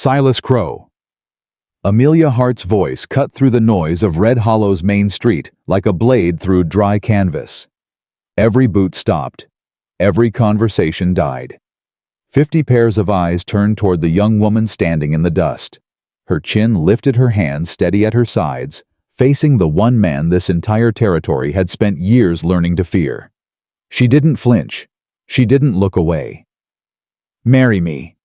Silas Crowe. Amelia Hart's voice cut through the noise of Red Hollow's main street like a blade through dry canvas. Every boot stopped. Every conversation died. 50 pairs of eyes turned toward the young woman standing in the dust. Her chin lifted, her hands steady at her sides, facing the one man this entire territory had spent years learning to fear. She didn't flinch. She didn't look away. "Marry me."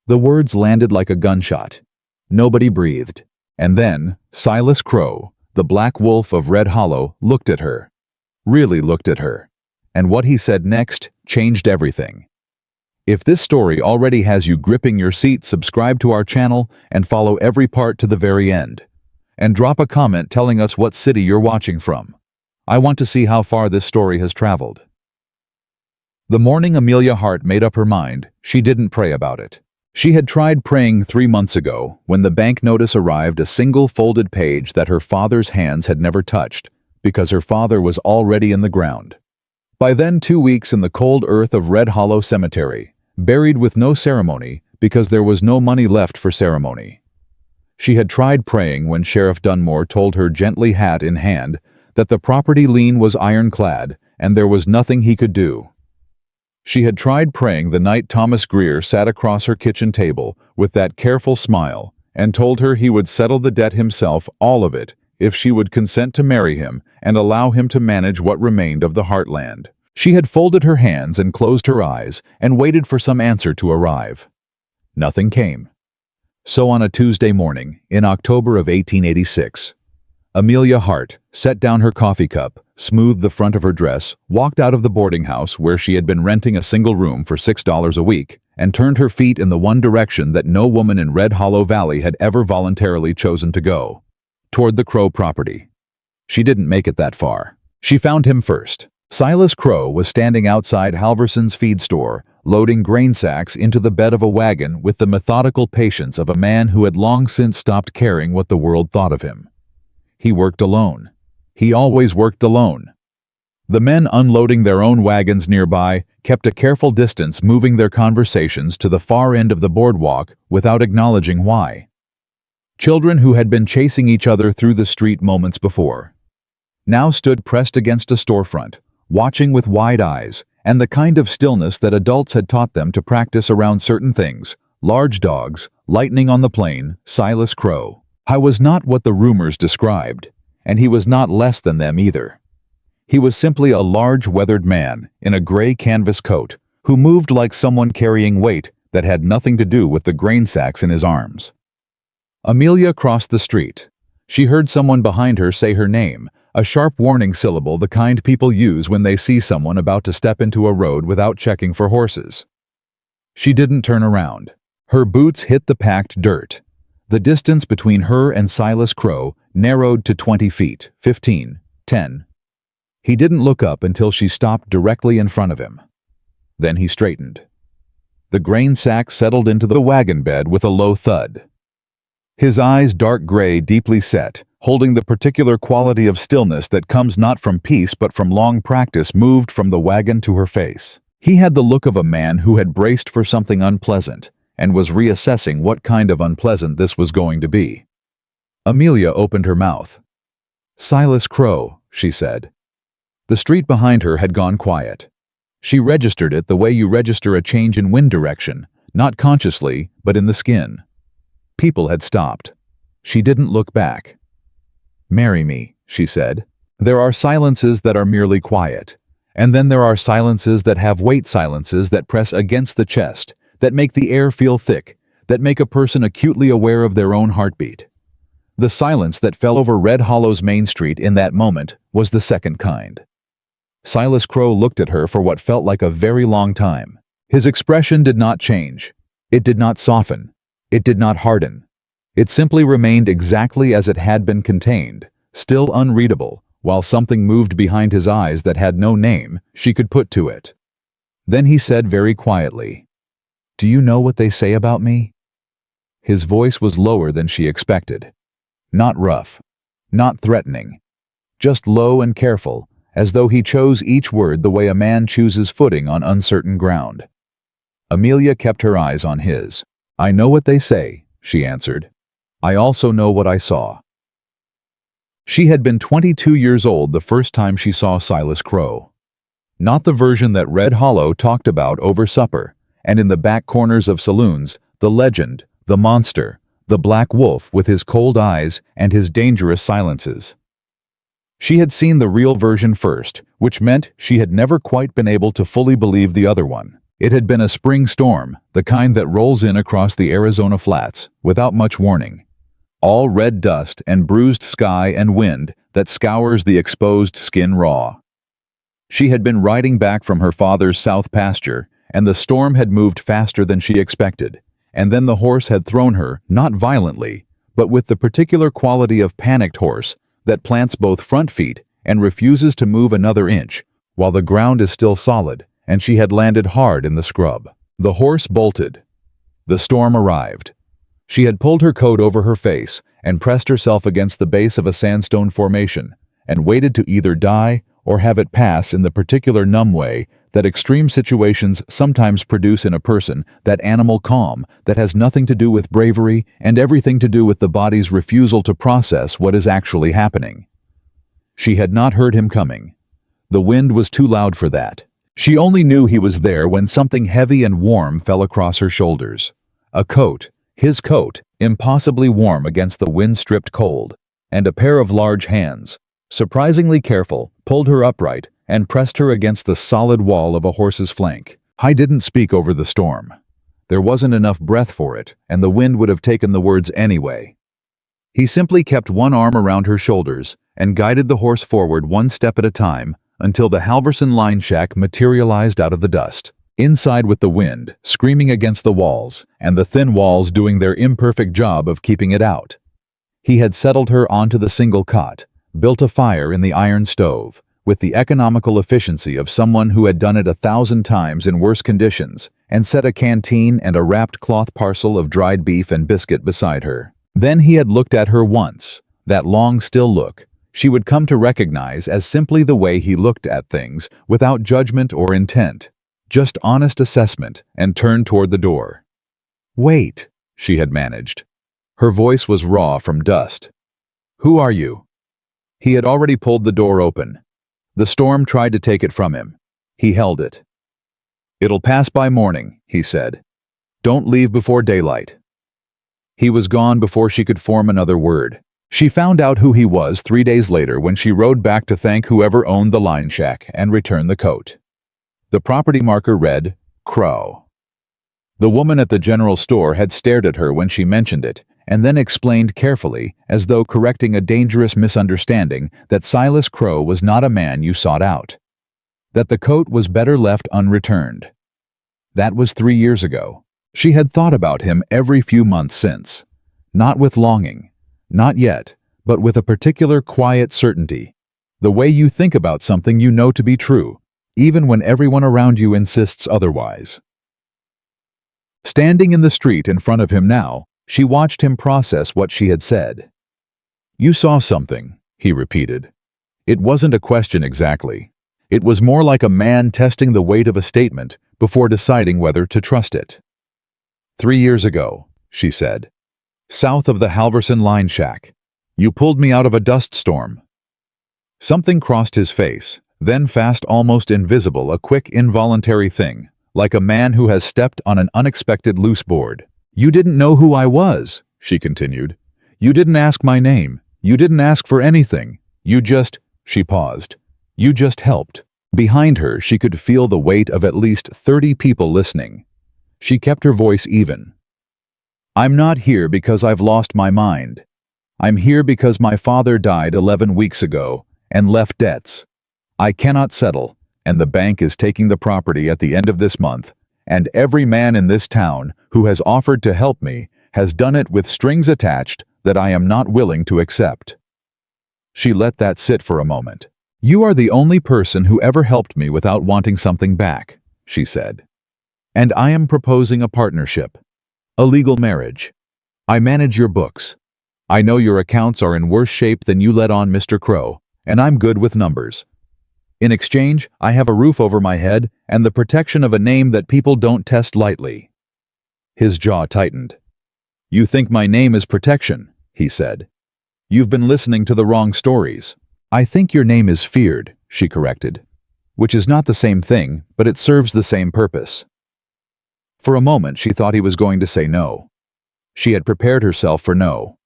The words landed like a gunshot. Nobody breathed. And then, Silas Crowe, the Black Wolf of Red Hollow, looked at her. Really looked at her. And what he said next changed everything. If this story already has you gripping your seat, subscribe to our channel and follow every part to the very end. And drop a comment telling us what city you're watching from. I want to see how far this story has traveled. The morning Amelia Hart made up her mind, she didn't pray about it. She had tried praying 3 months ago when the bank notice arrived, a single folded page that her father's hands had never touched, because her father was already in the ground. By then, 2 weeks in the cold earth of Red Hollow Cemetery, buried with no ceremony because there was no money left for ceremony. She had tried praying when Sheriff Dunmore told her, gently, hat in hand, that the property lien was ironclad and there was nothing he could do. She had tried praying the night Thomas Greer sat across her kitchen table with that careful smile and told her he would settle the debt himself, all of it, if she would consent to marry him and allow him to manage what remained of the Heartland. She had folded her hands and closed her eyes and waited for some answer to arrive. Nothing came. So on a Tuesday morning, in October of 1886, Amelia Hart set down her coffee cup, smoothed the front of her dress, walked out of the boarding house where she had been renting a single room for $6 a week, and turned her feet in the one direction that no woman in Red Hollow Valley had ever voluntarily chosen to go, toward the Crowe property. She didn't make it that far. She found him first. Silas Crowe was standing outside Halverson's feed store, loading grain sacks into the bed of a wagon with the methodical patience of a man who had long since stopped caring what the world thought of him. He worked alone. He always worked alone. The men unloading their own wagons nearby kept a careful distance, moving their conversations to the far end of the boardwalk without acknowledging why. Children who had been chasing each other through the street moments before now stood pressed against a storefront, watching with wide eyes and the kind of stillness that adults had taught them to practice around certain things: large dogs, lightning on the plain. Silas Crowe. I was not what the rumors described, and he was not less than them either. He was simply a large, weathered man in a gray canvas coat who moved like someone carrying weight that had nothing to do with the grain sacks in his arms. Amelia crossed the street. She heard someone behind her say her name, a sharp warning syllable, the kind people use when they see someone about to step into a road without checking for horses. She didn't turn around. Her boots hit the packed dirt. The distance between her and Silas Crowe narrowed to 20 feet, 15, 10. He didn't look up until she stopped directly in front of him. Then he straightened. The grain sack settled into the wagon bed with a low thud. His eyes, dark gray, deeply set, holding the particular quality of stillness that comes not from peace but from long practice, moved from the wagon to her face. He had the look of a man who had braced for something unpleasant and was reassessing what kind of unpleasant this was going to be. Amelia opened her mouth. "Silas Crowe," she said. The street behind her had gone quiet. She registered it the way you register a change in wind direction, not consciously, but in the skin. People had stopped. She didn't look back. "Marry me," she said. There are silences that are merely quiet, and then there are silences that have weight, silences that press against the chest, that make the air feel thick, that make a person acutely aware of their own heartbeat. The silence that fell over Red Hollow's main street in that moment was the second kind. Silas Crowe looked at her for what felt like a very long time. His expression did not change. It did not soften. It did not harden. It simply remained exactly as it had been contained, still unreadable, while something moved behind his eyes that had no name she could put to it. Then he said very quietly, "Do you know what they say about me?" His voice was lower than she expected. Not rough, not threatening, just low and careful, as though he chose each word the way a man chooses footing on uncertain ground. Amelia kept her eyes on his. I know what they say, she answered. I also know what I saw. She had been 22 years old the first time she saw Silas Crowe. Not the version that Red Hollow talked about over supper, and in the back corners of saloons, the legend, the monster, the black wolf with his cold eyes and his dangerous silences. She had seen the real version first, which meant she had never quite been able to fully believe the other one. It had been a spring storm, the kind that rolls in across the Arizona flats, without much warning. All red dust and bruised sky and wind that scours the exposed skin raw. She had been riding back from her father's south pasture, and the storm had moved faster than she expected, and then the horse had thrown her, not violently, but with the particular quality of panicked horse that plants both front feet and refuses to move another inch, while the ground is still solid, and she had landed hard in the scrub. The horse bolted. The storm arrived. She had pulled her coat over her face and pressed herself against the base of a sandstone formation, and waited to either die or have it pass in the particular numb way that extreme situations sometimes produce in a person, that animal calm that has nothing to do with bravery and everything to do with the body's refusal to process what is actually happening. She had not heard him coming. The wind was too loud for that. She only knew he was there when something heavy and warm fell across her shoulders. A coat, his coat, impossibly warm against the wind-stripped cold, and a pair of large hands, surprisingly careful, pulled her upright and pressed her against the solid wall of a horse's flank. I didn't speak over the storm. There wasn't enough breath for it, and the wind would have taken the words anyway. He simply kept one arm around her shoulders and guided the horse forward one step at a time until the Halverson line shack materialized out of the dust. Inside with the wind, screaming against the walls, and the thin walls doing their imperfect job of keeping it out. He had settled her onto the single cot, built a fire in the iron stove, with the economical efficiency of someone who had done it 1,000 times in worse conditions, and set a canteen and a wrapped cloth parcel of dried beef and biscuit beside her. Then he had looked at her once, that long still look she would come to recognize as simply the way he looked at things, without judgment or intent, just honest assessment, and turned toward the door. "Wait," she had managed. Her voice was raw from dust. "Who are you?" He had already pulled the door open. The storm tried to take it from him. He held it. "It'll pass by morning," he said. "Don't leave before daylight." He was gone before she could form another word. She found out who he was 3 days later when she rode back to thank whoever owned the line shack and return the coat. The property marker read, Crowe. The woman at the general store had stared at her when she mentioned it, and then explained carefully, as though correcting a dangerous misunderstanding, that Silas Crowe was not a man you sought out. That the coat was better left unreturned. That was 3 years ago. She had thought about him every few months since. Not with longing. Not yet, but with a particular quiet certainty. The way you think about something you know to be true, even when everyone around you insists otherwise. Standing in the street in front of him now, she watched him process what she had said. "You saw something," he repeated. It wasn't a question exactly. It was more like a man testing the weight of a statement before deciding whether to trust it. 3 years ago, she said. South of the Halverson line shack. You pulled me out of a dust storm. Something crossed his face, then fast, almost invisible, a quick involuntary thing, like a man who has stepped on an unexpected loose board. "You didn't know who I was," she continued. "You didn't ask my name. You didn't ask for anything. You just—" she paused. "You just helped." Behind her, she could feel the weight of at least 30 people listening. She kept her voice even. "I'm not here because I've lost my mind. I'm here because my father died 11 weeks ago and left debts. I cannot settle, and the bank is taking the property at the end of this month, and every man in this town who has offered to help me has done it with strings attached that I am not willing to accept." She let that sit for a moment. "You are the only person who ever helped me without wanting something back," she said. "And I am proposing a partnership. A legal marriage. I manage your books. I know your accounts are in worse shape than you let on, Mr. Crowe, and I'm good with numbers. In exchange, I have a roof over my head and the protection of a name that people don't test lightly." His jaw tightened. "You think my name is protection," he said. "You've been listening to the wrong stories." "I think your name is feared," she corrected. "Which is not the same thing, but it serves the same purpose." For a moment she thought he was going to say no. She had prepared herself for no.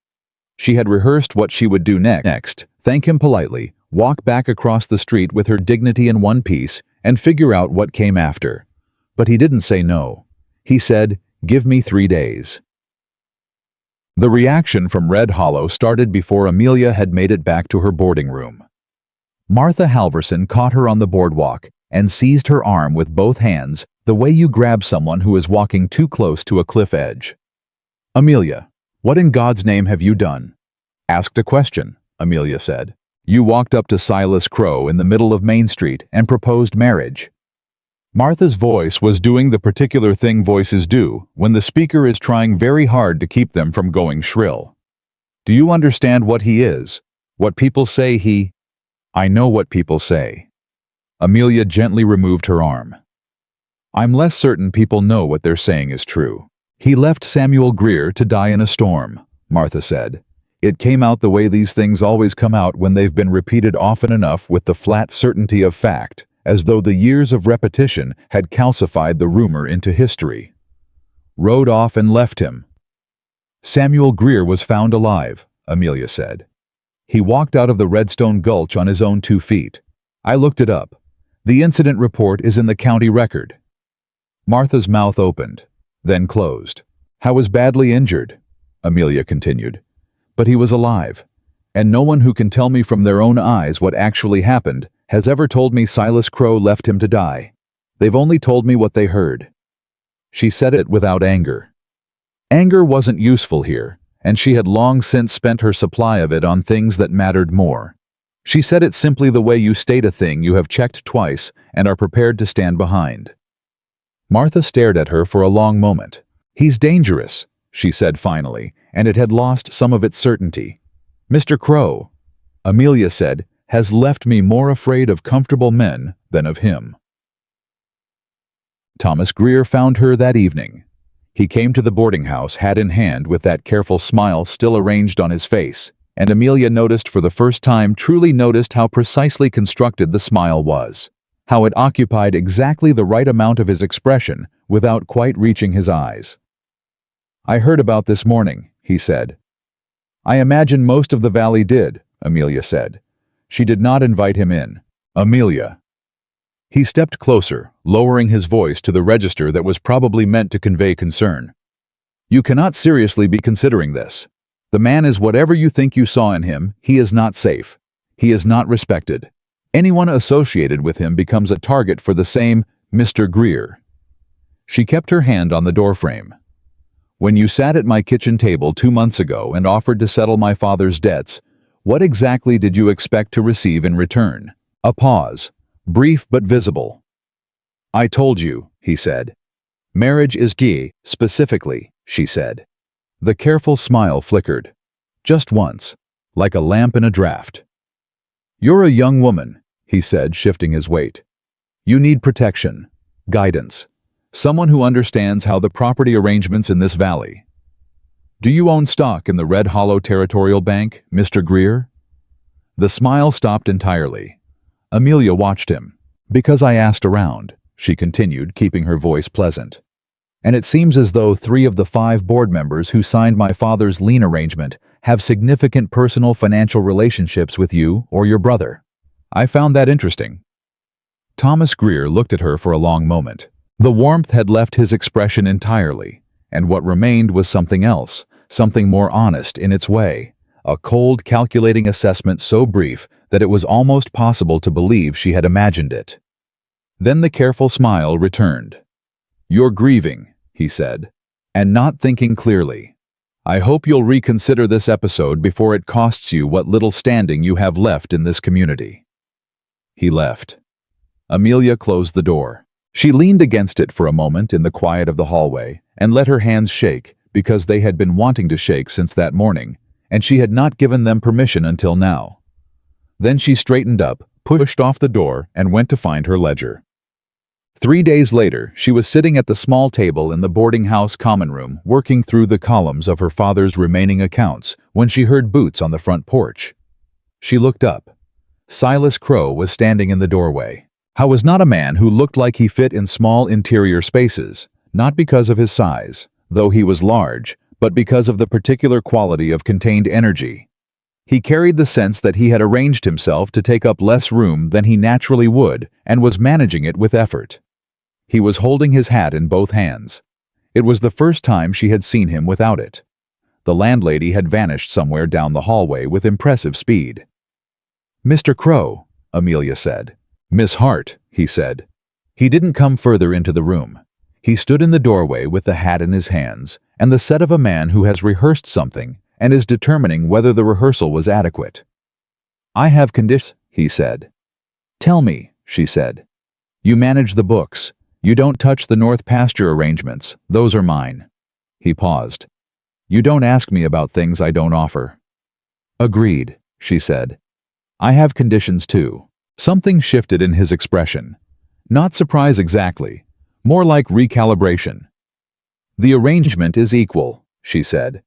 She had rehearsed what she would do next, thank him politely, walk back across the street with her dignity in one piece, and figure out what came after. But he didn't say no. He said, "Give me 3 days." The reaction from Red Hollow started before Amelia had made it back to her boarding room. Martha Halverson caught her on the boardwalk and seized her arm with both hands, the way you grab someone who is walking too close to a cliff edge. "Amelia, what in God's name have you done?" "Asked a question," Amelia said. "You walked up to Silas Crowe in the middle of Main Street and proposed marriage." Martha's voice was doing the particular thing voices do when the speaker is trying very hard to keep them from going shrill. "Do you understand what he is? What people say he—" "I know what people say." Amelia gently removed her arm. "I'm less certain people know what they're saying is true. He left Samuel Greer to die in a storm," Martha said. "It came out the way these things always come out when they've been repeated often enough with the flat certainty of fact, as though the years of repetition had calcified the rumor into history. Rode off and left him." "Samuel Greer was found alive," Amelia said. "He walked out of the Redstone Gulch on his own 2 feet. I looked it up. The incident report is in the county record." Martha's mouth opened, then closed. "How was badly injured?" Amelia continued. "But he was alive, and no one who can tell me from their own eyes what actually happened has ever told me Silas Crowe left him to die. They've only told me what they heard." She said it without anger. Anger wasn't useful here, and she had long since spent her supply of it on things that mattered more. She said it simply the way you state a thing you have checked twice and are prepared to stand behind. Martha stared at her for a long moment. "He's dangerous," she said finally, and it had lost some of its certainty. "Mr. Crowe," Amelia said, "has left me more afraid of comfortable men than of him." Thomas Greer found her that evening. He came to the boarding house hat in hand with that careful smile still arranged on his face, and Amelia noticed for the first time truly noticed how precisely constructed the smile was, how it occupied exactly the right amount of his expression without quite reaching his eyes. "I heard about this morning," he said. "I imagine most of the valley did," Amelia said. She did not invite him in. "Amelia." He stepped closer, lowering his voice to the register that was probably meant to convey concern. "You cannot seriously be considering this. The man is whatever you think you saw in him. He is not safe. He is not respected. Anyone associated with him becomes a target for the same Mr. Greer." She kept her hand on the doorframe. "When you sat at my kitchen table 2 months ago and offered to settle my father's debts, what exactly did you expect to receive in return?" A pause, brief but visible. "I told you," he said. "Marriage is key, specifically," she said. The careful smile flickered. Just once, like a lamp in a draught. "You're a young woman," he said, shifting his weight. "You need protection, guidance, someone who understands how the property arrangements in this valley. Do you own stock in the Red Hollow Territorial Bank, Mr. Greer?" The smile stopped entirely. Amelia watched him. "Because I asked around," she continued, keeping her voice pleasant. "And it seems as though 3 of the 5 board members who signed my father's lien arrangement have significant personal financial relationships with you or your brother. I found that interesting." Thomas Greer looked at her for a long moment. The warmth had left his expression entirely, and what remained was something else, something more honest in its way, a cold, calculating assessment so brief that it was almost possible to believe she had imagined it. Then the careful smile returned. "You're grieving," he said, "and not thinking clearly. I hope you'll reconsider this episode before it costs you what little standing you have left in this community." He left. Amelia closed the door. She leaned against it for a moment in the quiet of the hallway and let her hands shake, because they had been wanting to shake since that morning, and she had not given them permission until now. Then she straightened up, pushed off the door, and went to find her ledger. 3 days later, she was sitting at the small table in the boarding house common room, working through the columns of her father's remaining accounts, when she heard boots on the front porch. She looked up. Silas Crowe was standing in the doorway. He was not a man who looked like he fit in small interior spaces, not because of his size, though he was large, but because of the particular quality of contained energy. He carried the sense that he had arranged himself to take up less room than he naturally would, and was managing it with effort. He was holding his hat in both hands. It was the first time she had seen him without it. The landlady had vanished somewhere down the hallway with impressive speed. "Mr. Crowe," Amelia said. "Miss Hart," he said. He didn't come further into the room. He stood in the doorway with the hat in his hands, and the set of a man who has rehearsed something and is determining whether the rehearsal was adequate. "I have conditions," he said. "Tell me," she said. "You manage the books. You don't touch the North Pasture arrangements. Those are mine." He paused. "You don't ask me about things I don't offer." "Agreed," she said. "I have conditions too." Something shifted in his expression. Not surprise exactly, more like recalibration. "The arrangement is equal," she said.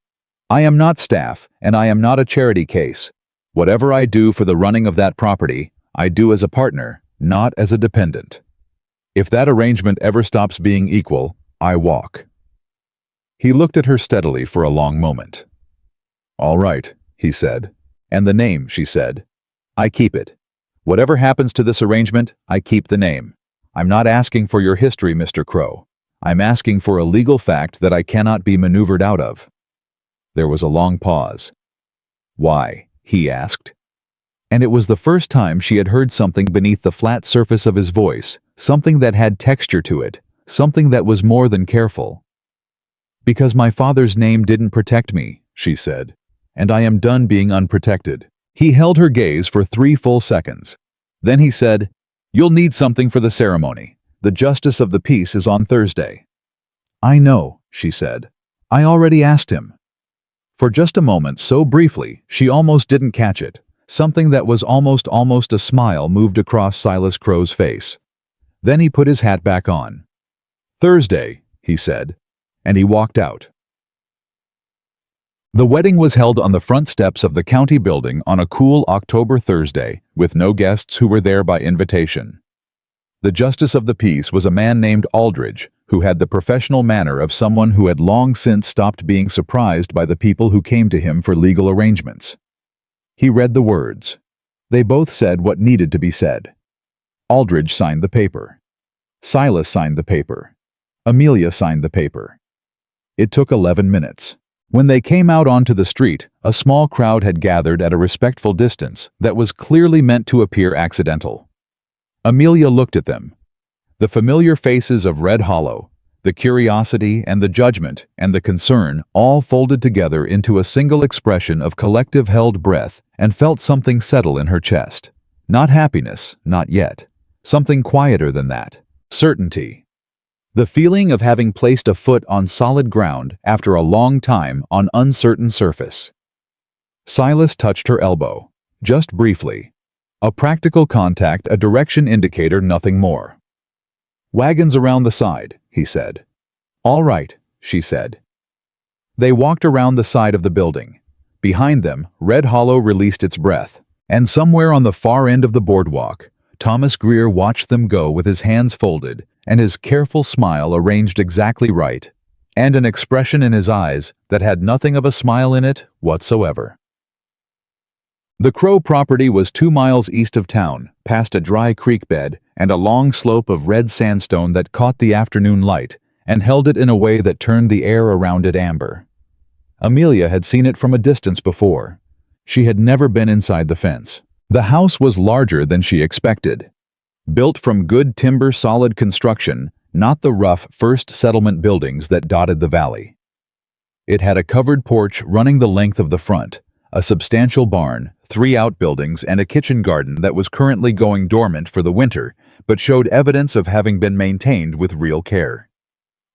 "I am not staff, and I am not a charity case. Whatever I do for the running of that property, I do as a partner, not as a dependent. If that arrangement ever stops being equal, I walk." He looked at her steadily for a long moment. "All right," he said. "And the name," she said. "I keep it. Whatever happens to this arrangement, I keep the name. I'm not asking for your history, Mr. Crowe. I'm asking for a legal fact that I cannot be maneuvered out of." There was a long pause. "Why?" he asked. And it was the first time she had heard something beneath the flat surface of his voice, something that had texture to it, something that was more than careful. "Because my father's name didn't protect me," she said, "and I am done being unprotected." He held her gaze for 3 full seconds. Then he said, "You'll need something for the ceremony. The justice of the peace is on Thursday." "I know," she said. "I already asked him." For just a moment, so briefly, she almost didn't catch it. Something that was almost a smile moved across Silas Crowe's face. Then he put his hat back on. "Thursday," he said, and he walked out. The wedding was held on the front steps of the county building on a cool October Thursday, with no guests who were there by invitation. The justice of the peace was a man named Aldridge, who had the professional manner of someone who had long since stopped being surprised by the people who came to him for legal arrangements. He read the words. They both said what needed to be said. Aldridge signed the paper. Silas signed the paper. Amelia signed the paper. It took 11 minutes. When they came out onto the street, a small crowd had gathered at a respectful distance that was clearly meant to appear accidental. Amelia looked at them. The familiar faces of Red Hollow, the curiosity and the judgment and the concern all folded together into a single expression of collective held breath, and felt something settle in her chest. Not happiness, not yet. Something quieter than that. Certainty. The feeling of having placed a foot on solid ground after a long time on uncertain surface. Silas touched her elbow, just briefly. A practical contact, a direction indicator, nothing more. "Wagons around the side," he said. "All right," she said. They walked around the side of the building. Behind them, Red Hollow released its breath, and somewhere on the far end of the boardwalk, Thomas Greer watched them go with his hands folded and his careful smile arranged exactly right, and an expression in his eyes that had nothing of a smile in it whatsoever. The Crowe property was 2 miles east of town, past a dry creek bed and a long slope of red sandstone that caught the afternoon light and held it in a way that turned the air around it amber. Amelia had seen it from a distance before. She had never been inside the fence. The house was larger than she expected. Built from good timber solid construction, not the rough first settlement buildings that dotted the valley. It had a covered porch running the length of the front, a substantial barn, 3 outbuildings, and a kitchen garden that was currently going dormant for the winter, but showed evidence of having been maintained with real care.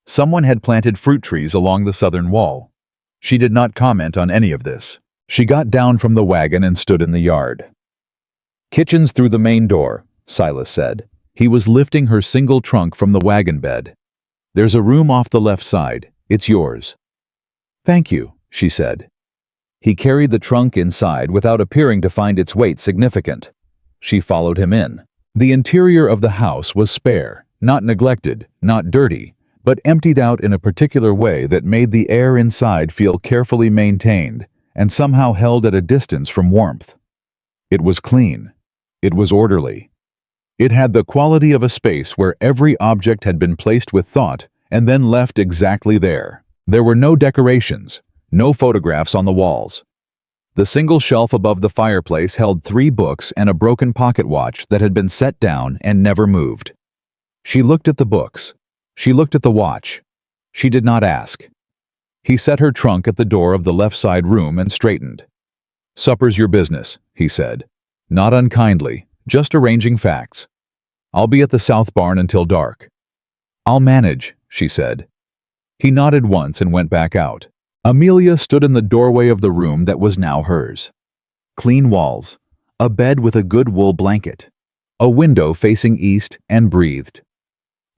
Someone had planted fruit trees along the southern wall. She did not comment on any of this. She got down from the wagon and stood in the yard. "Kitchen's through the main door," Silas said. He was lifting her single trunk from the wagon bed. "There's a room off the left side. It's yours." "Thank you," she said. He carried the trunk inside without appearing to find its weight significant. She followed him in. The interior of the house was spare, not neglected, not dirty, but emptied out in a particular way that made the air inside feel carefully maintained and somehow held at a distance from warmth. It was clean. It was orderly. It had the quality of a space where every object had been placed with thought and then left exactly there. There were no decorations, no photographs on the walls. The single shelf above the fireplace held 3 books and a broken pocket watch that had been set down and never moved. She looked at the books. She looked at the watch. She did not ask. He set her trunk at the door of the left side room and straightened. "Supper's your business," he said. Not unkindly, just arranging facts. "I'll be at the south barn until dark." "I'll manage," she said. He nodded once and went back out. Amelia stood in the doorway of the room that was now hers. Clean walls, a bed with a good wool blanket, a window facing east, and breathed.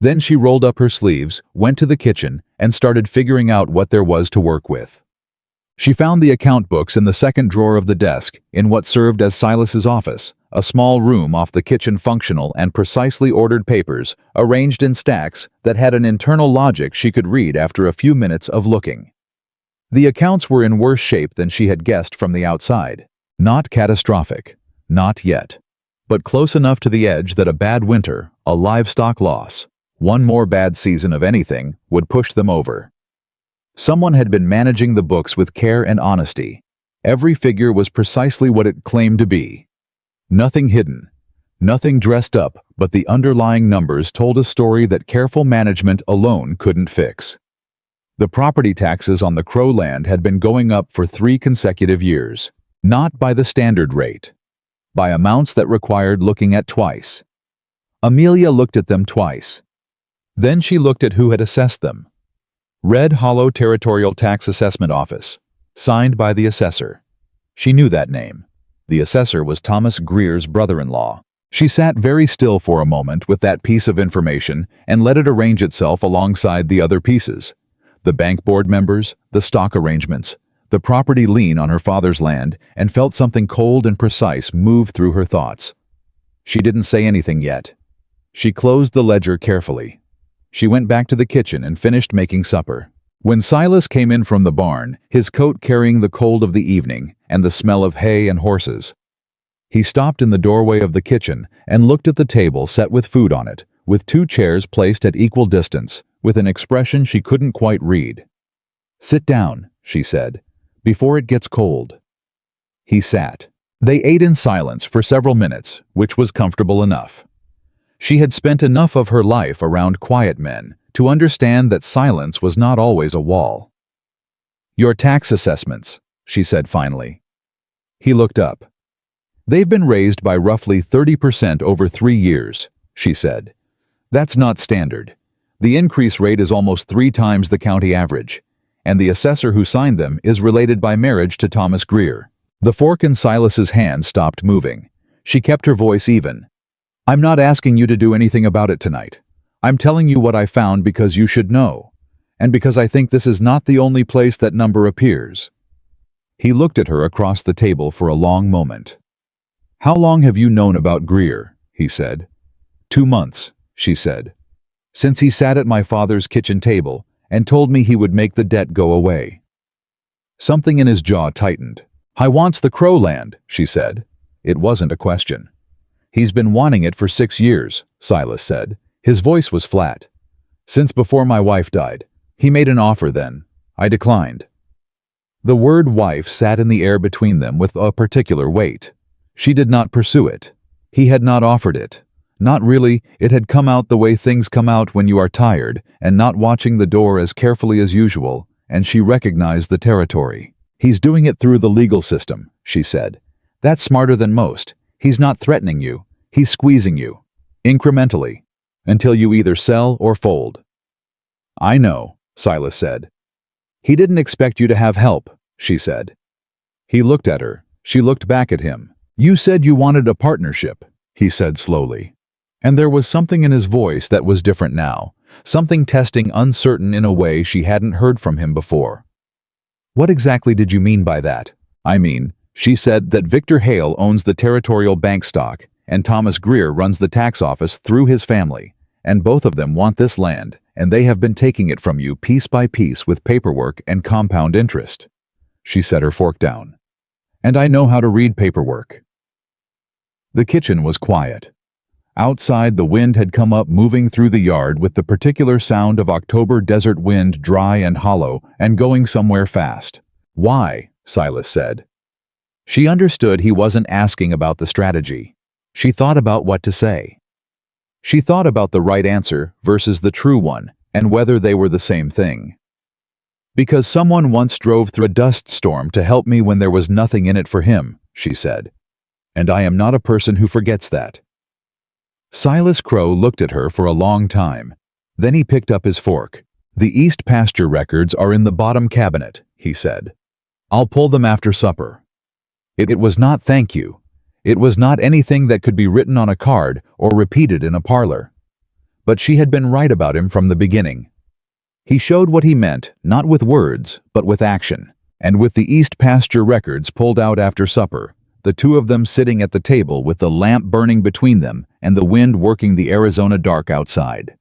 Then she rolled up her sleeves, went to the kitchen, and started figuring out what there was to work with. She found the account books in the second drawer of the desk in what served as Silas's office, a small room off the kitchen functional and precisely ordered papers arranged in stacks that had an internal logic she could read after a few minutes of looking. The accounts were in worse shape than she had guessed from the outside. Not catastrophic, not yet, but close enough to the edge that a bad winter, a livestock loss, one more bad season of anything, would push them over. Someone had been managing the books with care and honesty. Every figure was precisely what it claimed to be. Nothing hidden, nothing dressed up, but the underlying numbers told a story that careful management alone couldn't fix. The property taxes on the Crowe land had been going up for 3 consecutive years, not by the standard rate, by amounts that required looking at twice. Amelia looked at them twice. Then she looked at who had assessed them. Red Hollow Territorial Tax Assessment Office, signed by the assessor. She knew that name. The assessor was Thomas Greer's brother-in-law. She sat very still for a moment with that piece of information and let it arrange itself alongside the other pieces. The bank board members, the stock arrangements, the property lien on her father's land, and felt something cold and precise move through her thoughts. She didn't say anything yet. She closed the ledger carefully. She went back to the kitchen and finished making supper. When Silas came in from the barn, his coat carrying the cold of the evening and the smell of hay and horses, he stopped in the doorway of the kitchen and looked at the table set with food on it, with 2 chairs placed at equal distance, with an expression she couldn't quite read. "Sit down," she said, "before it gets cold." He sat. They ate in silence for several minutes, which was comfortable enough. She had spent enough of her life around quiet men to understand that silence was not always a wall. "Your tax assessments," she said finally. He looked up. "They've been raised by roughly 30% over 3 years," she said. "That's not standard. The increase rate is almost 3 times the county average, and the assessor who signed them is related by marriage to Thomas Greer." The fork in Silas's hand stopped moving. She kept her voice even. "I'm not asking you to do anything about it tonight. I'm telling you what I found because you should know, and because I think this is not the only place that number appears." He looked at her across the table for a long moment. "How long have you known about Greer?" he said. 2 months, she said. "Since he sat at my father's kitchen table and told me he would make the debt go away." Something in his jaw tightened. "I wants the Crowe land," she said. It wasn't a question. "He's been wanting it for 6 years, Silas said. His voice was flat. "Since before my wife died. He made an offer then. I declined." The word wife sat in the air between them with a particular weight. She did not pursue it. He had not offered it. Not really. It had come out the way things come out when you are tired and not watching the door as carefully as usual, and she recognized the territory. "He's doing it through the legal system," she said. "That's smarter than most. He's not threatening you. He's squeezing you. Incrementally. Until you either sell or fold." "I know," Silas said. "He didn't expect you to have help," she said. He looked at her. She looked back at him. "You said you wanted a partnership," he said slowly. And there was something in his voice that was different now, something testing, uncertain in a way she hadn't heard from him before. "What exactly did you mean by that?" "I mean," she said, "that Victor Hale owns the territorial bank stock, and Thomas Greer runs the tax office through his family, and both of them want this land, and they have been taking it from you piece by piece with paperwork and compound interest." She set her fork down. "And I know how to read paperwork." The kitchen was quiet. Outside, the wind had come up, moving through the yard with the particular sound of October desert wind, dry and hollow, and going somewhere fast. "Why?" Silas said. She understood he wasn't asking about the strategy. She thought about what to say. She thought about the right answer versus the true one, and whether they were the same thing. "Because someone once drove through a dust storm to help me when there was nothing in it for him," she said. "And I am not a person who forgets that." Silas Crowe looked at her for a long time. Then he picked up his fork. "The East Pasture records are in the bottom cabinet," he said. "I'll pull them after supper." It was not thank you. It was not anything that could be written on a card or repeated in a parlor. But she had been right about him from the beginning. He showed what he meant, not with words, but with action. And with the East Pasture records pulled out after supper, the two of them sitting at the table with the lamp burning between them and the wind working the Arizona dark outside.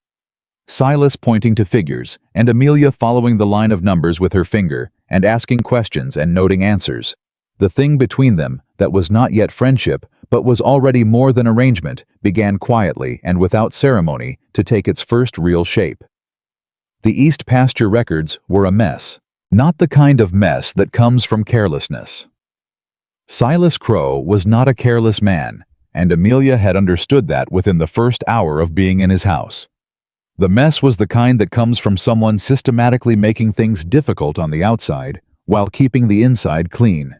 Silas pointing to figures, and Amelia following the line of numbers with her finger and asking questions and noting answers. The thing between them, that was not yet friendship, but was already more than arrangement, began quietly and without ceremony to take its first real shape. The East Pasture records were a mess, not the kind of mess that comes from carelessness. Silas Crowe was not a careless man, and Amelia had understood that within the first hour of being in his house. The mess was the kind that comes from someone systematically making things difficult on the outside while keeping the inside clean.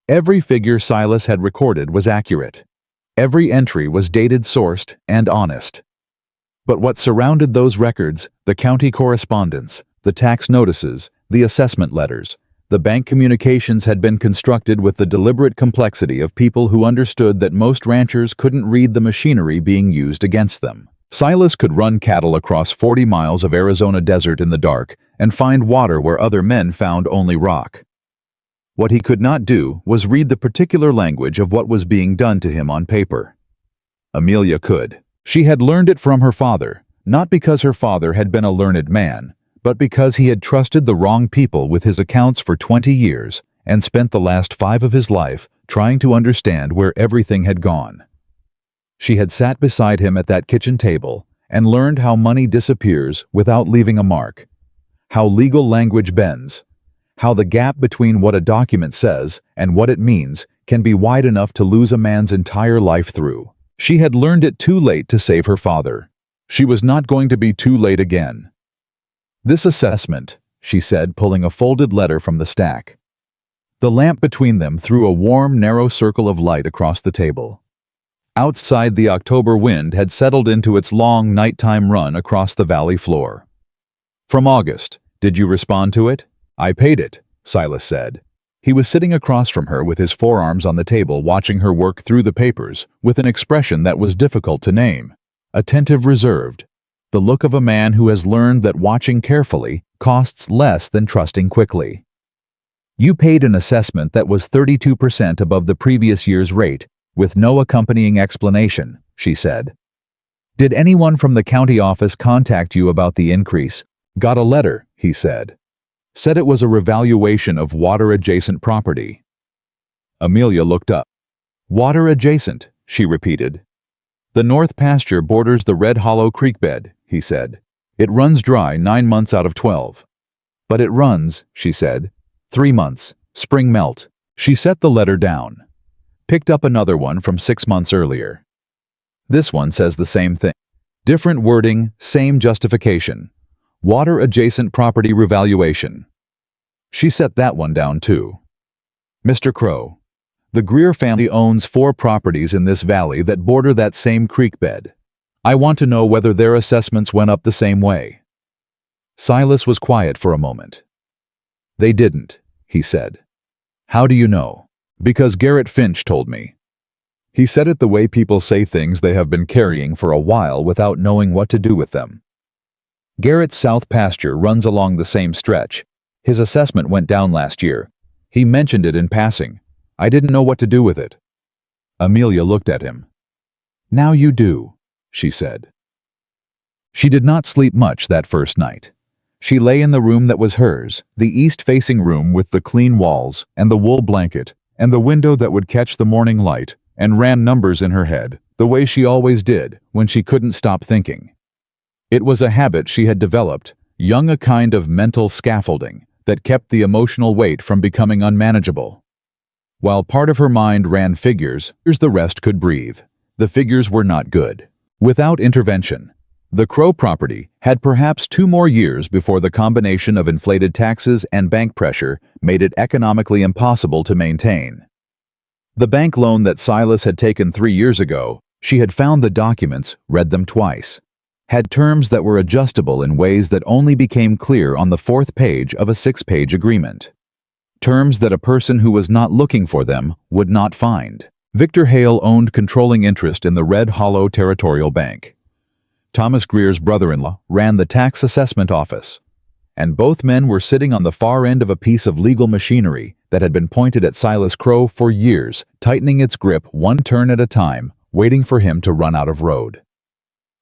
Every figure Silas had recorded was accurate. Every entry was dated, sourced, and honest. But what surrounded those records, the county correspondence, the tax notices, the assessment letters, the bank communications, had been constructed with the deliberate complexity of people who understood that most ranchers couldn't read the machinery being used against them. Silas could run cattle across 40 miles of Arizona desert in the dark and find water where other men found only rock. What he could not do was read the particular language of what was being done to him on paper. Amelia could. She had learned it from her father, not because her father had been a learned man, but because he had trusted the wrong people with his accounts for 20 years and spent the last 5 of his life trying to understand where everything had gone. She had sat beside him at that kitchen table and learned how money disappears without leaving a mark, how legal language bends, how the gap between what a document says and what it means can be wide enough to lose a man's entire life through. She had learned it too late to save her father. She was not going to be too late again. "This assessment," she said, pulling a folded letter from the stack. The lamp between them threw a warm, narrow circle of light across the table. Outside, the October wind had settled into its long nighttime run across the valley floor. "From August. Did you respond to it?" "I paid it," Silas said. He was sitting across from her with his forearms on the table, watching her work through the papers with an expression that was difficult to name. Attentive, reserved. The look of a man who has learned that watching carefully costs less than trusting quickly. "You paid an assessment that was 32% above the previous year's rate, with no accompanying explanation," she said. "Did anyone from the county office contact you about the increase?" "Got a letter," he said. "Said it was a revaluation of water-adjacent property." Amelia looked up. "Water-adjacent," she repeated. "The North Pasture borders the Red Hollow Creek bed," he said. "It runs dry 9 months out of 12. But it runs," she said, 3 months, spring melt." She set the letter down. Picked up another one from 6 months earlier. "This one says the same thing. Different wording, same justification. Water-adjacent property revaluation." She set that one down too. "Mr. Crowe, the Greer family owns 4 properties in this valley that border that same creek bed. I want to know whether their assessments went up the same way." Silas was quiet for a moment. "They didn't," he said. "How do you know?" "Because Garrett Finch told me." He said it the way people say things they have been carrying for a while without knowing what to do with them. Garrett's south pasture runs along the same stretch. His assessment went down last year. He mentioned it in passing. I didn't know what to do with it. Amelia looked at him. Now you do, she said. She did not sleep much that first night. She lay in the room that was hers, the east-facing room with the clean walls and the wool blanket and the window that would catch the morning light, and ran numbers in her head, the way she always did when she couldn't stop thinking. It was a habit she had developed, young, a kind of mental scaffolding that kept the emotional weight from becoming unmanageable. While part of her mind ran figures, the rest could breathe. The figures were not good. Without intervention, the Crowe property had perhaps 2 more years before the combination of inflated taxes and bank pressure made it economically impossible to maintain. The bank loan that Silas had taken 3 years ago, she had found the documents, read them twice, had terms that were adjustable in ways that only became clear on the 4th page of a 6-page agreement. Terms that a person who was not looking for them would not find. Victor Hale owned controlling interest in the Red Hollow Territorial Bank. Thomas Greer's brother-in-law ran the tax assessment office, and both men were sitting on the far end of a piece of legal machinery that had been pointed at Silas Crowe for years, tightening its grip one turn at a time, waiting for him to run out of road.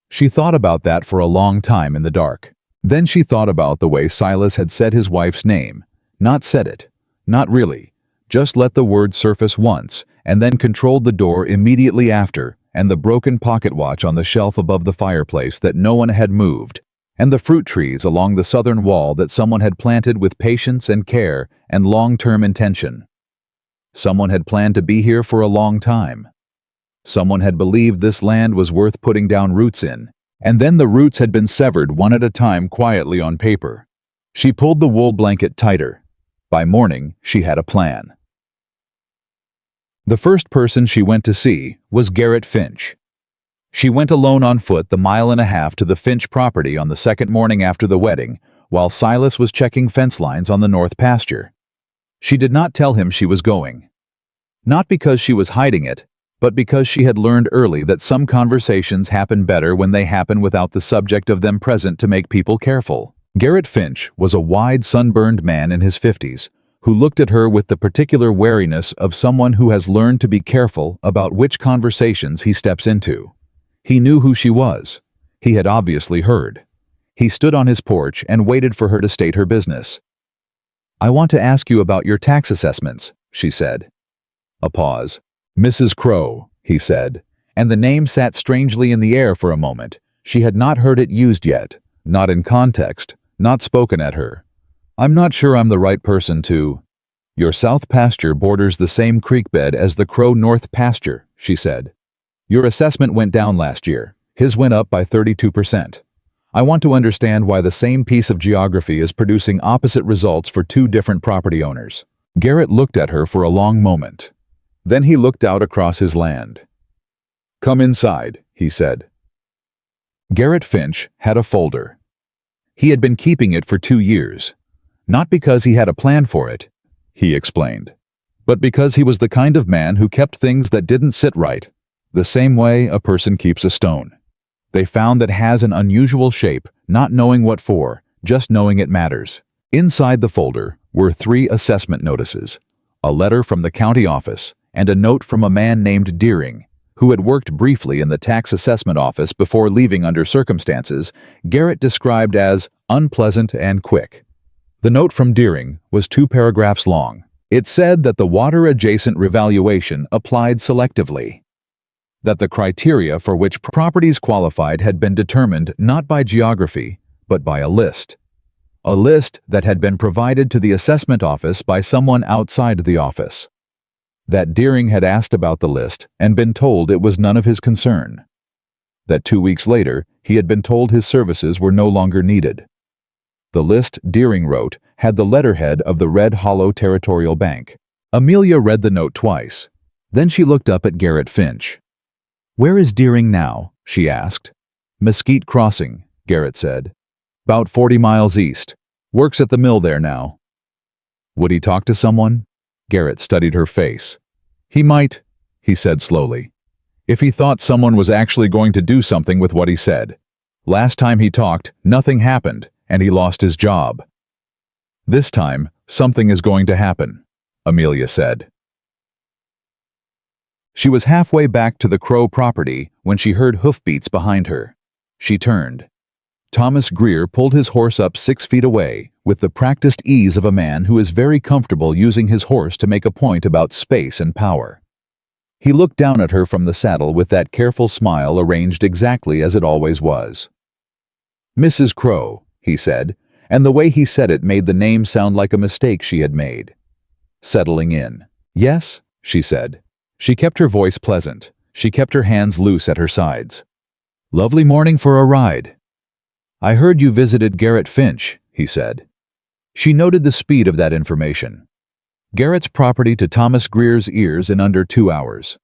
She thought about that for a long time in the dark. Then she thought about the way Silas had said his wife's name. Not said it. Not really. Just let the word surface once, and then controlled the door immediately after, and the broken pocket watch on the shelf above the fireplace that no one had moved, and the fruit trees along the southern wall that someone had planted with patience and care and long-term intention. Someone had planned to be here for a long time. Someone had believed this land was worth putting down roots in, and then the roots had been severed one at a time quietly on paper. She pulled the wool blanket tighter. By morning, she had a plan. The first person she went to see was Garrett Finch. She went alone on foot the 1.5 miles to the Finch property on the second morning after the wedding, while Silas was checking fence lines on the north pasture. She did not tell him she was going. Not because she was hiding it, but because she had learned early that some conversations happen better when they happen without the subject of them present to make people careful. Garrett Finch was a wide, sunburned man in his 50s, who looked at her with the particular wariness of someone who has learned to be careful about which conversations he steps into. He knew who she was. He had obviously heard. He stood on his porch and waited for her to state her business. "I want to ask you about your tax assessments," she said. A pause. "Mrs. Crowe," he said, and the name sat strangely in the air for a moment. She had not heard it used yet, not in context, not spoken at her. "I'm not sure I'm the right person to—" "Your south pasture borders the same creek bed as the Crowe north pasture," she said. "Your assessment went down last year. His went up by 32%. I want to understand why the same piece of geography is producing opposite results for 2 different property owners." Garrett looked at her for a long moment. Then he looked out across his land. "Come inside," he said. Garrett Finch had a folder. He had been keeping it for 2 years. Not because he had a plan for it, he explained, but because he was the kind of man who kept things that didn't sit right, the same way a person keeps a stone. They found that has an unusual shape, not knowing what for, just knowing it matters. Inside the folder were 3 assessment notices, a letter from the county office, and a note from a man named Deering, who had worked briefly in the tax assessment office before leaving under circumstances Garrett described as unpleasant and quick. The note from Deering was 2 paragraphs long. It said that the water-adjacent revaluation applied selectively, that the criteria for which properties qualified had been determined not by geography, but by a list that had been provided to the assessment office by someone outside the office. That Deering had asked about the list and been told it was none of his concern. That 2 weeks later, he had been told his services were no longer needed. The list Deering wrote had the letterhead of the Red Hollow Territorial Bank. Amelia read the note twice. Then she looked up at Garrett Finch. "Where is Deering now?" she asked. "Mesquite Crossing," Garrett said. "About 40 miles east. Works at the mill there now." "Would he talk to someone?" Garrett studied her face. "He might," he said slowly. If he thought someone was actually going to do something with what he said. Last time he talked, nothing happened, and he lost his job. This time, something is going to happen, Amelia said. She was halfway back to the Crowe property when she heard hoofbeats behind her. She turned. Thomas Greer pulled his horse up 6 feet away, with the practiced ease of a man who is very comfortable using his horse to make a point about space and power. He looked down at her from the saddle with that careful smile arranged exactly as it always was. "Mrs. Crowe," he said, and the way he said it made the name sound like a mistake she had made. Settling in. "Yes," she said. She kept her voice pleasant. She kept her hands loose at her sides. "Lovely morning for a ride." "I heard you visited Garrett Finch," he said. She noted the speed of that information. Garrett's property to Thomas Greer's ears in under 2 hours.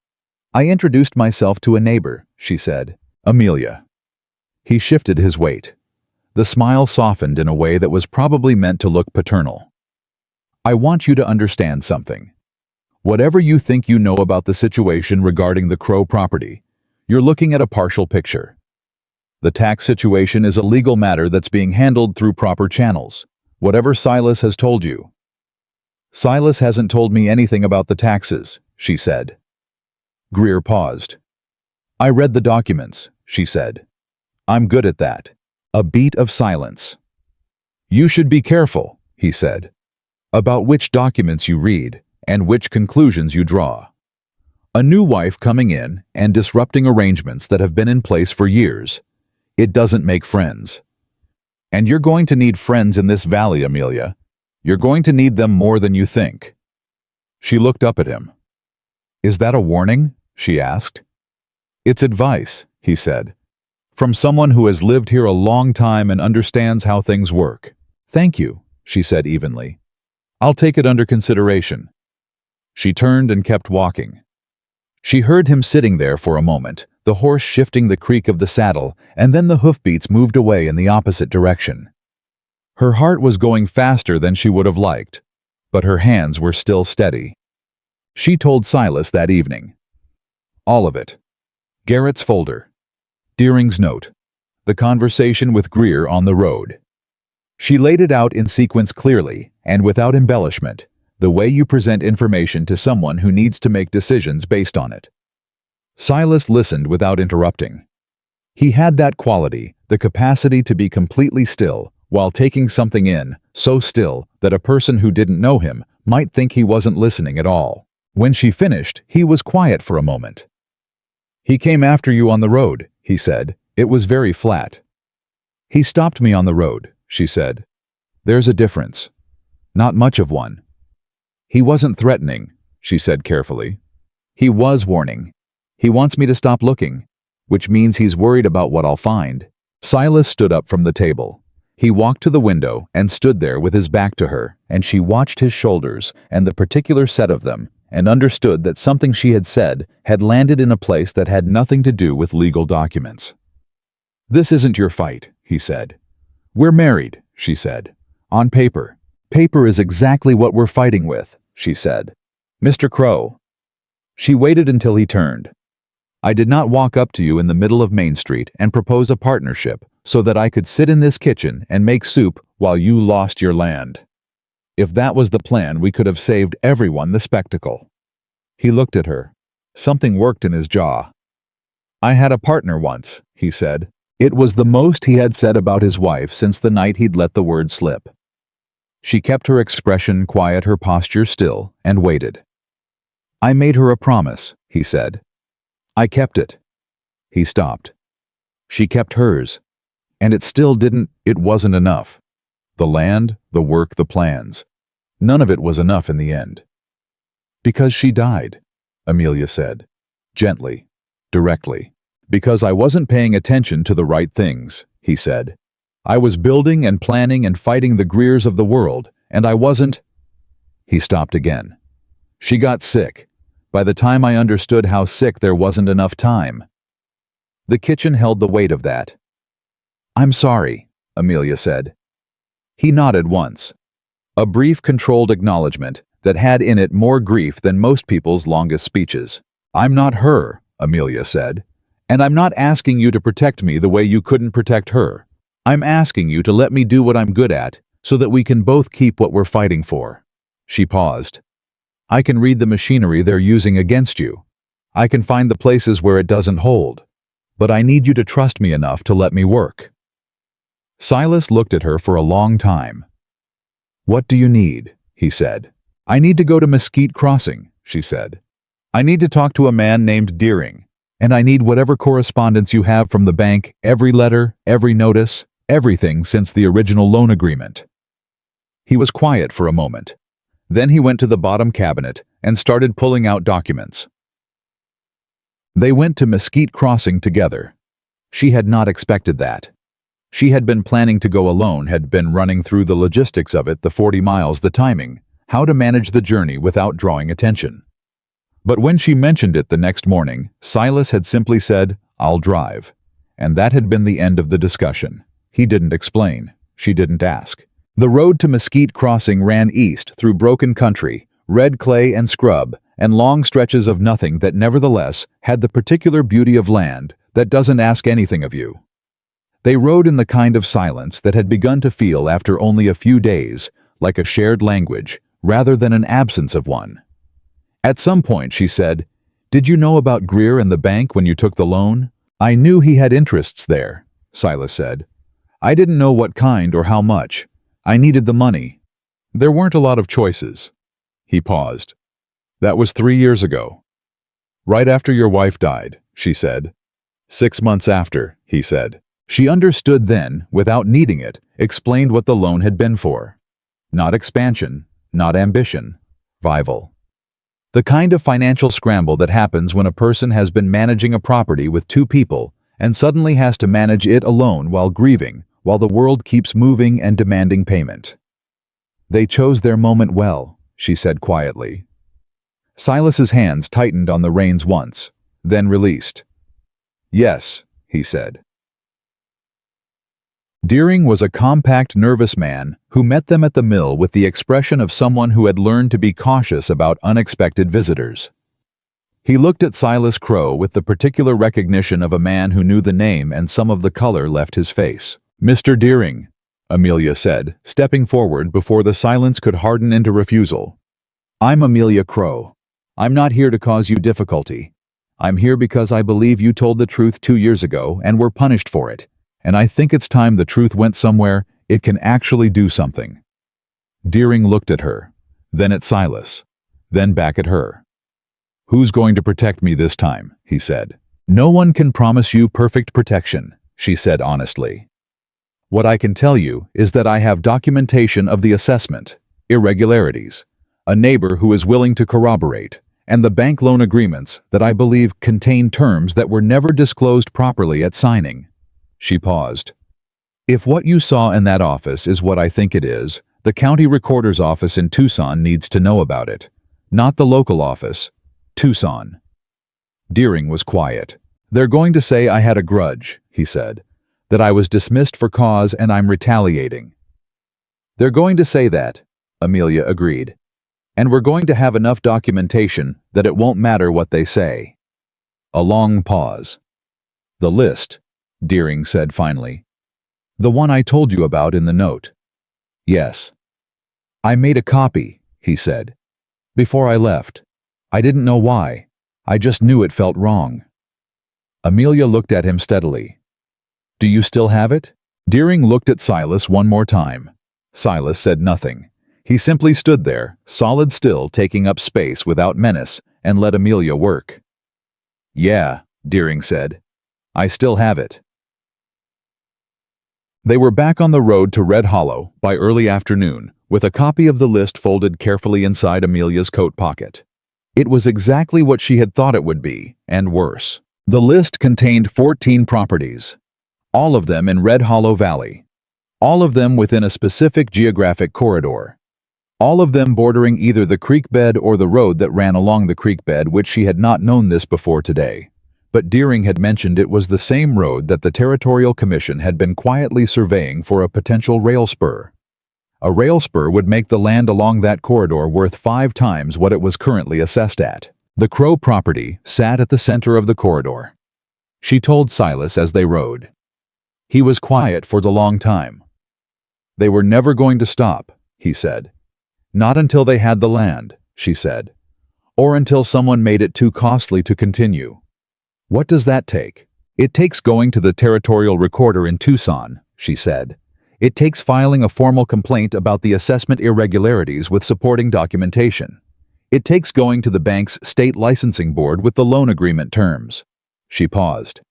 "I introduced myself to a neighbor," she said. "Amelia." He shifted his weight. The smile softened in a way that was probably meant to look paternal. "I want you to understand something. Whatever you think you know about the situation regarding the Crowe property, you're looking at a partial picture. The tax situation is a legal matter that's being handled through proper channels, whatever Silas has told you." "Silas hasn't told me anything about the taxes," she said. Greer paused. "I read the documents," she said. "I'm good at that." A beat of silence. "You should be careful," he said, "about which documents you read and which conclusions you draw. A new wife coming in and disrupting arrangements that have been in place for years. It doesn't make friends. And you're going to need friends in this valley, Amelia. You're going to need them more than you think." She looked up at him. "Is that a warning?" she asked. "It's advice," he said, "from someone who has lived here a long time and understands how things work." "Thank you," she said evenly. "I'll take it under consideration." She turned and kept walking. She heard him sitting there for a moment, the horse shifting the creak of the saddle, and then the hoofbeats moved away in the opposite direction. Her heart was going faster than she would have liked, but her hands were still steady. She told Silas that evening. All of it. Garrett's folder. Deering's note. The conversation with Greer on the road. She laid it out in sequence clearly, and without embellishment, the way you present information to someone who needs to make decisions based on it. Silas listened without interrupting. He had that quality, the capacity to be completely still while taking something in, so still that a person who didn't know him might think he wasn't listening at all. When she finished, he was quiet for a moment. "He came after you on the road," he said. "It was very flat." "He stopped me on the road," she said. "There's a difference. Not much of one." "He wasn't threatening," she said carefully. "He was warning. He wants me to stop looking, which means he's worried about what I'll find." Silas stood up from the table. He walked to the window and stood there with his back to her, and she watched his shoulders and the particular set of them, and understood that something she had said had landed in a place that had nothing to do with legal documents. "This isn't your fight," he said. "We're married," she said. "On paper. Paper is exactly what we're fighting with," she said. "Mr. Crowe." She waited until he turned. "I did not walk up to you in the middle of Main Street and propose a partnership so that I could sit in this kitchen and make soup while you lost your land. If that was the plan, we could have saved everyone the spectacle." He looked at her. Something worked in his jaw. "I had a partner once," he said. It was the most he had said about his wife since the night he'd let the word slip. She kept her expression quiet, her posture still, and waited. "I made her a promise," he said. "I kept it." He stopped. She kept hers. And it wasn't enough. The land, the work, the plans. None of it was enough in the end. "Because she died," Amelia said, gently, directly. "Because I wasn't paying attention to the right things," he said. "I was building and planning and fighting the Greers of the world, and I wasn't—" He stopped again. "She got sick. By the time I understood how sick, there wasn't enough time." The kitchen held the weight of that. "I'm sorry," Amelia said. He nodded once. A brief, controlled acknowledgement that had in it more grief than most people's longest speeches. "I'm not her," Amelia said. "And I'm not asking you to protect me the way you couldn't protect her. I'm asking you to let me do what I'm good at so that we can both keep what we're fighting for." She paused. "I can read the machinery they're using against you. I can find the places where it doesn't hold. But I need you to trust me enough to let me work." Silas looked at her for a long time. "What do you need?" he said. "I need to go to Mesquite Crossing," she said. "I need to talk to a man named Deering, and I need whatever correspondence you have from the bank, every letter, every notice, everything since the original loan agreement." He was quiet for a moment. Then he went to the bottom cabinet and started pulling out documents. They went to Mesquite Crossing together. She had not expected that. She had been planning to go alone, had been running through the logistics of it, the 40 miles, the timing, how to manage the journey without drawing attention. But when she mentioned it the next morning, Silas had simply said, "I'll drive." And that had been the end of the discussion. He didn't explain. She didn't ask. The road to Mesquite Crossing ran east through broken country, red clay and scrub, and long stretches of nothing that nevertheless had the particular beauty of land that doesn't ask anything of you. They rode in the kind of silence that had begun to feel after only a few days, like a shared language, rather than an absence of one. At some point she said, "Did you know about Greer and the bank when you took the loan?" "I knew he had interests there," Silas said. "I didn't know what kind or how much. I needed the money. There weren't a lot of choices." He paused. "That was 3 years ago. Right after your wife died," she said. "6 months after," he said. She understood then, without needing it, explained what the loan had been for. Not expansion, not ambition, survival. The kind of financial scramble that happens when a person has been managing a property with 2 people and suddenly has to manage it alone while grieving, while the world keeps moving and demanding payment. "They chose their moment well," she said quietly. Silas's hands tightened on the reins once, then released. "Yes," he said. Deering was a compact, nervous man who met them at the mill with the expression of someone who had learned to be cautious about unexpected visitors. He looked at Silas Crowe with the particular recognition of a man who knew the name, and some of the color left his face. "Mr. Deering," Amelia said, stepping forward before the silence could harden into refusal. "I'm Amelia Crowe. I'm not here to cause you difficulty. I'm here because I believe you told the truth 2 years ago and were punished for it. And I think it's time the truth went somewhere it can actually do something." Deering looked at her, then at Silas, then back at her. "Who's going to protect me this time?" he said. "No one can promise you perfect protection," she said honestly. "What I can tell you is that I have documentation of the assessment, irregularities, a neighbor who is willing to corroborate, and the bank loan agreements that I believe contain terms that were never disclosed properly at signing." She paused. "If what you saw in that office is what I think it is, the county recorder's office in Tucson needs to know about it. Not the local office. Tucson." Deering was quiet. "They're going to say I had a grudge," he said. "That I was dismissed for cause and I'm retaliating." "They're going to say that," Amelia agreed. "And we're going to have enough documentation that it won't matter what they say." A long pause. "The list," Deering said finally. "The one I told you about in the note." "Yes." "I made a copy," he said. "Before I left. I didn't know why. I just knew it felt wrong." Amelia looked at him steadily. "Do you still have it?" Deering looked at Silas one more time. Silas said nothing. He simply stood there, solid still, taking up space without menace, and let Amelia work. "Yeah," Deering said. "I still have it." They were back on the road to Red Hollow by early afternoon, with a copy of the list folded carefully inside Amelia's coat pocket. It was exactly what she had thought it would be, and worse. The list contained 14 properties, all of them in Red Hollow Valley, all of them within a specific geographic corridor, all of them bordering either the creek bed or the road that ran along the creek bed, which she had not known this before today. But Deering had mentioned it was the same road that the Territorial Commission had been quietly surveying for a potential rail spur. A rail spur would make the land along that corridor worth 5 times what it was currently assessed at. The Crowe property sat at the center of the corridor. She told Silas as they rode. He was quiet for the long time. They were never going to stop, he said. Not until they had the land, she said. Or until someone made it too costly to continue. What does that take? It takes going to the territorial recorder in Tucson, she said. It takes filing a formal complaint about the assessment irregularities with supporting documentation. It takes going to the bank's state licensing board with the loan agreement terms. She paused.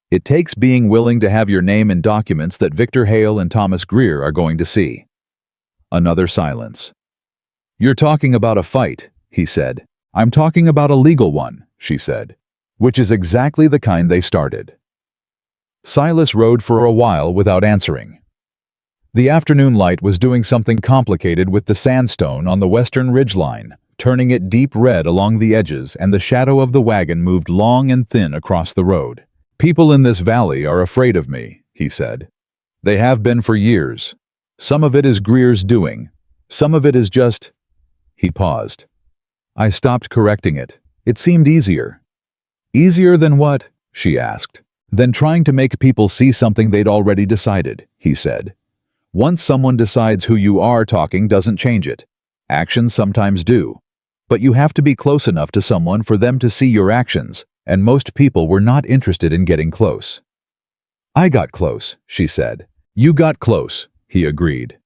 It takes being willing to have your name in documents that Victor Hale and Thomas Greer are going to see. Another silence. You're talking about a fight, he said. I'm talking about a legal one, she said. Which is exactly the kind they started. Silas rode for a while without answering. The afternoon light was doing something complicated with the sandstone on the western ridgeline, turning it deep red along the edges, and the shadow of the wagon moved long and thin across the road. People in this valley are afraid of me, he said. They have been for years. Some of it is Greer's doing. Some of it is just... He paused. I stopped correcting it. It seemed easier. Easier than what? She asked. Than trying to make people see something they'd already decided, he said. Once someone decides who you are, talking doesn't change it. Actions sometimes do. But you have to be close enough to someone for them to see your actions, and most people were not interested in getting close. I got close, she said. You got close, he agreed.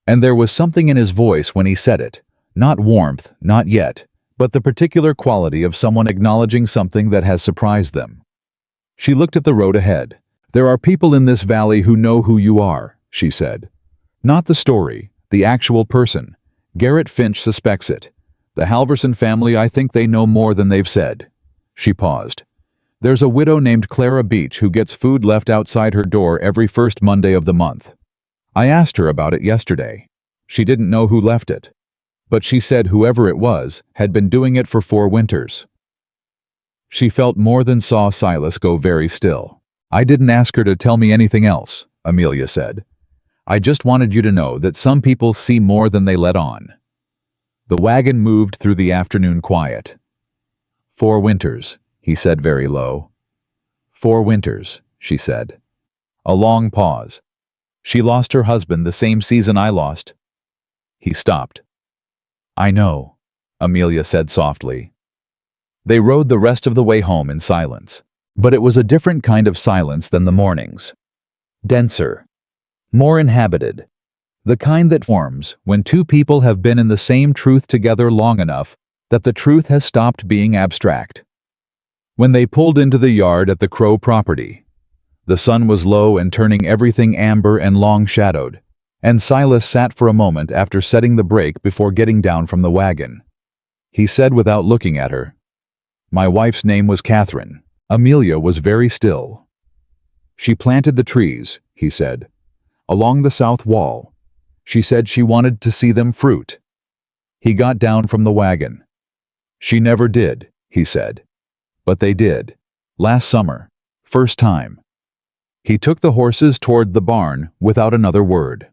And there was something in his voice when he said it. Not warmth, not yet, but the particular quality of someone acknowledging something that has surprised them. She looked at the road ahead. There are people in this valley who know who you are, she said. Not the story, the actual person. Garrett Finch suspects it. The Halverson family, I think they know more than they've said. She paused. There's a widow named Clara Beach who gets food left outside her door every first Monday of the month. I asked her about it yesterday. She didn't know who left it. But she said whoever it was had been doing it for 4 winters. She felt more than saw Silas go very still. I didn't ask her to tell me anything else, Amelia said. I just wanted you to know that some people see more than they let on. The wagon moved through the afternoon quiet. 4 winters, he said very low. 4 winters, she said. A long pause. She lost her husband the same season I lost. He stopped. I know, Amelia said softly. They rode the rest of the way home in silence. But it was a different kind of silence than the mornings. Denser. More inhabited. The kind that forms when 2 people have been in the same truth together long enough that the truth has stopped being abstract. When they pulled into the yard at the Crowe property, the sun was low and turning everything amber and long-shadowed, and Silas sat for a moment after setting the brake before getting down from the wagon. He said without looking at her, My wife's name was Catherine. Amelia was very still. She planted the trees, he said, along the south wall. She said she wanted to see them fruit. He got down from the wagon. She never did, he said. But they did. Last summer. First time. He took the horses toward the barn without another word.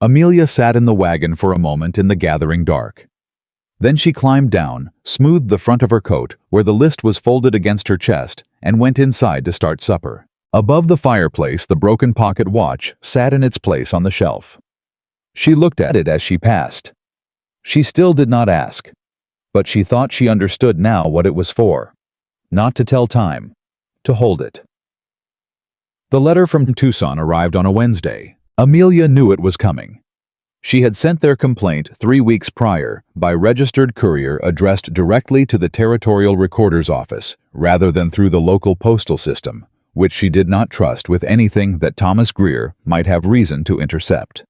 Amelia sat in the wagon for a moment in the gathering dark. Then she climbed down, smoothed the front of her coat where the list was folded against her chest, and went inside to start supper. Above the fireplace, the broken pocket watch sat in its place on the shelf. She looked at it as she passed. She still did not ask, but she thought she understood now what it was for. Not to tell time, to hold it. The letter from Tucson arrived on a Wednesday. Amelia knew it was coming. She had sent their complaint 3 weeks prior by registered courier addressed directly to the territorial recorder's office rather than through the local postal system, which she did not trust with anything that Thomas Greer might have reason to intercept.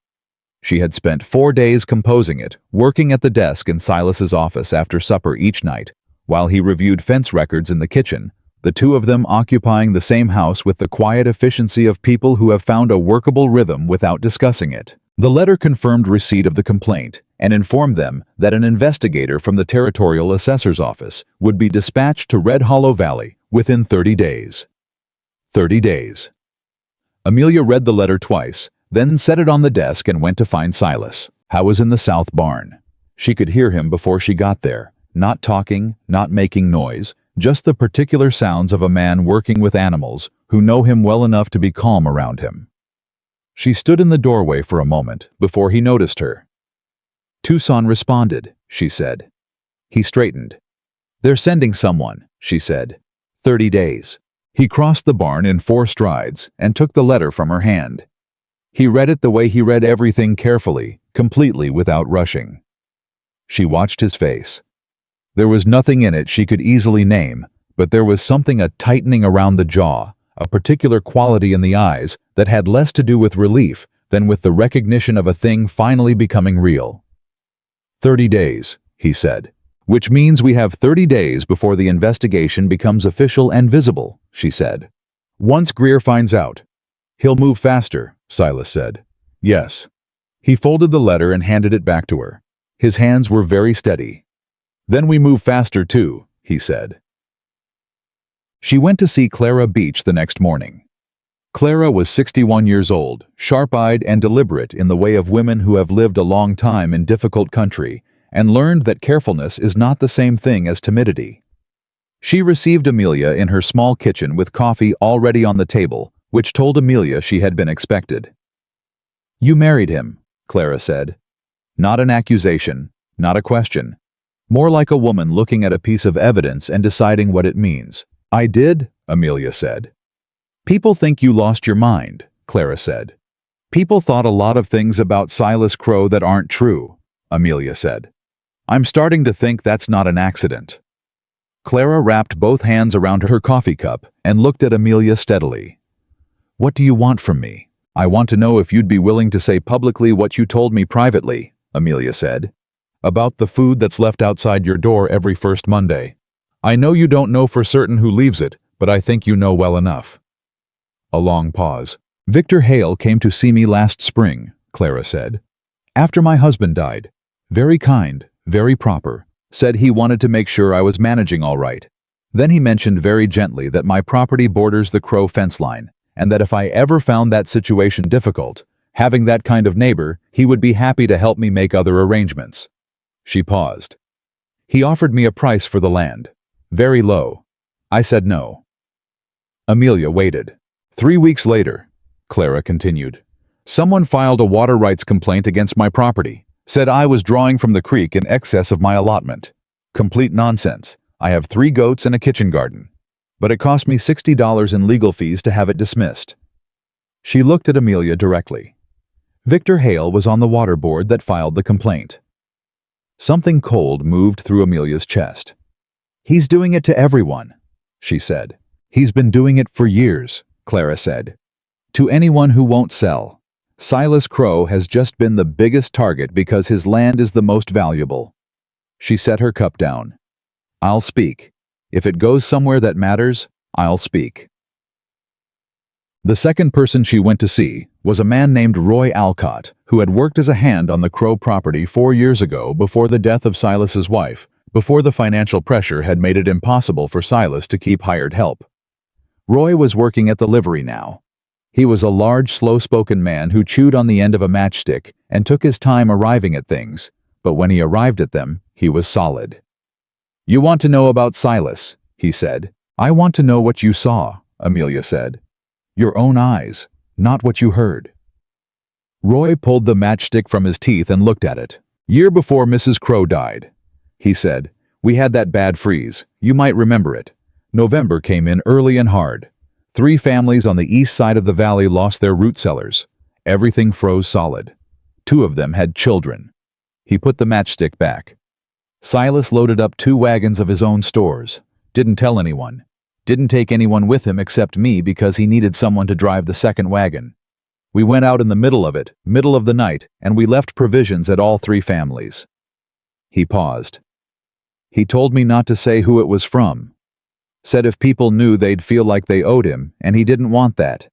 She had spent 4 days composing it, working at the desk in Silas's office after supper each night, while he reviewed fence records in the kitchen, the 2 of them occupying the same house with the quiet efficiency of people who have found a workable rhythm without discussing it. The letter confirmed receipt of the complaint and informed them that an investigator from the Territorial Assessor's Office would be dispatched to Red Hollow Valley within 30 days. 30 days. Amelia read the letter twice, then set it on the desk and went to find Silas. Howe was in the south barn. She could hear him before she got there, not talking, not making noise, just the particular sounds of a man working with animals who know him well enough to be calm around him. She stood in the doorway for a moment before he noticed her. "Tucson responded," she said. He straightened. "They're sending someone," she said. 30 days. He crossed the barn in 4 strides and took the letter from her hand. He read it the way he read everything, carefully, completely without rushing. She watched his face. There was nothing in it she could easily name, but there was something, a tightening around the jaw, a particular quality in the eyes that had less to do with relief than with the recognition of a thing finally becoming real. 30 days, he said. "Which means we have 30 days before the investigation becomes official and visible," she said. "Once Greer finds out." "He'll move faster," Silas said. "Yes." He folded the letter and handed it back to her. His hands were very steady. "Then we move faster too," he said. She went to see Clara Beach the next morning. Clara was 61 years old, sharp-eyed and deliberate in the way of women who have lived a long time in difficult country and learned that carefulness is not the same thing as timidity. She received Amelia in her small kitchen with coffee already on the table, which told Amelia she had been expected. "You married him," Clara said. Not an accusation, not a question. More like a woman looking at a piece of evidence and deciding what it means. "I did," Amelia said. "People think you lost your mind," Clara said. "People thought a lot of things about Silas Crowe that aren't true," Amelia said. "I'm starting to think that's not an accident." Clara wrapped both hands around her coffee cup and looked at Amelia steadily. "What do you want from me?" "I want to know if you'd be willing to say publicly what you told me privately," Amelia said. "About the food that's left outside your door every first Monday. I know you don't know for certain who leaves it, but I think you know well enough." A long pause. "Victor Hale came to see me last spring," Clara said. "After my husband died. Very kind, very proper. Said he wanted to make sure I was managing all right. Then he mentioned very gently that my property borders the Crow fence line, and that if I ever found that situation difficult, having that kind of neighbor, he would be happy to help me make other arrangements." She paused. "He offered me a price for the land. Very low. I said no." Amelia waited. 3 weeks later, Clara continued, "Someone filed a water rights complaint against my property. Said I was drawing from the creek in excess of my allotment. Complete nonsense. I have 3 goats and a kitchen garden. But it cost me $60 in legal fees to have it dismissed." She looked at Amelia directly. Victor Hale was on the water board that filed the complaint. Something cold moved through Amelia's chest. "He's doing it to everyone," she said. "He's been doing it for years," Clara said. "To anyone who won't sell. Silas Crowe has just been the biggest target because his land is the most valuable." She set her cup down. "I'll speak. If it goes somewhere that matters, I'll speak." The second person she went to see was a man named Roy Alcott, who had worked as a hand on the Crowe property 4 years ago before the death of Silas's wife, before the financial pressure had made it impossible for Silas to keep hired help. Roy was working at the livery now. He was a large, slow-spoken man who chewed on the end of a matchstick and took his time arriving at things, but when he arrived at them, he was solid. "You want to know about Silas," he said. "I want to know what you saw," Amelia said. "Your own eyes, not what you heard." Roy pulled the matchstick from his teeth and looked at it. "Year before Mrs. Crowe died," he said. "We had that bad freeze. You might remember it. November came in early and hard. 3 families on the east side of the valley lost their root cellars. Everything froze solid. 2 of them had children." He put the matchstick back. "Silas loaded up 2 wagons of his own stores. Didn't tell anyone. Didn't take anyone with him except me because he needed someone to drive the second wagon. We went out in the middle of it, middle of the night, and we left provisions at all 3 families." He paused. "He told me not to say who it was from. Said if people knew they'd feel like they owed him, and he didn't want that.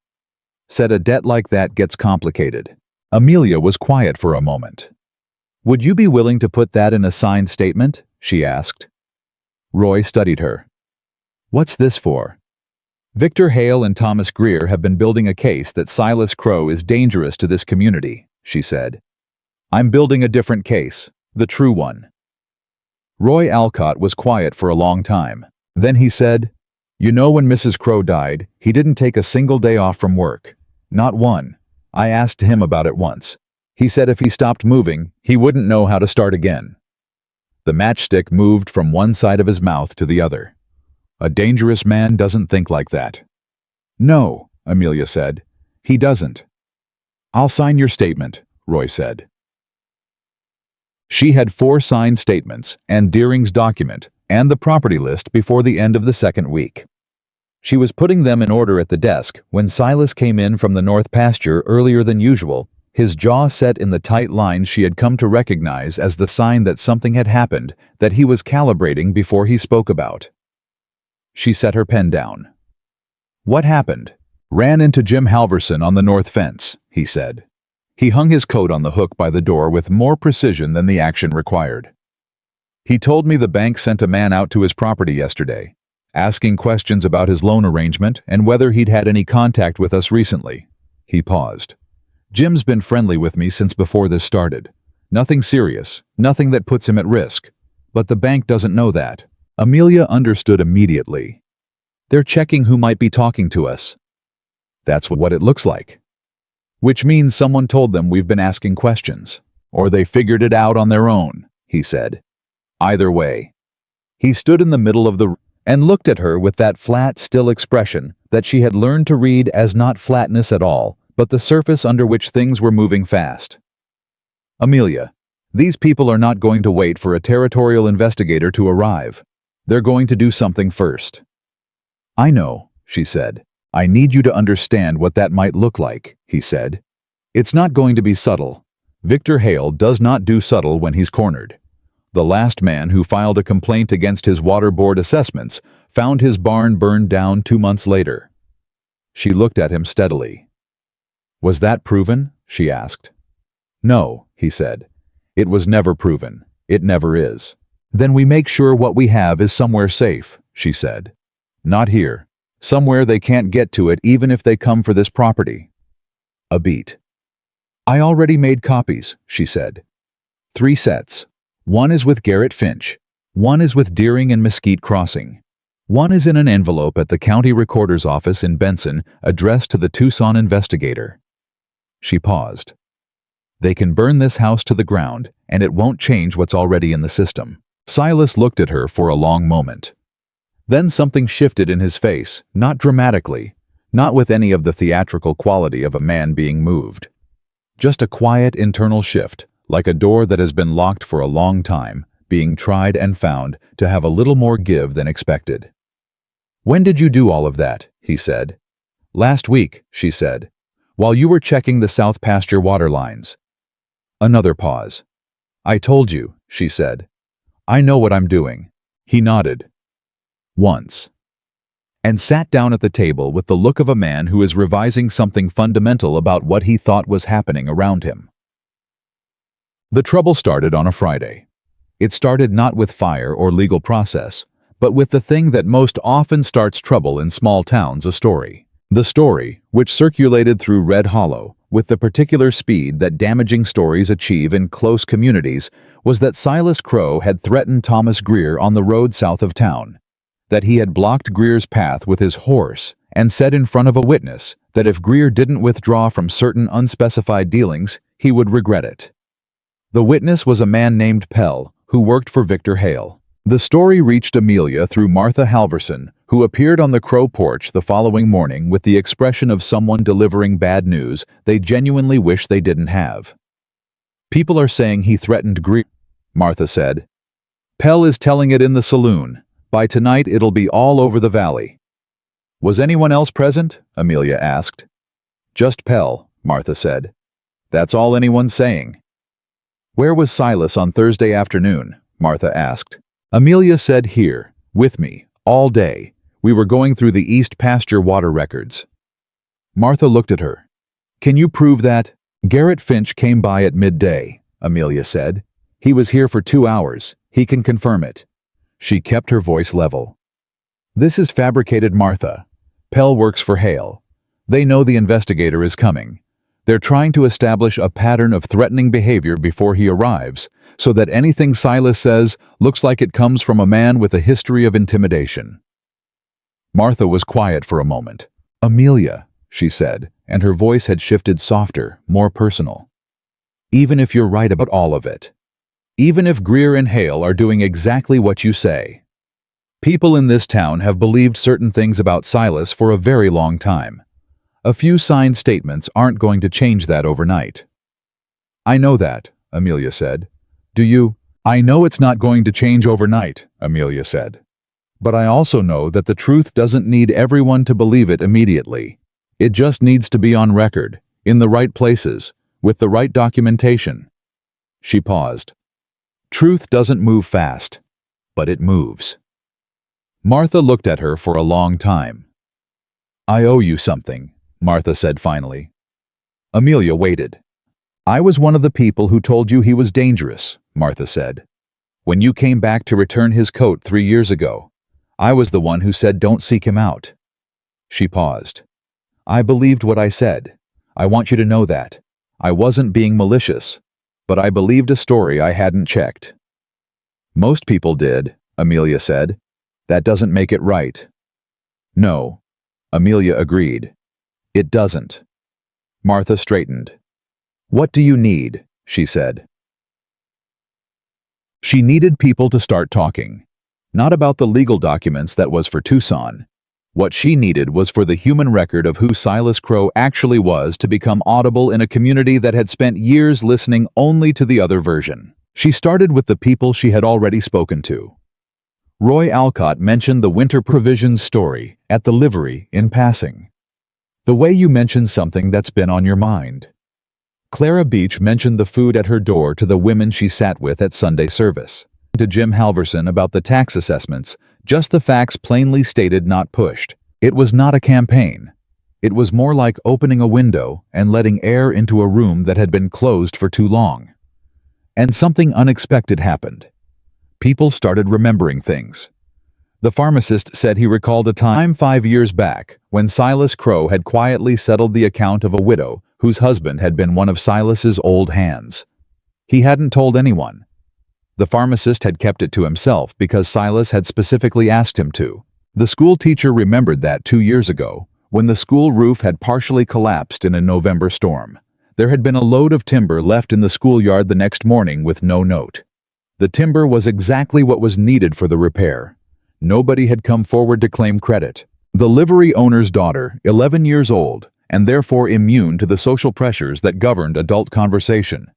Said a debt like that gets complicated." Amelia was quiet for a moment. "Would you be willing to put that in a signed statement?" she asked. Roy studied her. "What's this for?" "Victor Hale and Thomas Greer have been building a case that Silas Crowe is dangerous to this community," she said. "I'm building a different case, the true one." Roy Alcott was quiet for a long time. Then he said, "You know, when Mrs. Crowe died, he didn't take a single day off from work. Not one. I asked him about it once. He said if he stopped moving, he wouldn't know how to start again." The matchstick moved from one side of his mouth to the other. "A dangerous man doesn't think like that." "No," Amelia said. "He doesn't." "I'll sign your statement," Roy said. She had 4 signed statements and Deering's document and the property list before the end of the second week. She was putting them in order at the desk when Silas came in from the north pasture earlier than usual, his jaw set in the tight lines she had come to recognize as the sign that something had happened that he was calibrating before he spoke about. She set her pen down. "What happened?" "Ran into Jim Halverson on the north fence," he said. He hung his coat on the hook by the door with more precision than the action required. "He told me the bank sent a man out to his property yesterday, asking questions about his loan arrangement and whether he'd had any contact with us recently." He paused. "Jim's been friendly with me since before this started. Nothing serious, nothing that puts him at risk. But the bank doesn't know that." Amelia understood immediately. "They're checking who might be talking to us." "That's what it looks like." "Which means someone told them we've been asking questions. Or they figured it out on their own," he said. "Either way." He stood in the middle of the room and looked at her with that flat, still expression that she had learned to read as not flatness at all, but the surface under which things were moving fast. "Amelia, these people are not going to wait for a territorial investigator to arrive. They're going to do something first." "I know," she said. "I need you to understand what that might look like," he said. "It's not going to be subtle. Victor Hale does not do subtle when he's cornered. The last man who filed a complaint against his water board assessments found his barn burned down 2 months later." She looked at him steadily. "Was that proven?" she asked. "No," he said. "It was never proven. It never is." "Then we make sure what we have is somewhere safe," she said. "Not here. Somewhere they can't get to it even if they come for this property." A beat. "I already made copies," she said. 3 sets. One is with Garrett Finch. One is with Deering and Mesquite Crossing. One is in an envelope at the county recorder's office in Benson, addressed to the Tucson investigator." She paused. "They can burn this house to the ground, and it won't change what's already in the system." Silas looked at her for a long moment. Then something shifted in his face, not dramatically, not with any of the theatrical quality of a man being moved. Just a quiet internal shift, like a door that has been locked for a long time, being tried and found to have a little more give than expected. "When did you do all of that?" he said. "Last week," she said, "while you were checking the south pasture water lines." Another pause. "I told you," she said. "I know what I'm doing." He nodded. "Once." And sat down at the table with the look of a man who is revising something fundamental about what he thought was happening around him. The trouble started on a Friday. It started not with fire or legal process, but with the thing that most often starts trouble in small towns, a story. The story, which circulated through Red Hollow with the particular speed that damaging stories achieve in close communities, was that Silas Crowe had threatened Thomas Greer on the road south of town, that he had blocked Greer's path with his horse and said in front of a witness that if Greer didn't withdraw from certain unspecified dealings, he would regret it. The witness was a man named Pell, who worked for Victor Hale. The story reached Amelia through Martha Halverson, who appeared on the Crowe porch the following morning with the expression of someone delivering bad news they genuinely wish they didn't have. "People are saying he threatened Greer," Martha said. "Pell is telling it in the saloon. By tonight it'll be all over the valley." "Was anyone else present?" Amelia asked. "Just Pell," Martha said. "That's all anyone's saying." "Where was Silas on Thursday afternoon?" Martha asked. Amelia said, "Here, with me, all day. We were going through the East Pasture water records." Martha looked at her. "Can you prove that?" "Garrett Finch came by at midday," Amelia said. "He was here for 2 hours. He can confirm it." She kept her voice level. "This is fabricated, Martha. Pell works for Hale. They know the investigator is coming. They're trying to establish a pattern of threatening behavior before he arrives, so that anything Silas says looks like it comes from a man with a history of intimidation. Martha was quiet for a moment. "Amelia," she said, and her voice had shifted softer, more personal. "Even if you're right about all of it, even if Greer and Hale are doing exactly what you say, people in this town have believed certain things about Silas for a very long time. A few signed statements aren't going to change that overnight." "I know that," Amelia said. "Do you?" "I know it's not going to change overnight," Amelia said. "But I also know that the truth doesn't need everyone to believe it immediately. It just needs to be on record, in the right places, with the right documentation." She paused. "Truth doesn't move fast, but it moves." Martha looked at her for a long time. "I owe you something," Martha said finally. Amelia waited. "I was one of the people who told you he was dangerous," Martha said. "When you came back to return his coat 3 years ago, I was the one who said don't seek him out." She paused. "I believed what I said. I want you to know that. I wasn't being malicious, but I believed a story I hadn't checked." "Most people did," Amelia said. "That doesn't make it right." "No," Amelia agreed. "It doesn't." Martha straightened. "What do you need?" she said. She needed people to start talking. Not about the legal documents that was for Tucson. What she needed was for the human record of who Silas Crowe actually was to become audible in a community that had spent years listening only to the other version. She started with the people she had already spoken to. Roy Alcott mentioned the winter provisions story at the livery in passing. The way you mentioned something that's been on your mind. Clara Beach mentioned the food at her door to the women she sat with at Sunday service. To Jim Halverson about the tax assessments, just the facts plainly stated, not pushed. It was not a campaign. It was more like opening a window and letting air into a room that had been closed for too long. And something unexpected happened. People started remembering things. The pharmacist said he recalled a time 5 years back when Silas Crowe had quietly settled the account of a widow whose husband had been one of Silas's old hands. He hadn't told anyone. The pharmacist had kept it to himself because Silas had specifically asked him to. The school teacher remembered that 2 years ago, when the school roof had partially collapsed in a November storm. There had been a load of timber left in the schoolyard the next morning with no note. The timber was exactly what was needed for the repair. Nobody had come forward to claim credit. The livery owner's daughter, 11 years old, and therefore immune to the social pressures that governed adult conversation,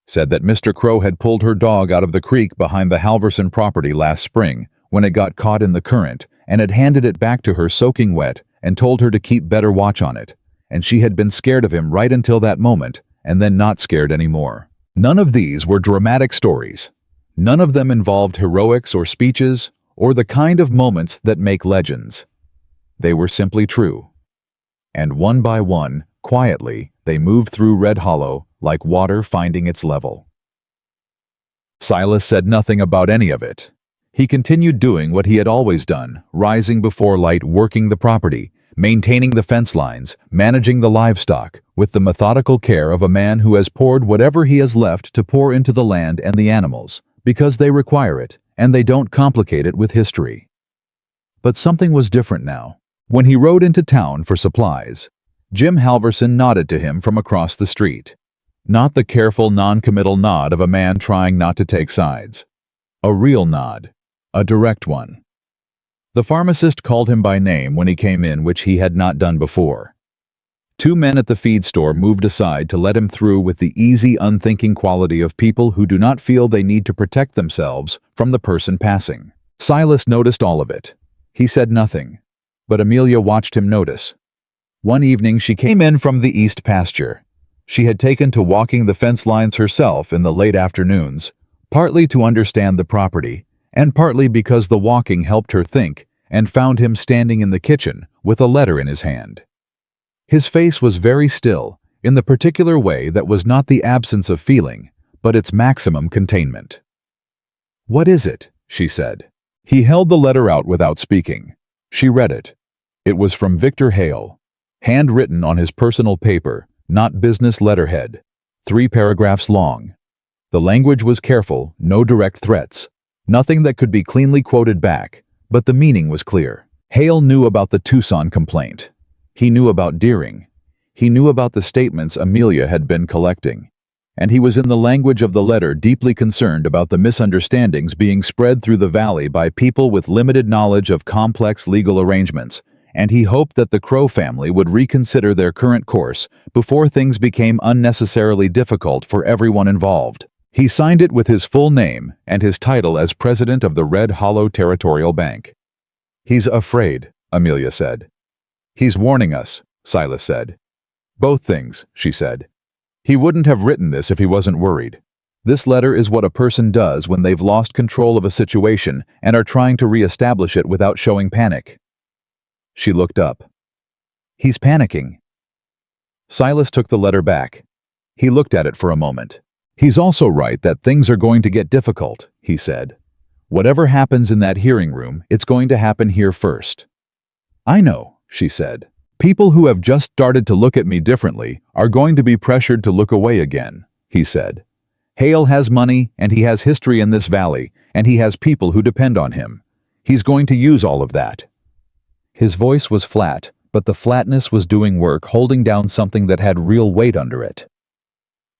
said that Mr. Crowe had pulled her dog out of the creek behind the Halverson property last spring when it got caught in the current and had handed it back to her soaking wet and told her to keep better watch on it, and she had been scared of him right until that moment and then not scared anymore. None of these were dramatic stories. None of them involved heroics or speeches or the kind of moments that make legends. They were simply true. And one by one, quietly, they moved through Red Hollow like water finding its level. Silas said nothing about any of it. He continued doing what he had always done, rising before light, working the property, maintaining the fence lines, managing the livestock, with the methodical care of a man who has poured whatever he has left to pour into the land and the animals, because they require it, and they don't complicate it with history. But something was different now. When he rode into town for supplies, Jim Halverson nodded to him from across the street. Not the careful, non-committal nod of a man trying not to take sides. A real nod. A direct one. The pharmacist called him by name when he came in, which he had not done before. 2 men at the feed store moved aside to let him through with the easy, unthinking quality of people who do not feel they need to protect themselves from the person passing. Silas noticed all of it. He said nothing, but Amelia watched him notice. One evening she came in from the east pasture. She had taken to walking the fence lines herself in the late afternoons, partly to understand the property, and partly because the walking helped her think, and found him standing in the kitchen with a letter in his hand. His face was very still, in the particular way that was not the absence of feeling, but its maximum containment. "What is it?" she said. He held the letter out without speaking. She read it. It was from Victor Hale, handwritten on his personal paper, not business letterhead. 3 paragraphs long. The language was careful, no direct threats. Nothing that could be cleanly quoted back, but the meaning was clear. Hale knew about the Tucson complaint. He knew about Deering. He knew about the statements Amelia had been collecting. And he was in the language of the letter deeply concerned about the misunderstandings being spread through the valley by people with limited knowledge of complex legal arrangements, and he hoped that the Crowe family would reconsider their current course before things became unnecessarily difficult for everyone involved. He signed it with his full name and his title as president of the Red Hollow Territorial Bank. "He's afraid," Amelia said. "He's warning us," Silas said. "Both things," she said. "He wouldn't have written this if he wasn't worried. This letter is what a person does when they've lost control of a situation and are trying to re-establish it without showing panic." She looked up. "He's panicking." Silas took the letter back. He looked at it for a moment. "He's also right that things are going to get difficult," he said. "Whatever happens in that hearing room, it's going to happen here first." "I know," she said. "People who have just started to look at me differently are going to be pressured to look away again," he said. "Hale has money, and he has history in this valley, and he has people who depend on him. He's going to use all of that." His voice was flat, but the flatness was doing work holding down something that had real weight under it.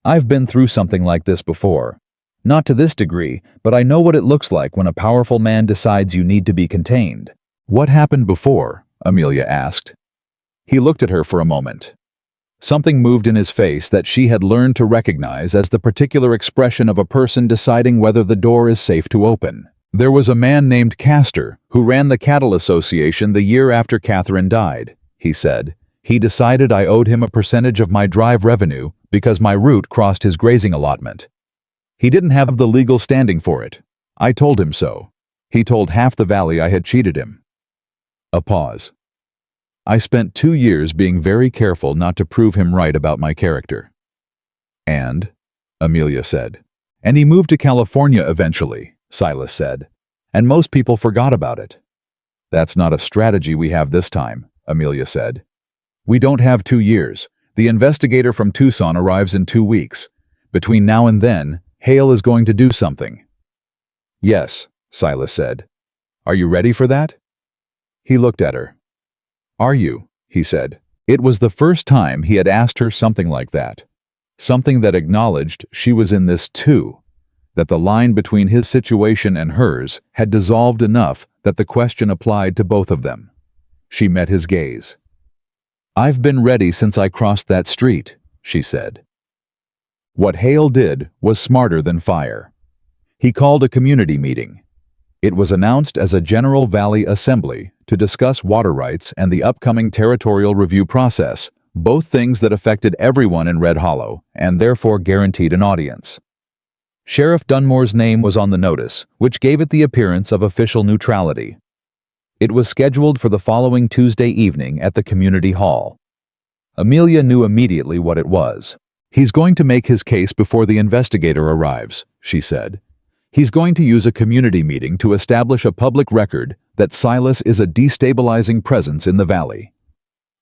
"I've been through something like this before. Not to this degree, but I know what it looks like when a powerful man decides you need to be contained." "What happened before?" Amelia asked. He looked at her for a moment. Something moved in his face that she had learned to recognize as the particular expression of a person deciding whether the door is safe to open. "There was a man named Castor who ran the Cattle Association the year after Catherine died," he said. "He decided I owed him a percentage of my drive revenue because my route crossed his grazing allotment. He didn't have the legal standing for it. I told him so. He told half the valley I had cheated him." A pause. "I spent 2 years being very careful not to prove him right about my character." "And?" Amelia said. "And he moved to California eventually," Silas said. "And most people forgot about it." "That's not a strategy we have this time," Amelia said. "We don't have 2 years. The investigator from Tucson arrives in 2 weeks. Between now and then, Hale is going to do something." "Yes," Silas said. "Are you ready for that?" He looked at her. "Are you?" he said. It was the first time he had asked her something like that. Something that acknowledged she was in this too. That the line between his situation and hers had dissolved enough that the question applied to both of them. She met his gaze. "I've been ready since I crossed that street," she said. What Hale did was smarter than fire. He called a community meeting. It was announced as a General Valley Assembly to discuss water rights and the upcoming territorial review process, both things that affected everyone in Red Hollow and therefore guaranteed an audience. Sheriff Dunmore's name was on the notice, which gave it the appearance of official neutrality. It was scheduled for the following Tuesday evening at the community hall. Amelia knew immediately what it was. "He's going to make his case before the investigator arrives," she said. "He's going to use a community meeting to establish a public record that Silas is a destabilizing presence in the valley.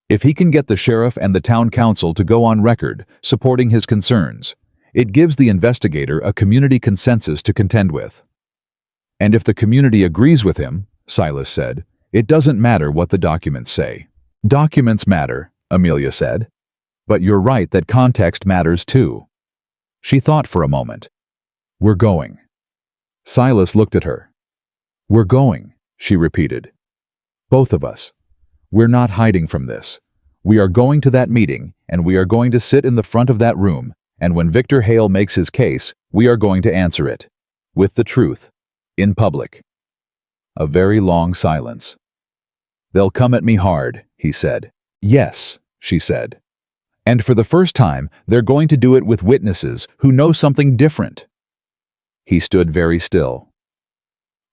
If he can get the sheriff and the town council to go on record supporting his concerns, it gives the investigator a community consensus to contend with. And if the community agrees with him," Silas said, "it doesn't matter what the documents say." "Documents matter," Amelia said. "But you're right that context matters too." She thought for a moment. "We're going." Silas looked at her. "We're going," she repeated. "Both of us. We're not hiding from this. We are going to that meeting, and we are going to sit in the front of that room, and when Victor Hale makes his case, we are going to answer it. With the truth. In public." A very long silence. "They'll come at me hard," he said. "Yes," she said. "And for the first time, they're going to do it with witnesses who know something different." He stood very still.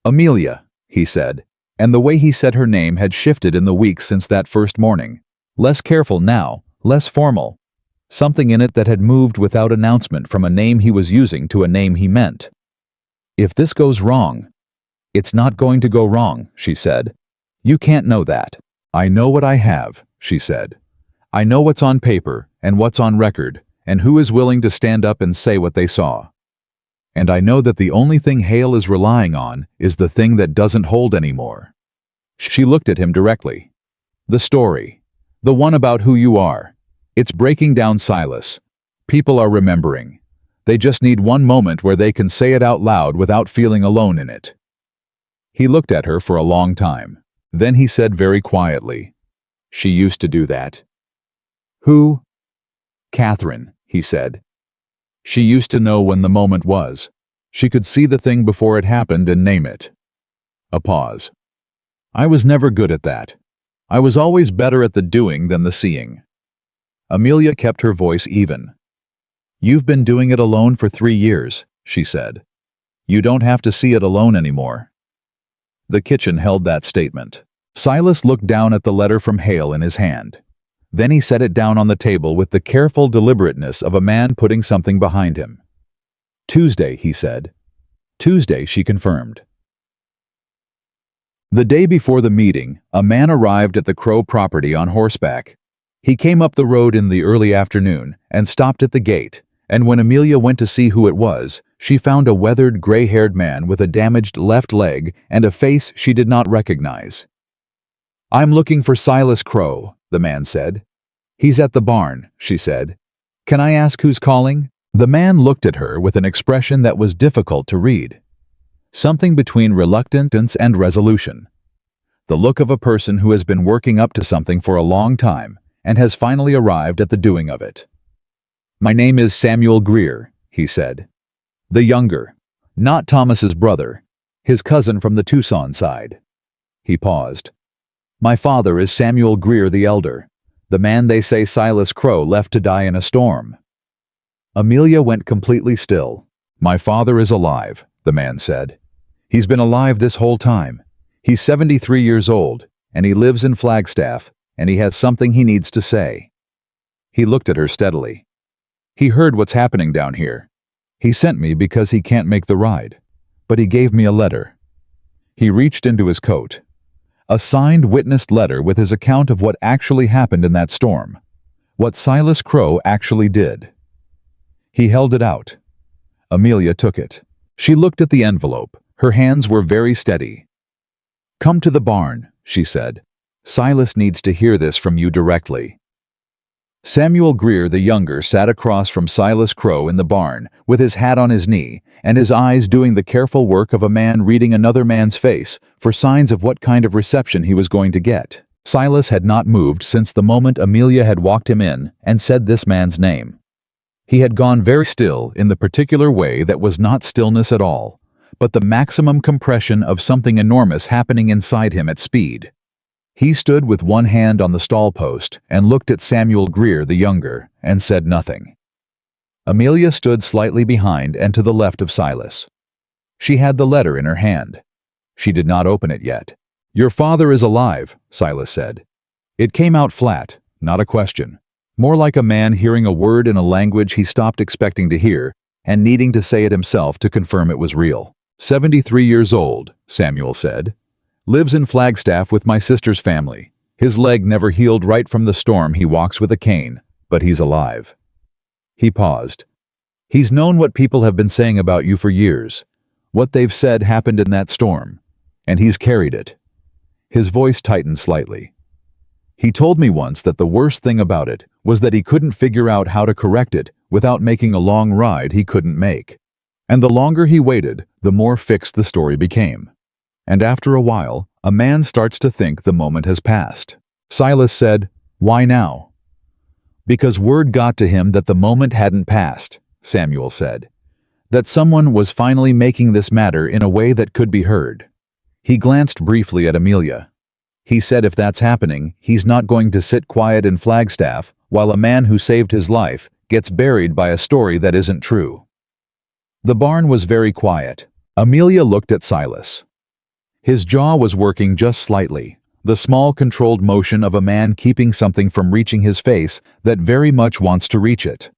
"Amelia," he said, and the way he said her name had shifted in the weeks since that first morning. Less careful now, less formal. Something in it that had moved without announcement from a name he was using to a name he meant. "If this goes wrong—" "It's not going to go wrong," she said. "You can't know that." "I know what I have," she said. "I know what's on paper, and what's on record, and who is willing to stand up and say what they saw. And I know that the only thing Hale is relying on is the thing that doesn't hold anymore." She looked at him directly. "The story. The one about who you are. It's breaking down, Silas. People are remembering. They just need one moment where they can say it out loud without feeling alone in it." He looked at her for a long time. Then he said very quietly, "She used to do that." "Who?" "Catherine," he said. "She used to know when the moment was. She could see the thing before it happened and name it." A pause. "I was never good at that. I was always better at the doing than the seeing." Amelia kept her voice even. "You've been doing it alone for 3 years," she said. "You don't have to see it alone anymore." The kitchen held that statement. Silas looked down at the letter from Hale in his hand. Then he set it down on the table with the careful deliberateness of a man putting something behind him. "Tuesday," he said. "Tuesday," she confirmed. The day before the meeting, a man arrived at the Crowe property on horseback. He came up the road in the early afternoon and stopped at the gate, and when Amelia went to see who it was, she found a weathered, gray-haired man with a damaged left leg and a face she did not recognize. "I'm looking for Silas Crowe," the man said. "He's at the barn," she said. "Can I ask who's calling?" The man looked at her with an expression that was difficult to read. Something between reluctance and resolution. The look of a person who has been working up to something for a long time and has finally arrived at the doing of it. "My name is Samuel Greer," he said. "The younger. Not Thomas's brother. His cousin from the Tucson side." He paused. "My father is Samuel Greer the elder, the man they say Silas Crowe left to die in a storm." Amelia went completely still. "My father is alive," the man said. "He's been alive this whole time. He's 73 years old, and he lives in Flagstaff, and he has something he needs to say." He looked at her steadily. "He heard what's happening down here. He sent me because he can't make the ride, but he gave me a letter." He reached into his coat. A signed witnessed letter with his account of what actually happened in that storm. What Silas Crowe actually did. He held it out. Amelia took it. She looked at the envelope. Her hands were very steady. "Come to the barn," she said. "Silas needs to hear this from you directly." Samuel Greer the younger sat across from Silas Crowe in the barn, with his hat on his knee, and his eyes doing the careful work of a man reading another man's face for signs of what kind of reception he was going to get. Silas had not moved since the moment Amelia had walked him in and said this man's name. He had gone very still in the particular way that was not stillness at all, but the maximum compression of something enormous happening inside him at speed. He stood with one hand on the stall post and looked at Samuel Greer the younger and said nothing. Amelia stood slightly behind and to the left of Silas. She had the letter in her hand. She did not open it yet. "Your father is alive," Silas said. It came out flat, not a question. More like a man hearing a word in a language he stopped expecting to hear and needing to say it himself to confirm it was real. 73 years old, Samuel said. "Lives in Flagstaff with my sister's family. His leg never healed right from the storm. He walks with a cane, but he's alive." He paused. "He's known what people have been saying about you for years. What they've said happened in that storm, and he's carried it." His voice tightened slightly. "He told me once that the worst thing about it was that he couldn't figure out how to correct it without making a long ride he couldn't make. And the longer he waited, the more fixed the story became. And after a while, a man starts to think the moment has passed." Silas said, "Why now?" "Because word got to him that the moment hadn't passed," Samuel said. "That someone was finally making this matter in a way that could be heard." He glanced briefly at Amelia. He said if that's happening, he's not going to sit quiet in Flagstaff while a man who saved his life gets buried by a story that isn't true. The barn was very quiet. Amelia looked at Silas. His jaw was working just slightly, the small controlled motion of a man keeping something from reaching his face that very much wants to reach it.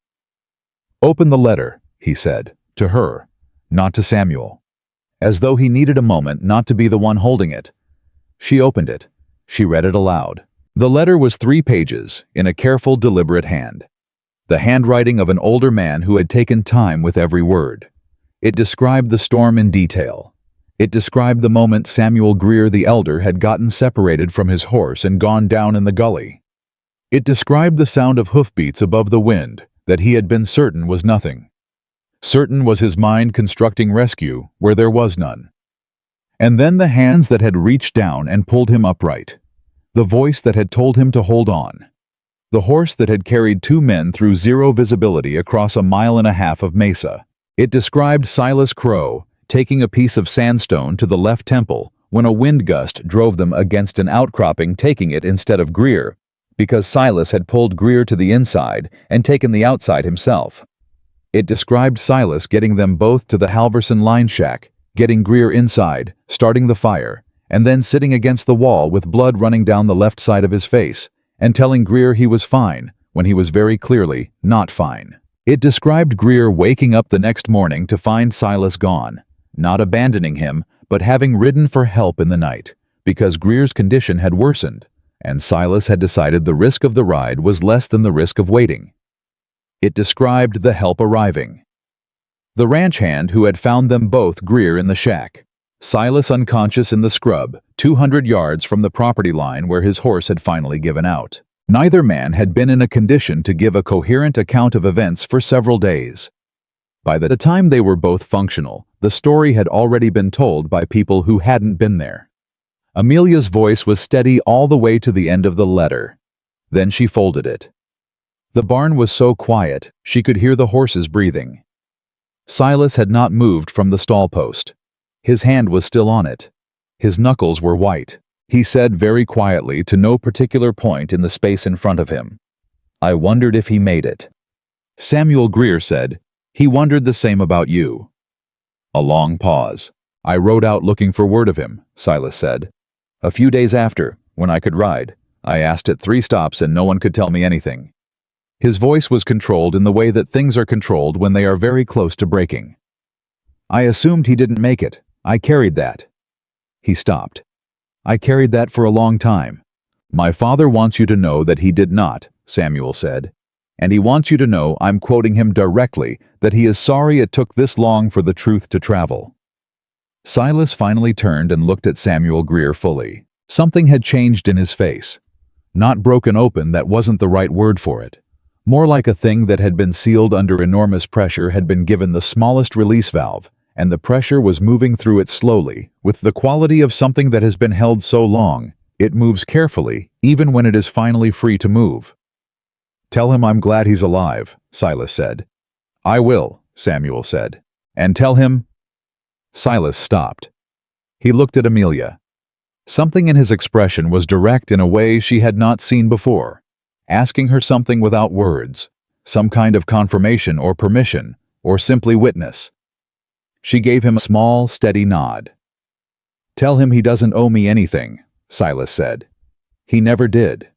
"Open the letter," he said, to her, not to Samuel. As though he needed a moment not to be the one holding it. She opened it. She read it aloud. The letter was 3 pages, in a careful, deliberate hand. the handwriting of an older man who had taken time with every word. It described the storm in detail. It described the moment Samuel Greer the elder had gotten separated from his horse and gone down in the gully. It described the sound of hoofbeats above the wind that he had been certain was nothing. Certain was his mind constructing rescue where there was none. And then the hands that had reached down and pulled him upright. The voice that had told him to hold on. The horse that had carried two men through zero visibility across a mile and a half of mesa. It described Silas Crowe taking a piece of sandstone to the left temple when a wind gust drove them against an outcropping, taking it instead of Greer, because Silas had pulled Greer to the inside and taken the outside himself. It described Silas getting them both to the Halverson line shack, getting Greer inside, starting the fire, and then sitting against the wall with blood running down the left side of his face, and telling Greer he was fine when he was very clearly not fine. It described Greer waking up the next morning to find Silas gone, not abandoning him, but having ridden for help in the night, because Greer's condition had worsened, and Silas had decided the risk of the ride was less than the risk of waiting. It described the help arriving. The ranch hand who had found them both, Greer in the shack, Silas unconscious in the scrub, 200 yards from the property line where his horse had finally given out. Neither man had been in a condition to give a coherent account of events for several days. By the time they were both functional, the story had already been told by people who hadn't been there. Amelia's voice was steady all the way to the end of the letter. Then she folded it. The barn was so quiet, she could hear the horses breathing. Silas had not moved from the stall post. His hand was still on it. His knuckles were white. He said very quietly to no particular point in the space in front of him, "I wondered if he made it." Samuel Greer said, "He wondered the same about you." A long pause. "I rode out looking for word of him," Silas said. "A few days after, when I could ride, I asked at 3 stops and no one could tell me anything." His voice was controlled in the way that things are controlled when they are very close to breaking. "I assumed he didn't make it. I carried that." He stopped. "I carried that for a long time. My father wants you to know that he did not," Samuel said. "And he wants you to know, I'm quoting him directly, that he is sorry it took this long for the truth to travel." Silas finally turned and looked at Samuel Greer fully. Something had changed in his face. Not broken open, that wasn't the right word for it. More like a thing that had been sealed under enormous pressure had been given the smallest release valve, and the pressure was moving through it slowly, with the quality of something that has been held so long. It moves carefully, even when it is finally free to move. "Tell him I'm glad he's alive," Silas said. "I will," Samuel said. "And tell him—" Silas stopped. He looked at Amelia. Something in his expression was direct in a way she had not seen before, asking her something without words, some kind of confirmation or permission, or simply witness. She gave him a small, steady nod. "Tell him he doesn't owe me anything," Silas said. "He never did."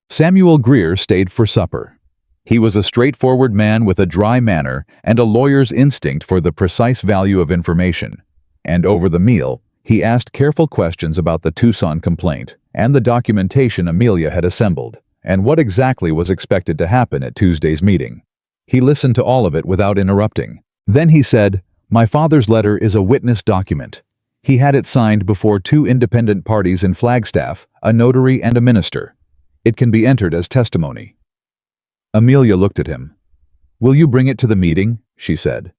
Samuel Greer stayed for supper. He was a straightforward man with a dry manner and a lawyer's instinct for the precise value of information. And over the meal, he asked careful questions about the Tucson complaint and the documentation Amelia had assembled, and what exactly was expected to happen at Tuesday's meeting. He listened to all of it without interrupting. Then he said, "My father's letter is a witness document. He had it signed before 2 independent parties in Flagstaff, a notary and a minister. It can be entered as testimony." Amelia looked at him. "Will you bring it to the meeting?" she said.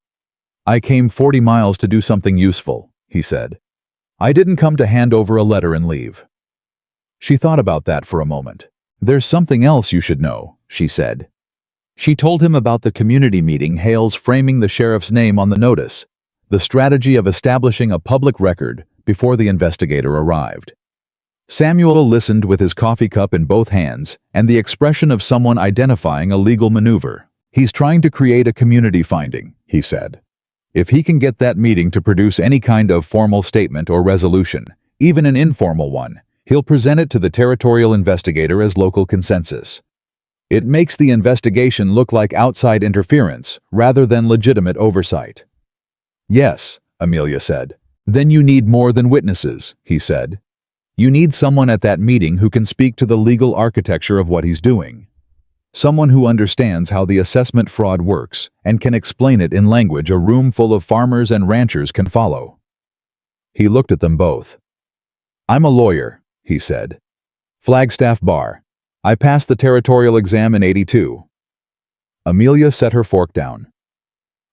"I came 40 miles to do something useful," he said. "I didn't come to hand over a letter and leave." She thought about that for a moment. "There's something else you should know," she said. She told him about the community meeting Hales framing the sheriff's name on the notice, the strategy of establishing a public record before the investigator arrived. Samuel listened with his coffee cup in both hands and the expression of someone identifying a legal maneuver. "He's trying to create a community finding," he said. "If he can get that meeting to produce any kind of formal statement or resolution, even an informal one, he'll present it to the territorial investigator as local consensus. It makes the investigation look like outside interference rather than legitimate oversight." "Yes," Amelia said. "Then you need more than witnesses," he said. "You need someone at that meeting who can speak to the legal architecture of what he's doing." Someone who understands how the assessment fraud works and can explain it in language a room full of farmers and ranchers can follow. He looked at them both. "I'm a lawyer," he said. "Flagstaff Bar. I passed the territorial exam in '82. Amelia set her fork down.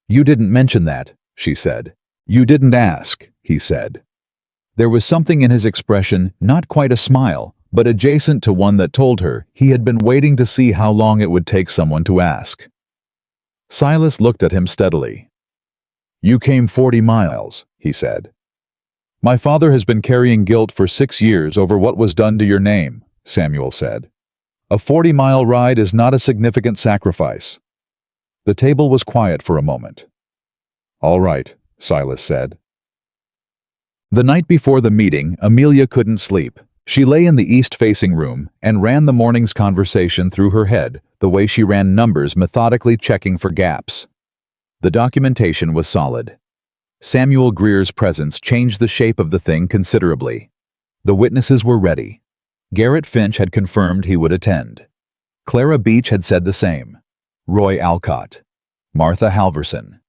"You didn't mention that," she said. "You didn't ask," he said. There was something in his expression, not quite a smile, but adjacent to one that told her he had been waiting to see how long it would take someone to ask. Silas looked at him steadily. "You came 40 miles, he said. "My father has been carrying guilt for 6 years over what was done to your name," Samuel said. "A 40-mile ride is not a significant sacrifice." The table was quiet for a moment. "All right," Silas said. The night before the meeting, Amelia couldn't sleep. She lay in the east-facing room and ran the morning's conversation through her head, the way she ran numbers methodically checking for gaps. The documentation was solid. Samuel Greer's presence changed the shape of the thing considerably. The witnesses were ready. Garrett Finch had confirmed he would attend. Clara Beach had said the same. Roy Alcott. Martha Halverson.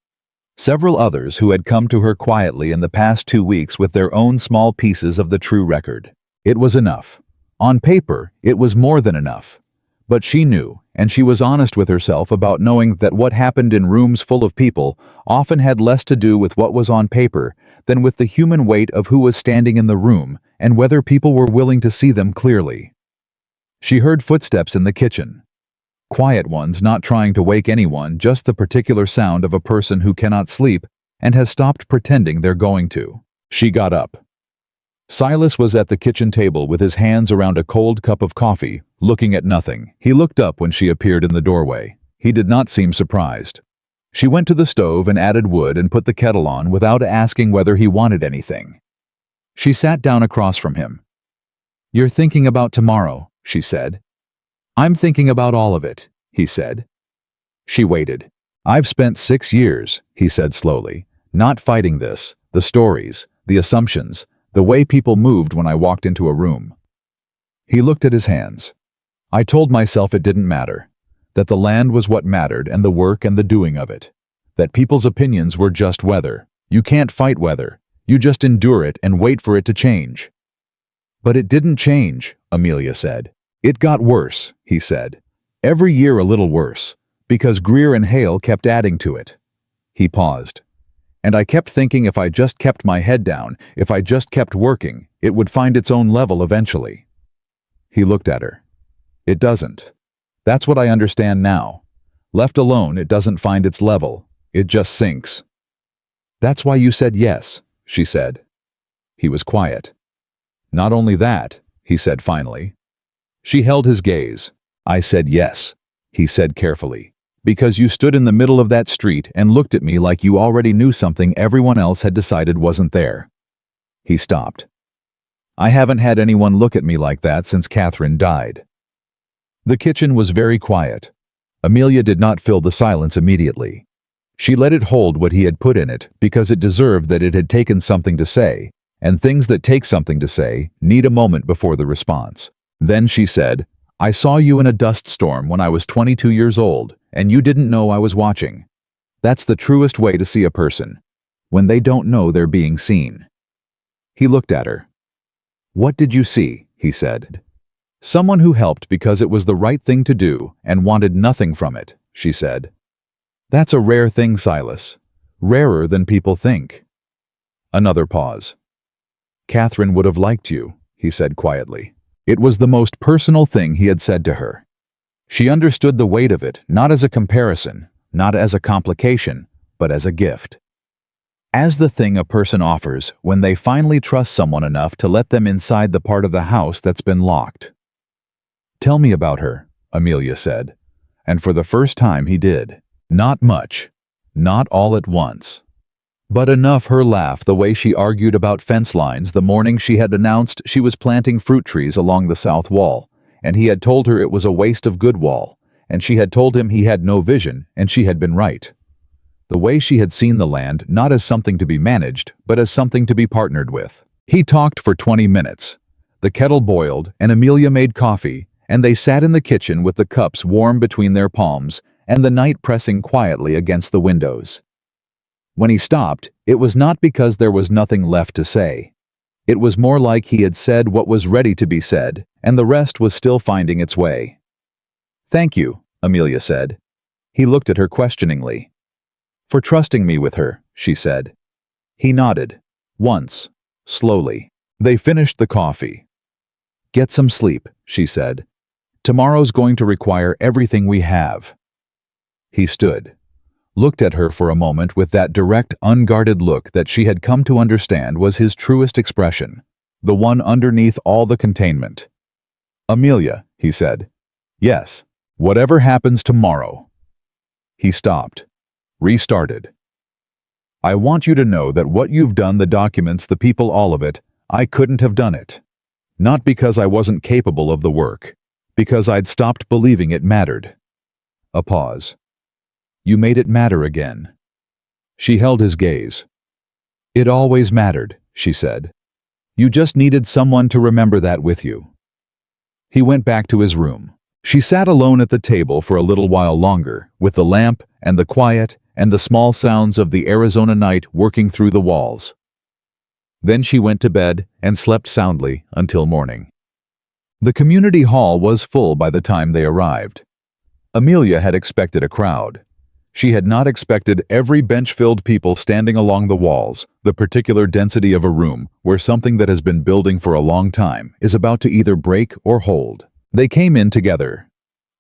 Several others who had come to her quietly in the past 2 weeks with their own small pieces of the true record. It was enough. On paper, it was more than enough. But she knew, and she was honest with herself about knowing that what happened in rooms full of people often had less to do with what was on paper than with the human weight of who was standing in the room and whether people were willing to see them clearly. She heard footsteps in the kitchen. Quiet ones, not trying to wake anyone, just the particular sound of a person who cannot sleep and has stopped pretending they're going to. She got up. Silas was at the kitchen table with his hands around a cold cup of coffee, looking at nothing. He looked up when she appeared in the doorway. He did not seem surprised. She went to the stove and added wood and put the kettle on without asking whether he wanted anything. She sat down across from him. "You're thinking about tomorrow," she said. "I'm thinking about all of it," he said. She waited. "I've spent 6 years," he said slowly, "not fighting this, the stories, the assumptions, the way people moved when I walked into a room." He looked at his hands. "I told myself it didn't matter, that the land was what mattered and the work and the doing of it, that people's opinions were just weather. You can't fight weather, you just endure it and wait for it to change." "But it didn't change," Amelia said. "It got worse," he said. "Every year a little worse, because Greer and Hale kept adding to it." He paused. "And I kept thinking if I just kept my head down, if I just kept working, it would find its own level eventually." He looked at her. "It doesn't. That's what I understand now. Left alone, it doesn't find its level. It just sinks." "That's why you said yes," she said. He was quiet. "Not only that," he said finally. She held his gaze. "I said yes," he said carefully, "because you stood in the middle of that street and looked at me like you already knew something everyone else had decided wasn't there." He stopped. "I haven't had anyone look at me like that since Catherine died." The kitchen was very quiet. Amelia did not fill the silence immediately. She let it hold what he had put in it because it deserved that it had taken something to say, and things that take something to say need a moment before the response. Then she said, "I saw you in a dust storm when I was 22 years old, and you didn't know I was watching. That's the truest way to see a person, when they don't know they're being seen." He looked at her. "What did you see?" he said. "Someone who helped because it was the right thing to do and wanted nothing from it," she said. "That's a rare thing, Silas. Rarer than people think." Another pause. "Catherine would have liked you," he said quietly. It was the most personal thing he had said to her. She understood the weight of it, not as a comparison, not as a complication, but as a gift. As the thing a person offers when they finally trust someone enough to let them inside the part of the house that's been locked. "Tell me about her," Amelia said, and for the first time he did. Not much, not all at once. But enough. Her laugh, the way she argued about fence lines the morning she had announced she was planting fruit trees along the south wall, and he had told her it was a waste of good wall, and she had told him he had no vision, and she had been right. The way she had seen the land not as something to be managed, but as something to be partnered with. He talked for 20 minutes. The kettle boiled, and Amelia made coffee, and they sat in the kitchen with the cups warm between their palms and the night pressing quietly against the windows. When he stopped, it was not because there was nothing left to say. It was more like he had said what was ready to be said, and the rest was still finding its way. "Thank you," Amelia said. He looked at her questioningly. "For trusting me with her," she said. He nodded. Once. Slowly. They finished the coffee. "Get some sleep," she said. "Tomorrow's going to require everything we have." He stood, looked at her for a moment with that direct, unguarded look that she had come to understand was his truest expression, the one underneath all the containment. "Amelia," he said. "Yes, whatever happens tomorrow." He stopped, restarted. "I want you to know that what you've done, the documents, the people, all of it, I couldn't have done it. Not because I wasn't capable of the work, because I'd stopped believing it mattered." A pause. "You made it matter again." She held his gaze. "It always mattered," she said. "You just needed someone to remember that with you." He went back to his room. She sat alone at the table for a little while longer, with the lamp and the quiet and the small sounds of the Arizona night working through the walls. Then she went to bed and slept soundly until morning. The community hall was full by the time they arrived. Amelia had expected a crowd. She had not expected every bench-filled people standing along the walls, the particular density of a room where something that has been building for a long time is about to either break or hold. They came in together.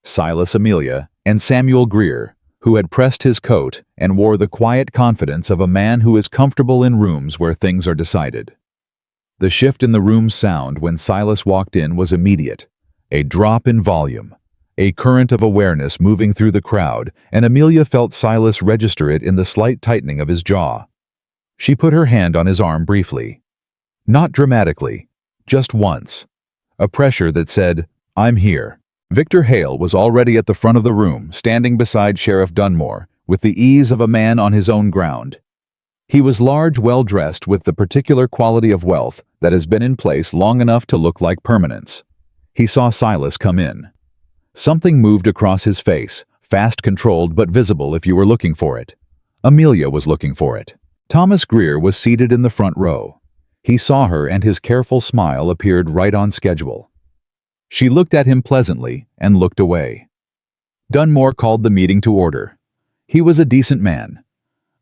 Silas, Amelia, and Samuel Greer, who had pressed his coat and wore the quiet confidence of a man who is comfortable in rooms where things are decided. The shift in the room's sound when Silas walked in was immediate, a drop in volume, a current of awareness moving through the crowd, and Amelia felt Silas register it in the slight tightening of his jaw. She put her hand on his arm briefly. Not dramatically, just once. A pressure that said, "I'm here." Victor Hale was already at the front of the room, standing beside Sheriff Dunmore, with the ease of a man on his own ground. He was large, well-dressed, with the particular quality of wealth that has been in place long enough to look like permanence. He saw Silas come in. Something moved across his face, fast, controlled, but visible if you were looking for it. Amelia was looking for it. Thomas Greer was seated in the front row. He saw her, and his careful smile appeared right on schedule. She looked at him pleasantly and looked away. Dunmore called the meeting to order. He was a decent man.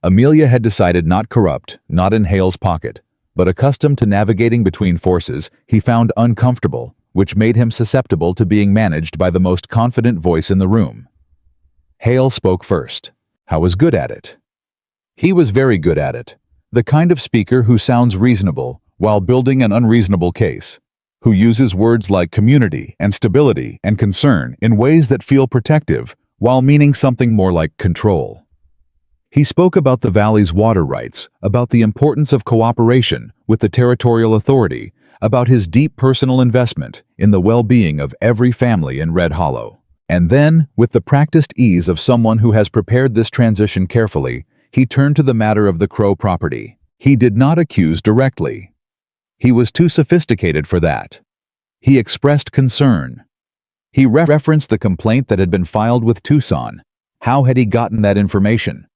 Amelia had decided not corrupt, not in Hale's pocket, but accustomed to navigating between forces he found uncomfortable, which made him susceptible to being managed by the most confident voice in the room. Hale spoke first. How was good at it? He was very good at it. The kind of speaker who sounds reasonable while building an unreasonable case, who uses words like community and stability and concern in ways that feel protective while meaning something more like control. He spoke about the valley's water rights, about the importance of cooperation with the territorial authority, about his deep personal investment in the well-being of every family in Red Hollow. And then, with the practiced ease of someone who has prepared this transition carefully, he turned to the matter of the Crowe property. He did not accuse directly. He was too sophisticated for that. He expressed concern. He referenced the complaint that had been filed with Tucson. How had he gotten that information?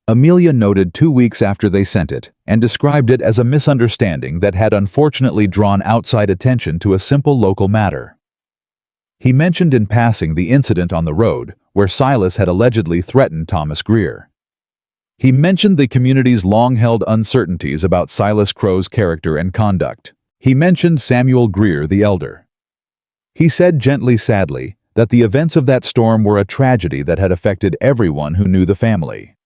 Amelia noted 2 weeks after they sent it and described it as a misunderstanding that had unfortunately drawn outside attention to a simple local matter. He mentioned in passing the incident on the road where Silas had allegedly threatened Thomas Greer. He mentioned the community's long-held uncertainties about Silas Crowe's character and conduct. He mentioned Samuel Greer the elder. He said gently, sadly, that the events of that storm were a tragedy that had affected everyone who knew the family.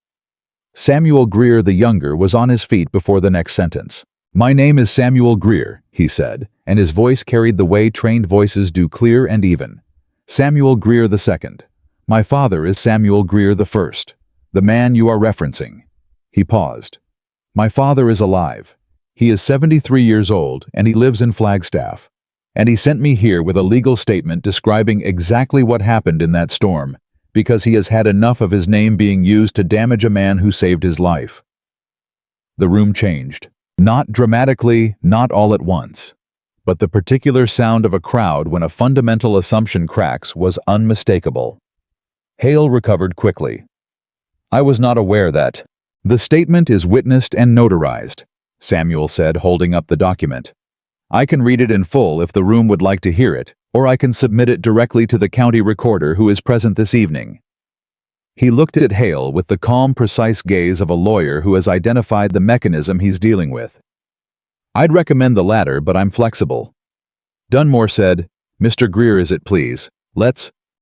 Samuel Greer the younger was on his feet before the next sentence. "My name is Samuel Greer," he said, and his voice carried the way trained voices do, clear and even. "Samuel Greer the second. My father is Samuel Greer the first, the man you are referencing." He paused. "My father is alive. He is 73 years old, and he lives in Flagstaff. And he sent me here with a legal statement describing exactly what happened in that storm, because he has had enough of his name being used to damage a man who saved his life." The room changed. Not dramatically, not all at once, but the particular sound of a crowd when a fundamental assumption cracks was unmistakable. Hale recovered quickly. "I was not aware that." "The statement is witnessed and notarized," Samuel said, holding up the document. "I can read it in full if the room would like to hear it, or I can submit it directly to the county recorder who is present this evening." He looked at Hale with the calm, precise gaze of a lawyer who has identified the mechanism he's dealing with. "I'd recommend the latter, but I'm flexible." Dunmore said, "Mr. Greer, is it please?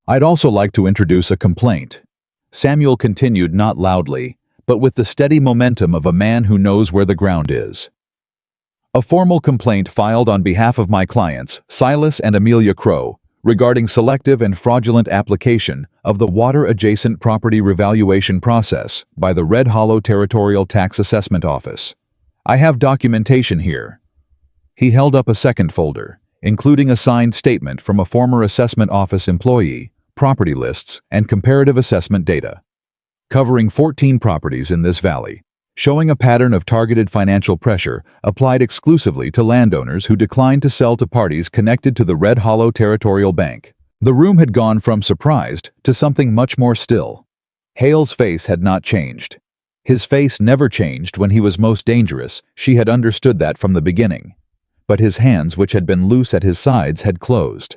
I'd also like to introduce a complaint." Samuel continued, not loudly, but with the steady momentum of a man who knows where the ground is. "A formal complaint filed on behalf of my clients, Silas and Amelia Crowe, regarding selective and fraudulent application of the water-adjacent property revaluation process by the Red Hollow Territorial Tax Assessment Office. I have documentation here." He held up a second folder, including a signed statement from a former assessment office employee, property lists, and comparative assessment data, covering 14 properties in this valley, showing a pattern of targeted financial pressure applied exclusively to landowners who declined to sell to parties connected to the Red Hollow Territorial Bank. The room had gone from surprised to something much more still. Hale's face had not changed. His face never changed when he was most dangerous. She had understood that from the beginning. But his hands, which had been loose at his sides, had closed.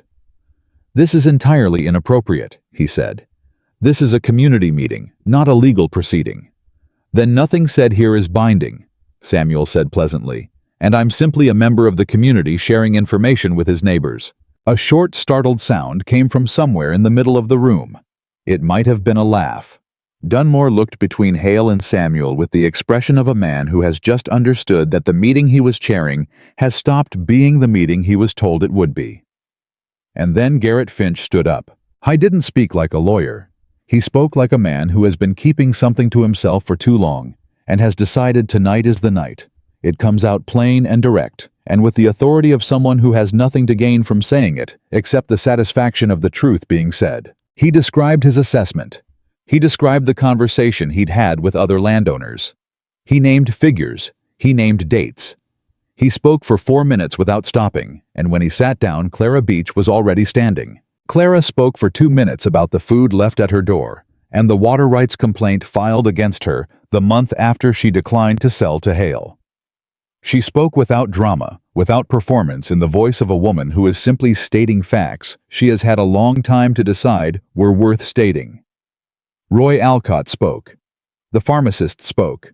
"This is entirely inappropriate," he said. "This is a community meeting, not a legal proceeding." "Then nothing said here is binding," Samuel said pleasantly, "and I'm simply a member of the community sharing information with his neighbors." A short, startled sound came from somewhere in the middle of the room. It might have been a laugh. Dunmore looked between Hale and Samuel with the expression of a man who has just understood that the meeting he was chairing has stopped being the meeting he was told it would be. And then Garrett Finch stood up. "I didn't speak like a lawyer. He spoke like a man who has been keeping something to himself for too long, and has decided tonight is the night. It comes out plain and direct, and with the authority of someone who has nothing to gain from saying it, except the satisfaction of the truth being said." He described his assessment. He described the conversation he'd had with other landowners. He named figures. He named dates. He spoke for 4 minutes without stopping, and when he sat down, Clara Beach was already standing. Clara spoke for 2 minutes about the food left at her door, and the water rights complaint filed against her the month after she declined to sell to Hale. She spoke without drama, without performance, in the voice of a woman who is simply stating facts she has had a long time to decide were worth stating. Roy Alcott spoke. The pharmacist spoke.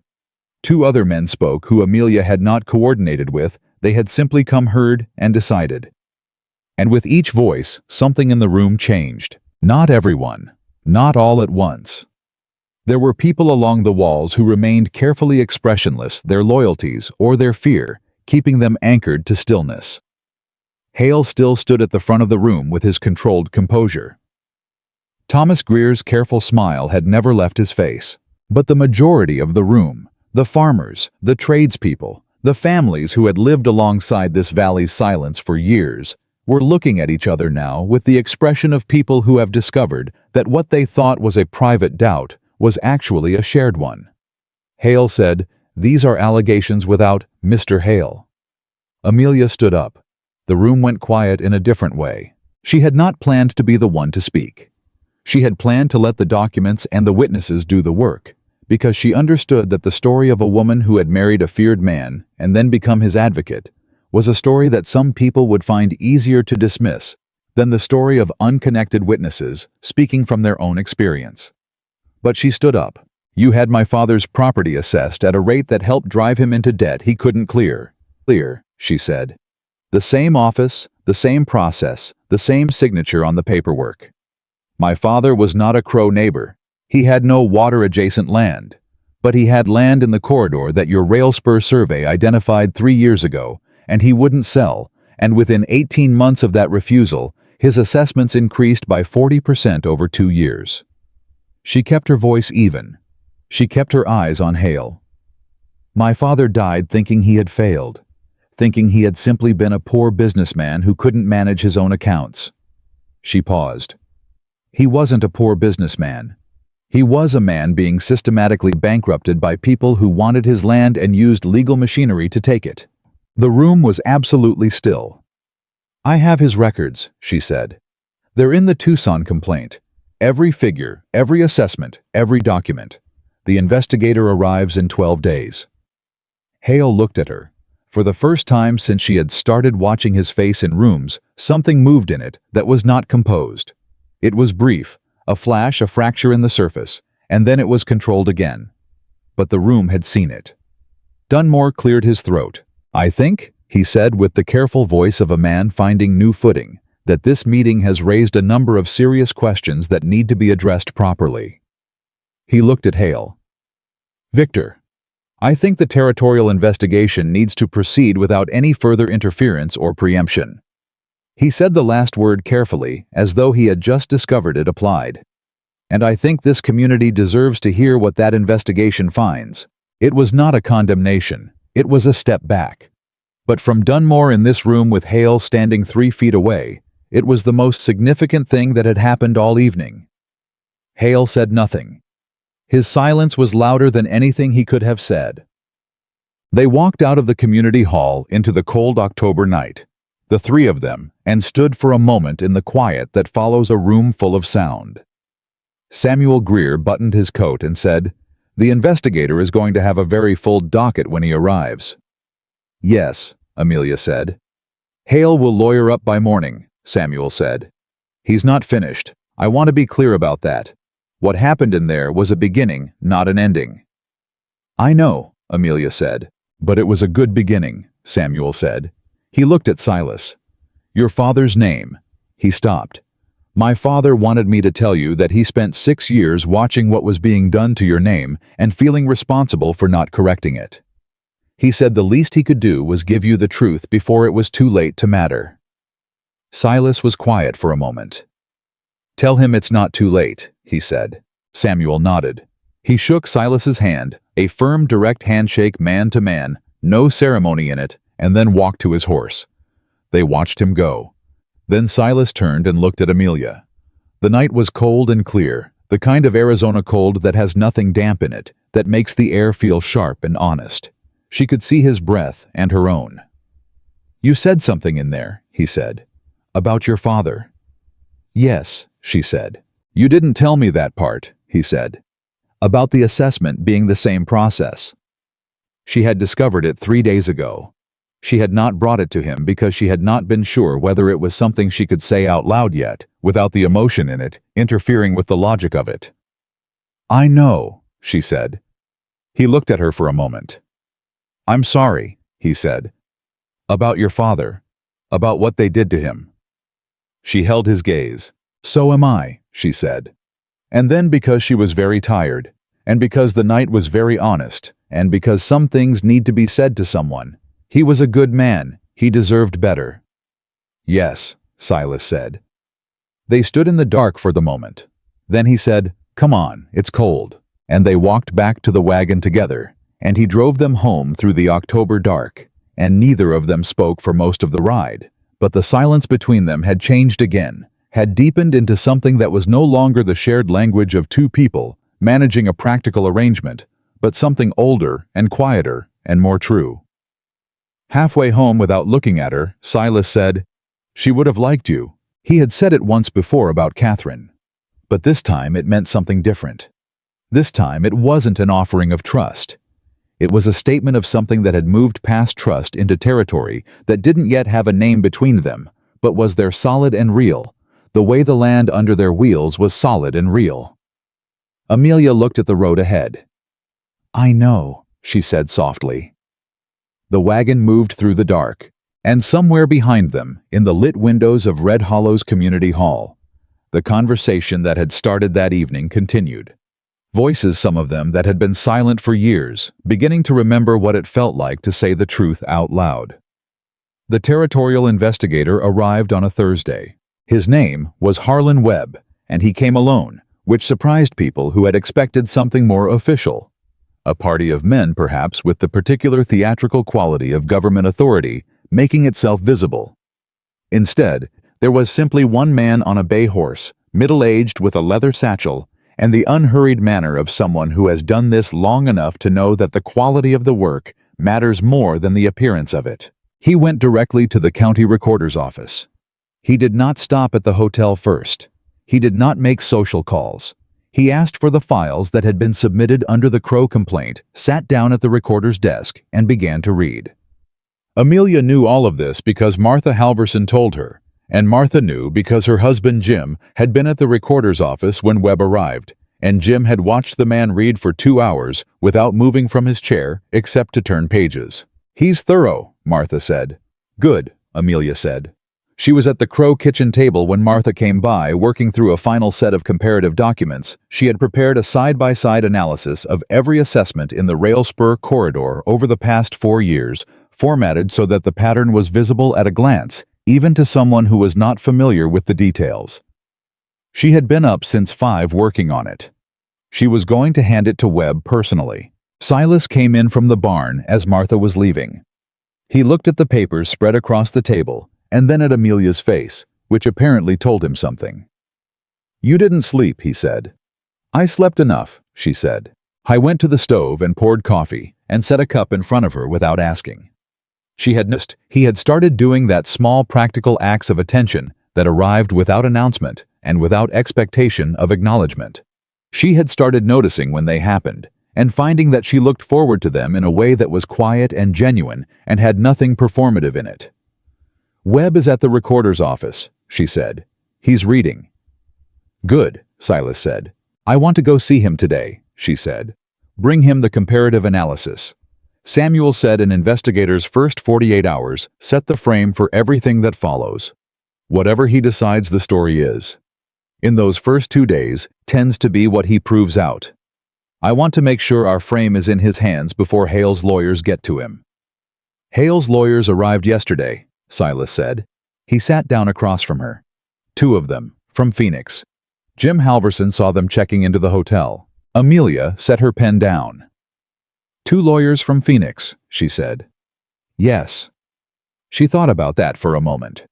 2 other men spoke who Amelia had not coordinated with. They had simply come, heard, and decided. And with each voice, something in the room changed. Not everyone. Not all at once. There were people along the walls who remained carefully expressionless, their loyalties or their fear keeping them anchored to stillness. Hale still stood at the front of the room with his controlled composure. Thomas Greer's careful smile had never left his face. But the majority of the room, the farmers, the tradespeople, the families who had lived alongside this valley's silence for years, were looking at each other now with the expression of people who have discovered that what they thought was a private doubt was actually a shared one. Hale said, "These are allegations without Mr. Hale." Amelia stood up. The room went quiet in a different way. She had not planned to be the one to speak. She had planned to let the documents and the witnesses do the work, because she understood that the story of a woman who had married a feared man and then become his advocate was a story that some people would find easier to dismiss than the story of unconnected witnesses speaking from their own experience. But she stood up. "You had my father's property assessed at a rate that helped drive him into debt he couldn't clear." "Clear," she said. "The same office, the same process, the same signature on the paperwork. My father was not a Crow neighbor. He had no water-adjacent land. But he had land in the corridor that your rail spur survey identified 3 years ago, and he wouldn't sell, and within 18 months of that refusal, his assessments increased by 40% over 2 years. She kept her voice even. She kept her eyes on Hale. "My father died thinking he had failed, thinking he had simply been a poor businessman who couldn't manage his own accounts." She paused. "He wasn't a poor businessman. He was a man being systematically bankrupted by people who wanted his land and used legal machinery to take it." The room was absolutely still. "I have his records," she said. "They're in the Tucson complaint. Every figure, every assessment, every document. The investigator arrives in 12 days." Hale looked at her. For the first time since she had started watching his face in rooms, something moved in it that was not composed. It was brief, a flash, a fracture in the surface, and then it was controlled again. But the room had seen it. Dunmore cleared his throat. "I think," he said with the careful voice of a man finding new footing, "that this meeting has raised a number of serious questions that need to be addressed properly." He looked at Hale. "Victor, I think the territorial investigation needs to proceed without any further interference or preemption." He said the last word carefully, as though he had just discovered it applied. "And I think this community deserves to hear what that investigation finds." It was not a condemnation. It was a step back. But from Dunmore in this room with Hale standing 3 feet away, it was the most significant thing that had happened all evening. Hale said nothing. His silence was louder than anything he could have said. They walked out of the community hall into the cold October night, the three of them, and stood for a moment in the quiet that follows a room full of sound. Samuel Greer buttoned his coat and said, "The investigator is going to have a very full docket when he arrives." "Yes," Amelia said. "Hale will lawyer up by morning," Samuel said. "He's not finished. I want to be clear about that. What happened in there was a beginning, not an ending." "I know," Amelia said. "But it was a good beginning," Samuel said. He looked at Silas. "Your father's name." He stopped. "My father wanted me to tell you that he spent 6 years watching what was being done to your name and feeling responsible for not correcting it. He said the least he could do was give you the truth before it was too late to matter." Silas was quiet for a moment. "Tell him it's not too late," he said. Samuel nodded. He shook Silas's hand, a firm, direct handshake man to man, no ceremony in it, and then walked to his horse. They watched him go. Then Silas turned and looked at Amelia. The night was cold and clear, the kind of Arizona cold that has nothing damp in it, that makes the air feel sharp and honest. She could see his breath and her own. "You said something in there," he said. "About your father." "Yes," she said. "You didn't tell me that part," he said. "About the assessment being the same process." She had discovered it 3 days ago. She had not brought it to him because she had not been sure whether it was something she could say out loud yet, without the emotion in it, interfering with the logic of it. "I know," she said. He looked at her for a moment. "I'm sorry," he said. "About your father. About what they did to him." She held his gaze. "So am I," she said. And then, because she was very tired, and because the night was very honest, and because some things need to be said to someone, he was a good man, he deserved better. "Yes," Silas said. They stood in the dark for the moment. Then he said, "Come on, it's cold." And they walked back to the wagon together, and he drove them home through the October dark, and neither of them spoke for most of the ride. But the silence between them had changed again, had deepened into something that was no longer the shared language of two people managing a practical arrangement, but something older and quieter and more true. Halfway home, without looking at her, Silas said, "She would have liked you." He had said it once before about Catherine. But this time it meant something different. This time it wasn't an offering of trust. It was a statement of something that had moved past trust into territory that didn't yet have a name between them, but was there solid and real, the way the land under their wheels was solid and real. Amelia looked at the road ahead. "I know," she said softly. The wagon moved through the dark, and somewhere behind them, in the lit windows of Red Hollow's community hall, the conversation that had started that evening continued. Voices, some of them that had been silent for years, beginning to remember what it felt like to say the truth out loud. The territorial investigator arrived on a Thursday. His name was Harlan Webb, and he came alone, which surprised people who had expected something more official. A party of men, perhaps, with the particular theatrical quality of government authority, making itself visible. Instead, there was simply one man on a bay horse, middle-aged with a leather satchel, and the unhurried manner of someone who has done this long enough to know that the quality of the work matters more than the appearance of it. He went directly to the county recorder's office. He did not stop at the hotel first. He did not make social calls. He asked for the files that had been submitted under the Crowe complaint, sat down at the recorder's desk, and began to read. Amelia knew all of this because Martha Halverson told her, and Martha knew because her husband Jim had been at the recorder's office when Webb arrived, and Jim had watched the man read for 2 hours without moving from his chair except to turn pages. "He's thorough," Martha said. "Good," Amelia said. She was at the Crowe kitchen table when Martha came by, working through a final set of comparative documents. She had prepared a side-by-side analysis of every assessment in the rail spur corridor over the past 4 years, formatted so that the pattern was visible at a glance, even to someone who was not familiar with the details. She had been up since 5 working on it. She was going to hand it to Webb personally. Silas came in from the barn as Martha was leaving. He looked at the papers spread across the table, and then at Amelia's face, which apparently told him something. "You didn't sleep," he said. "I slept enough," she said. I went to the stove and poured coffee, and set a cup in front of her without asking. She had noticed he had started doing that small practical acts of attention that arrived without announcement and without expectation of acknowledgement. She had started noticing when they happened, and finding that she looked forward to them in a way that was quiet and genuine and had nothing performative in it. "Webb is at the recorder's office," she said. "He's reading." "Good," Silas said. "I want to go see him today," she said. "Bring him the comparative analysis." Samuel said an investigator's first 48 hours set the frame for everything that follows. Whatever he decides the story is. In those first 2 days tends to be what he proves out. I want to make sure our frame is in his hands before Hale's lawyers get to him. Hale's lawyers arrived yesterday, Silas said. He sat down across from her. 2 of them, from Phoenix. Jim Halverson saw them checking into the hotel. Amelia set her pen down. 2 lawyers from Phoenix, she said. Yes. She thought about that for a moment.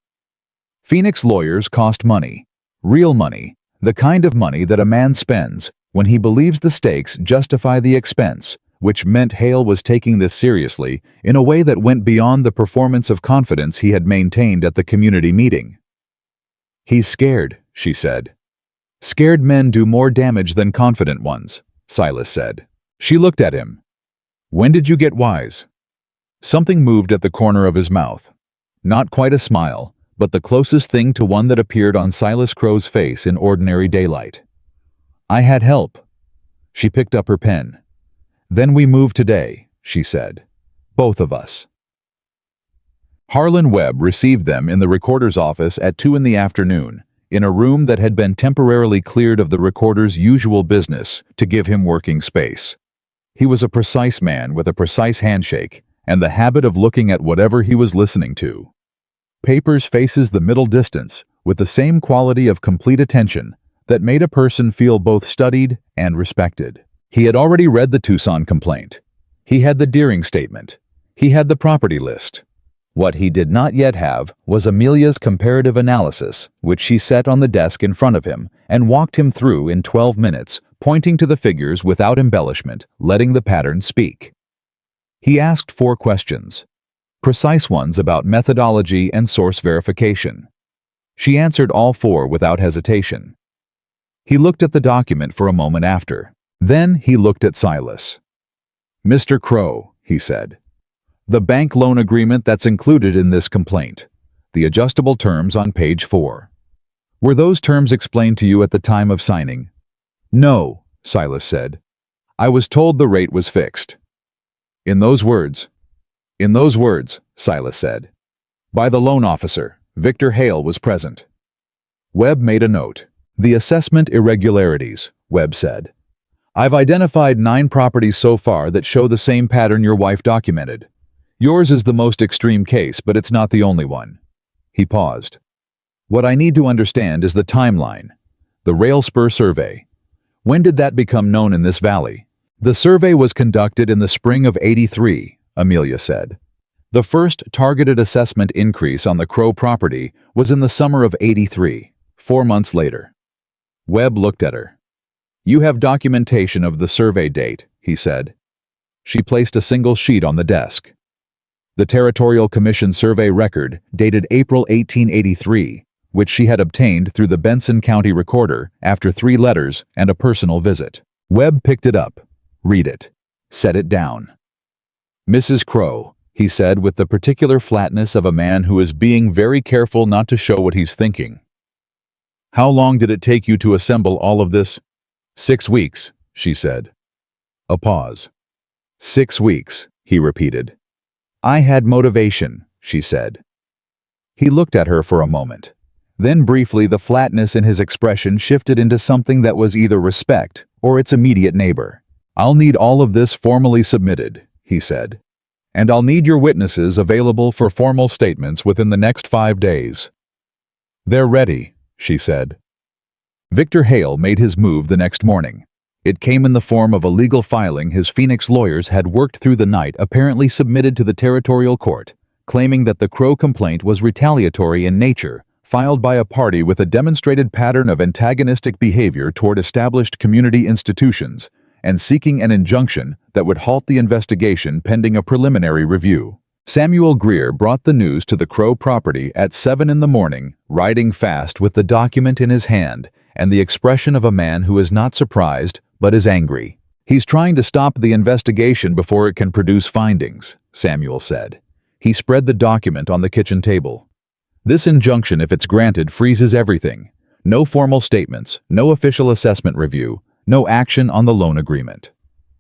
Phoenix lawyers cost money. Real money. The kind of money that a man spends when he believes the stakes justify the expense, which meant Hale was taking this seriously in a way that went beyond the performance of confidence he had maintained at the community meeting. "He's scared," she said. "Scared men do more damage than confident ones," Silas said. She looked at him. "When did you get wise?" Something moved at the corner of his mouth. Not quite a smile, but the closest thing to one that appeared on Silas Crowe's face in ordinary daylight. "I had help." She picked up her pen. "Then we moved today," she said. "Both of us." Harlan Webb received them in the recorder's office at 2 in the afternoon, in a room that had been temporarily cleared of the recorder's usual business to give him working space. He was a precise man with a precise handshake and the habit of looking at whatever he was listening to. Papers faces the middle distance with the same quality of complete attention that made a person feel both studied and respected. He had already read the Tucson complaint. He had the Deering statement. He had the property list. What he did not yet have was Amelia's comparative analysis, which she set on the desk in front of him and walked him through in 12 minutes, pointing to the figures without embellishment, letting the pattern speak. He asked 4 questions, precise ones about methodology and source verification. She answered all 4 without hesitation. He looked at the document for a moment after. Then he looked at Silas. "Mr. Crowe," he said. "The bank loan agreement that's included in this complaint. The adjustable terms on page 4. Were those terms explained to you at the time of signing?" "No," Silas said. "I was told the rate was fixed." "In those words?" "In those words," Silas said. "By the loan officer. Victor Hale was present." Webb made a note. "The assessment irregularities," Webb said. "I've identified 9 properties so far that show the same pattern your wife documented. Yours is the most extreme case, but it's not the only one." He paused. "What I need to understand is the timeline. The rail spur survey. When did that become known in this valley?" "The survey was conducted in the spring of '83, Amelia said. "The first targeted assessment increase on the Crowe property was in the summer of '83, 4 months later." Webb looked at her. "You have documentation of the survey date," he said. She placed a single sheet on the desk. "The Territorial Commission survey record, dated April 1883, which she had obtained through the Benson County Recorder after 3 letters and a personal visit. Webb picked it up. Read it. Set it down. "Mrs. Crowe," he said with the particular flatness of a man who is being very careful not to show what he's thinking. "How long did it take you to assemble all of this?" "6 weeks, she said. A pause. "6 weeks, he repeated. "I had motivation," she said. He looked at her for a moment. Then briefly the flatness in his expression shifted into something that was either respect or its immediate neighbor. "I'll need all of this formally submitted," he said. "And I'll need your witnesses available for formal statements within the next 5 days." "They're ready," she said. Victor Hale made his move the next morning. It came in the form of a legal filing his Phoenix lawyers had worked through the night, apparently submitted to the territorial court, claiming that the Crowe complaint was retaliatory in nature, filed by a party with a demonstrated pattern of antagonistic behavior toward established community institutions, and seeking an injunction that would halt the investigation pending a preliminary review. Samuel Greer brought the news to the Crowe property at 7 in the morning, riding fast with the document in his hand and the expression of a man who is not surprised but is angry. "He's trying to stop the investigation before it can produce findings," Samuel said. He spread the document on the kitchen table. "This injunction, if it's granted, freezes everything. No formal statements, no official assessment review, no action on the loan agreement.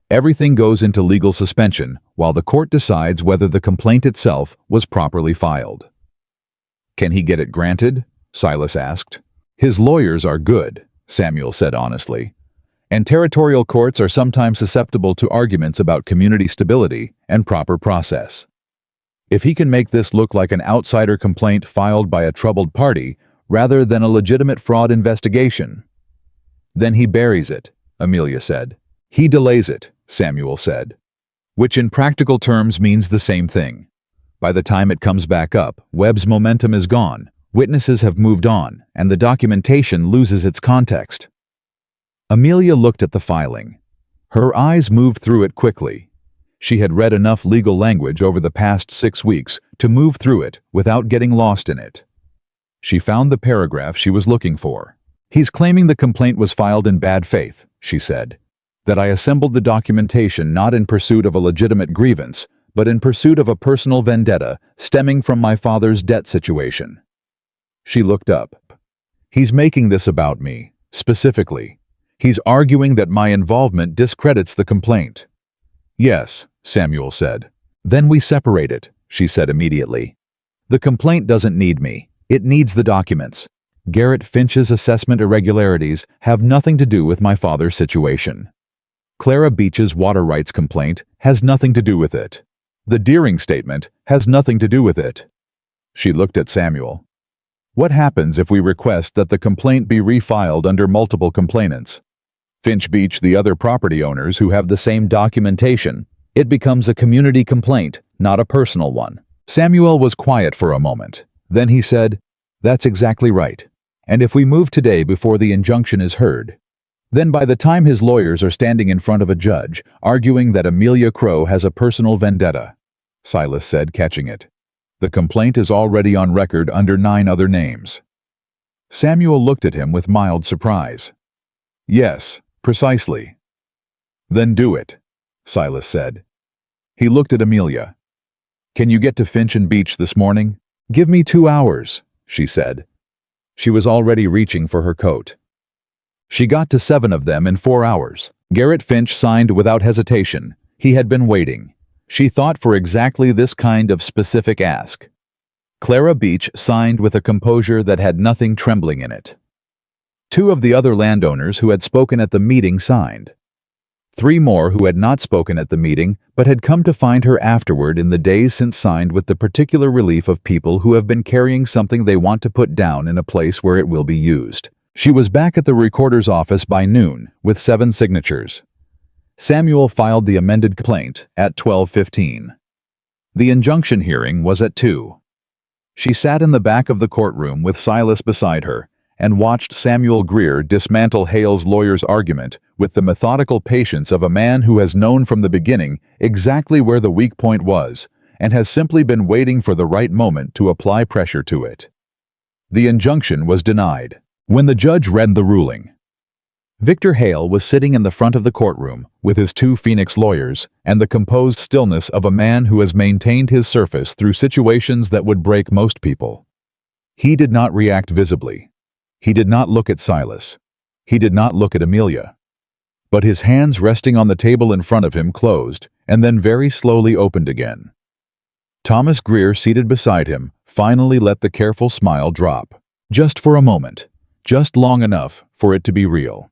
Everything goes into legal suspension while the court decides whether the complaint itself was properly filed." "Can he get it granted?" Silas asked. "His lawyers are good," Samuel said honestly. "And territorial courts are sometimes susceptible to arguments about community stability and proper process. If he can make this look like an outsider complaint filed by a troubled party rather than a legitimate fraud investigation, then he buries it," Amelia said. "He delays it," Samuel said. "Which in practical terms means the same thing. By the time it comes back up, Webb's momentum is gone, witnesses have moved on, and the documentation loses its context." Amelia looked at the filing. Her eyes moved through it quickly. She had read enough legal language over the past 6 weeks to move through it without getting lost in it. She found the paragraph she was looking for. "He's claiming the complaint was filed in bad faith," she said. "That I assembled the documentation not in pursuit of a legitimate grievance, but in pursuit of a personal vendetta stemming from my father's debt situation." She looked up. "He's making this about me, specifically. He's arguing that my involvement discredits the complaint." "Yes," Samuel said. "Then we separate it," she said immediately. "The complaint doesn't need me. It needs the documents. Garrett Finch's assessment irregularities have nothing to do with my father's situation. Clara Beach's water rights complaint has nothing to do with it. The Deering statement has nothing to do with it." She looked at Samuel. "What happens if we request that the complaint be refiled under multiple complainants? Finch Beach, the other property owners who have the same documentation. It becomes a community complaint, not a personal one." Samuel was quiet for a moment. Then he said, "That's exactly right. And if we move today before the injunction is heard, then by the time his lawyers are standing in front of a judge, arguing that Amelia Crowe has a personal vendetta," Silas said, catching it, "the complaint is already on record under 9 other names." Samuel looked at him with mild surprise. "Yes, precisely." "Then do it," Silas said. He looked at Amelia. "Can you get to Finch and Beach this morning?" "Give me 2 hours," she said. She was already reaching for her coat. She got to 7 of them in 4 hours. Garrett Finch signed without hesitation. He had been waiting. She thought for exactly this kind of specific ask. Clara Beach signed with a composure that had nothing trembling in it. 2 of the other landowners who had spoken at the meeting signed. 3 more who had not spoken at the meeting but had come to find her afterward in the days since signed with the particular relief of people who have been carrying something they want to put down in a place where it will be used. She was back at the recorder's office by noon with 7 signatures. Samuel filed the amended complaint at 12:15. The injunction hearing was at 2. She sat in the back of the courtroom with Silas beside her and watched Samuel Greer dismantle Hale's lawyer's argument with the methodical patience of a man who has known from the beginning exactly where the weak point was and has simply been waiting for the right moment to apply pressure to it. The injunction was denied. When the judge read the ruling, Victor Hale was sitting in the front of the courtroom with his two Phoenix lawyers and the composed stillness of a man who has maintained his surface through situations that would break most people. He did not react visibly. He did not look at Silas. He did not look at Amelia. But his hands resting on the table in front of him closed and then very slowly opened again. Thomas Greer, seated beside him, finally let the careful smile drop. Just for a moment. Just long enough for it to be real.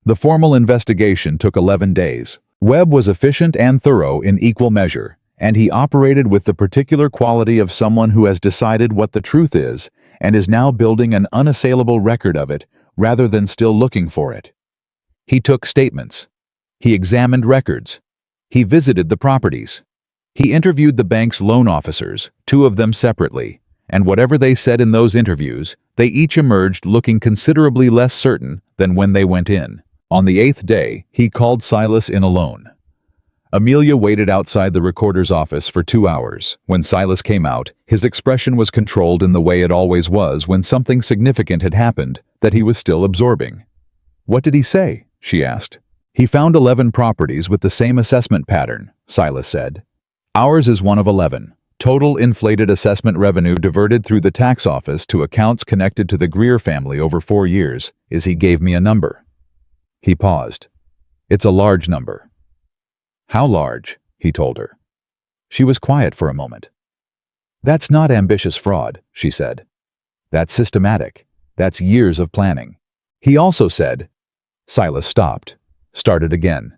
The formal investigation took 11 days. Webb was efficient and thorough in equal measure, and he operated with the particular quality of someone who has decided what the truth is and is now building an unassailable record of it rather than still looking for it. He took statements. He examined records. He visited the properties. He interviewed the bank's loan officers, two of them separately, and whatever they said in those interviews, they each emerged looking considerably less certain than when they went in. On the 8th day, he called Silas in alone. Amelia waited outside the recorder's office for 2 hours. When Silas came out, his expression was controlled in the way it always was when something significant had happened that he was still absorbing. "What did he say?" she asked. "He found 11 properties with the same assessment pattern," Silas said. "Ours is one of 11. Total inflated assessment revenue diverted through the tax office to accounts connected to the Greer family over 4 years is," he gave me a number. He paused. "It's a large number." "How large?" he told her. She was quiet for a moment. "That's not ambitious fraud," she said. "That's systematic. That's years of planning." He also said, Silas stopped, started again.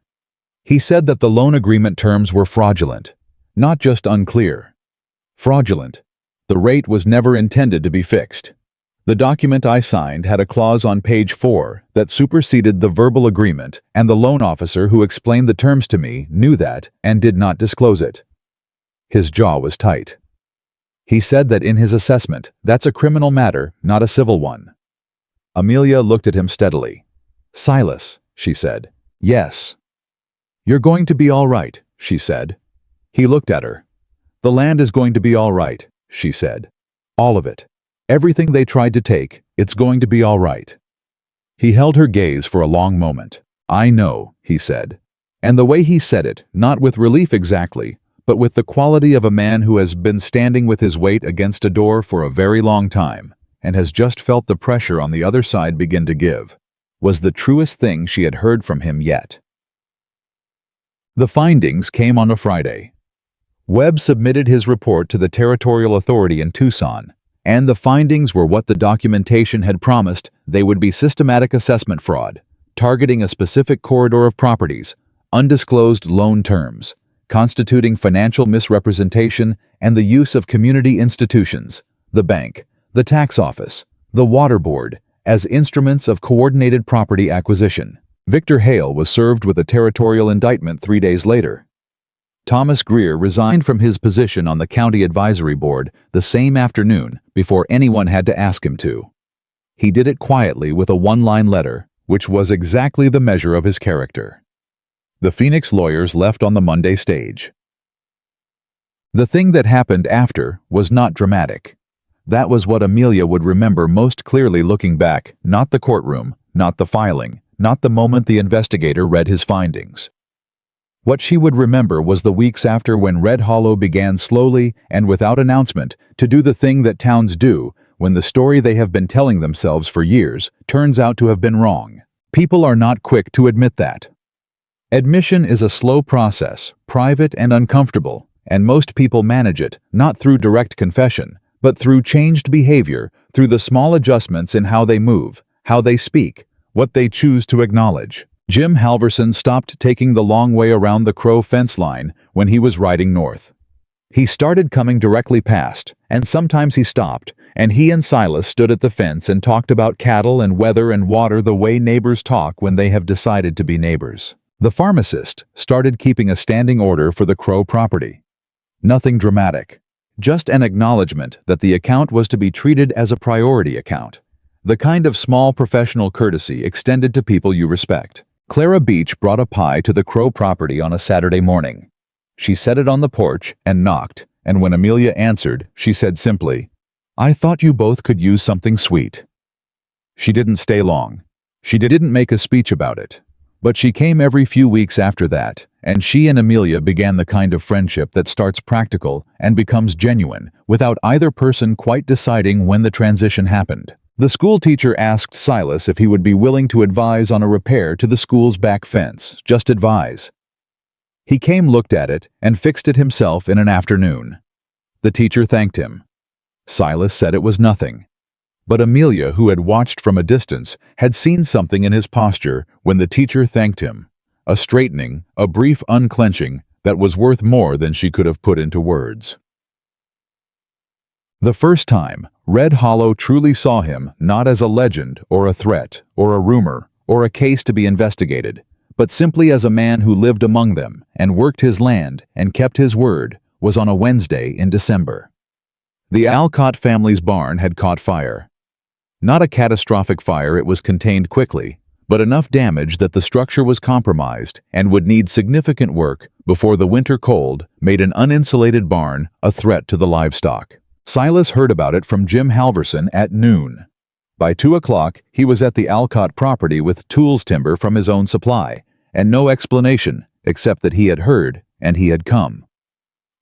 He said that the loan agreement terms were fraudulent, not just unclear. Fraudulent. The rate was never intended to be fixed. The document I signed had a clause on page 4 that superseded the verbal agreement, and the loan officer who explained the terms to me knew that and did not disclose it. His jaw was tight. He said that in his assessment, that's a criminal matter, not a civil one. Amelia looked at him steadily. "Silas," she said. "Yes." "You're going to be all right," she said. He looked at her. "The land is going to be all right," she said. "All of it. Everything they tried to take, it's going to be all right." He held her gaze for a long moment. "I know," he said. And the way he said it, not with relief exactly, but with the quality of a man who has been standing with his weight against a door for a very long time, and has just felt the pressure on the other side begin to give, was the truest thing she had heard from him yet. The findings came on a Friday. Webb submitted his report to the Territorial Authority in Tucson, and the findings were what the documentation had promised. They would be systematic assessment fraud, targeting a specific corridor of properties, undisclosed loan terms, constituting financial misrepresentation, and the use of community institutions, the bank, the tax office, the water board, as instruments of coordinated property acquisition. Victor Hale was served with a territorial indictment 3 days later. Thomas Greer resigned from his position on the county advisory board the same afternoon before anyone had to ask him to. He did it quietly with a one-line letter, which was exactly the measure of his character. The Phoenix lawyers left on the Monday stage. The thing that happened after was not dramatic. That was what Amelia would remember most clearly looking back, not the courtroom, not the filing, not the moment the investigator read his findings. What she would remember was the weeks after, when Red Hollow began slowly and without announcement to do the thing that towns do when the story they have been telling themselves for years turns out to have been wrong. People are not quick to admit that. Admission is a slow process, private and uncomfortable, and most people manage it not through direct confession, but through changed behavior, through the small adjustments in how they move, how they speak, what they choose to acknowledge. Jim Halverson stopped taking the long way around the Crowe fence line when he was riding north. He started coming directly past, and sometimes he stopped, and he and Silas stood at the fence and talked about cattle and weather and water the way neighbors talk when they have decided to be neighbors. The pharmacist started keeping a standing order for the Crowe property. Nothing dramatic, just an acknowledgement that the account was to be treated as a priority account, the kind of small professional courtesy extended to people you respect. Clara Beach brought a pie to the Crowe property on a Saturday morning. She set it on the porch and knocked, and when Amelia answered, she said simply, I thought you both could use something sweet." She didn't stay long. She didn't make a speech about it. But she came every few weeks after that, and she and Amelia began the kind of friendship that starts practical and becomes genuine, without either person quite deciding when the transition happened. The school teacher asked Silas if he would be willing to advise on a repair to the school's back fence, just advise. He came, looked at it, and fixed it himself in an afternoon. The teacher thanked him. Silas said it was nothing. But Amelia, who had watched from a distance, had seen something in his posture when the teacher thanked him, a straightening, a brief unclenching that was worth more than she could have put into words. The first time, Red Hollow truly saw him not as a legend or a threat or a rumor or a case to be investigated, but simply as a man who lived among them and worked his land and kept his word, was on a Wednesday in December. The Alcott family's barn had caught fire. Not a catastrophic fire, it was contained quickly, but enough damage that the structure was compromised and would need significant work before the winter cold made an uninsulated barn a threat to the livestock. Silas heard about it from Jim Halverson at noon. By 2 o'clock, he was at the Alcott property with tools timber from his own supply, and no explanation except that he had heard and he had come.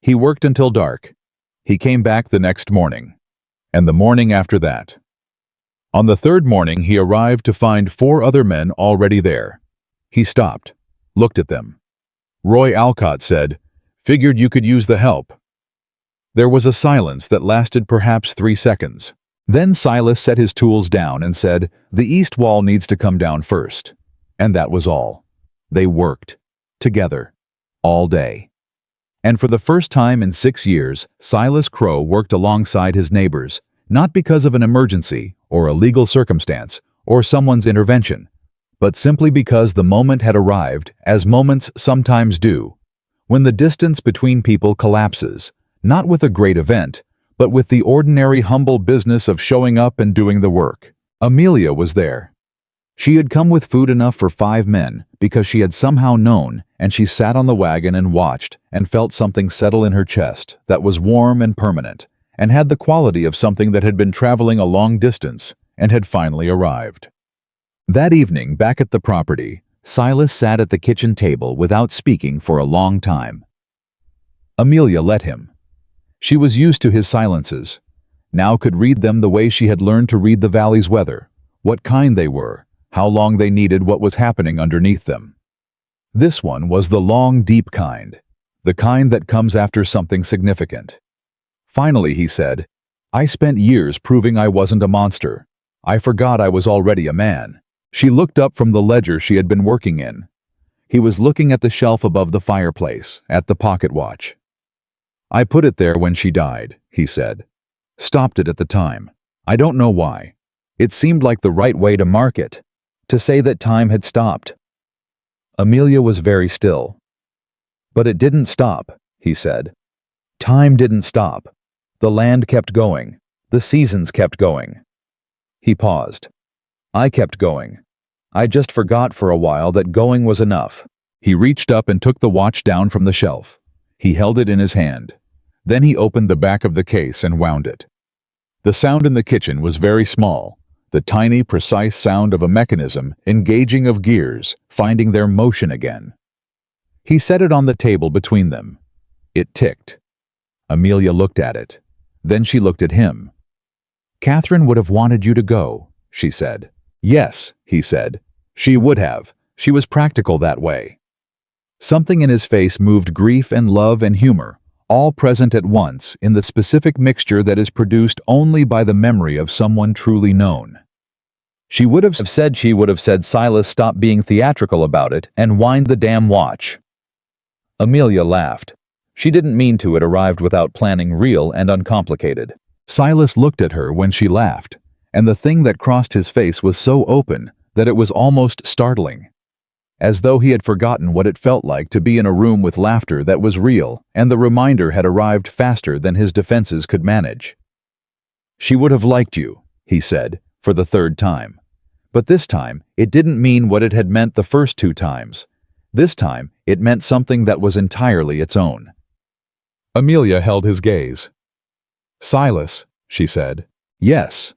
He worked until dark. He came back the next morning, and the morning after that. On the third morning, he arrived to find 4 other men already there. He stopped, looked at them. Roy Alcott said, "Figured you could use the help." There was a silence that lasted perhaps 3 seconds. Then Silas set his tools down and said, "The east wall needs to come down first." And that was all. They worked, together, all day. And for the first time in 6 years, Silas Crowe worked alongside his neighbors, not because of an emergency, or a legal circumstance, or someone's intervention, but simply because the moment had arrived, as moments sometimes do, when the distance between people collapses, not with a great event, but with the ordinary humble business of showing up and doing the work. Amelia was there. She had come with food enough for 5 men because she had somehow known, and she sat on the wagon and watched and felt something settle in her chest that was warm and permanent, and had the quality of something that had been traveling a long distance and had finally arrived. That evening, back at the property, Silas sat at the kitchen table without speaking for a long time. Amelia let him. She was used to his silences, now could read them the way she had learned to read the valley's weather, what kind they were, how long they needed, what was happening underneath them. This one was the long, deep kind, the kind that comes after something significant. Finally, he said, "I spent years proving I wasn't a monster. I forgot I was already a man." She looked up from the ledger she had been working in. He was looking at the shelf above the fireplace, at the pocket watch. "I put it there when she died," he said. "Stopped it at the time. I don't know why. It seemed like the right way to mark it, to say that time had stopped." Amelia was very still. "But it didn't stop," he said. "Time didn't stop. The land kept going. The seasons kept going." He paused. "I kept going. I just forgot for a while that going was enough." He reached up and took the watch down from the shelf. He held it in his hand. Then he opened the back of the case and wound it. The sound in the kitchen was very small, the tiny, precise sound of a mechanism engaging of gears, finding their motion again. He set it on the table between them. It ticked. Amelia looked at it. Then she looked at him. "Catherine would have wanted you to go," she said. "Yes," he said. "She would have. She was practical that way." Something in his face moved grief and love and humor, all present at once in the specific mixture that is produced only by the memory of someone truly known. She would have said, "Silas, stop being theatrical about it and wind the damn watch." Amelia laughed. She didn't mean to. It arrived without planning, real and uncomplicated. Silas looked at her when she laughed, and the thing that crossed his face was so open that it was almost startling. As though he had forgotten what it felt like to be in a room with laughter that was real, and the reminder had arrived faster than his defenses could manage. "She would have liked you," he said, for the 3rd time. But this time, it didn't mean what it had meant the first 2 times. This time, it meant something that was entirely its own. Amelia held his gaze. "Silas," she said. Yes.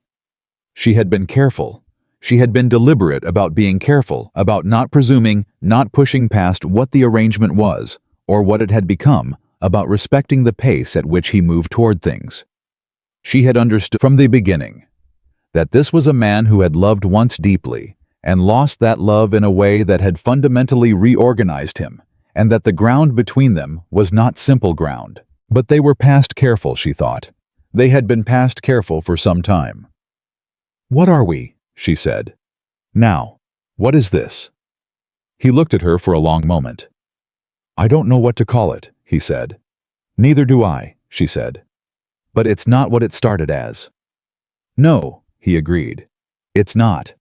She had been careful. She had been deliberate about being careful, about not presuming, not pushing past what the arrangement was, or what it had become, about respecting the pace at which he moved toward things. She had understood from the beginning that this was a man who had loved once deeply, and lost that love in a way that had fundamentally reorganized him, and that the ground between them was not simple ground. But they were past careful, she thought. They had been past careful for some time. What are we? She said. Now, what is this? He looked at her for a long moment. I don't know what to call it, he said. Neither do I, she said. But it's not what it started as. No, he agreed. It's not.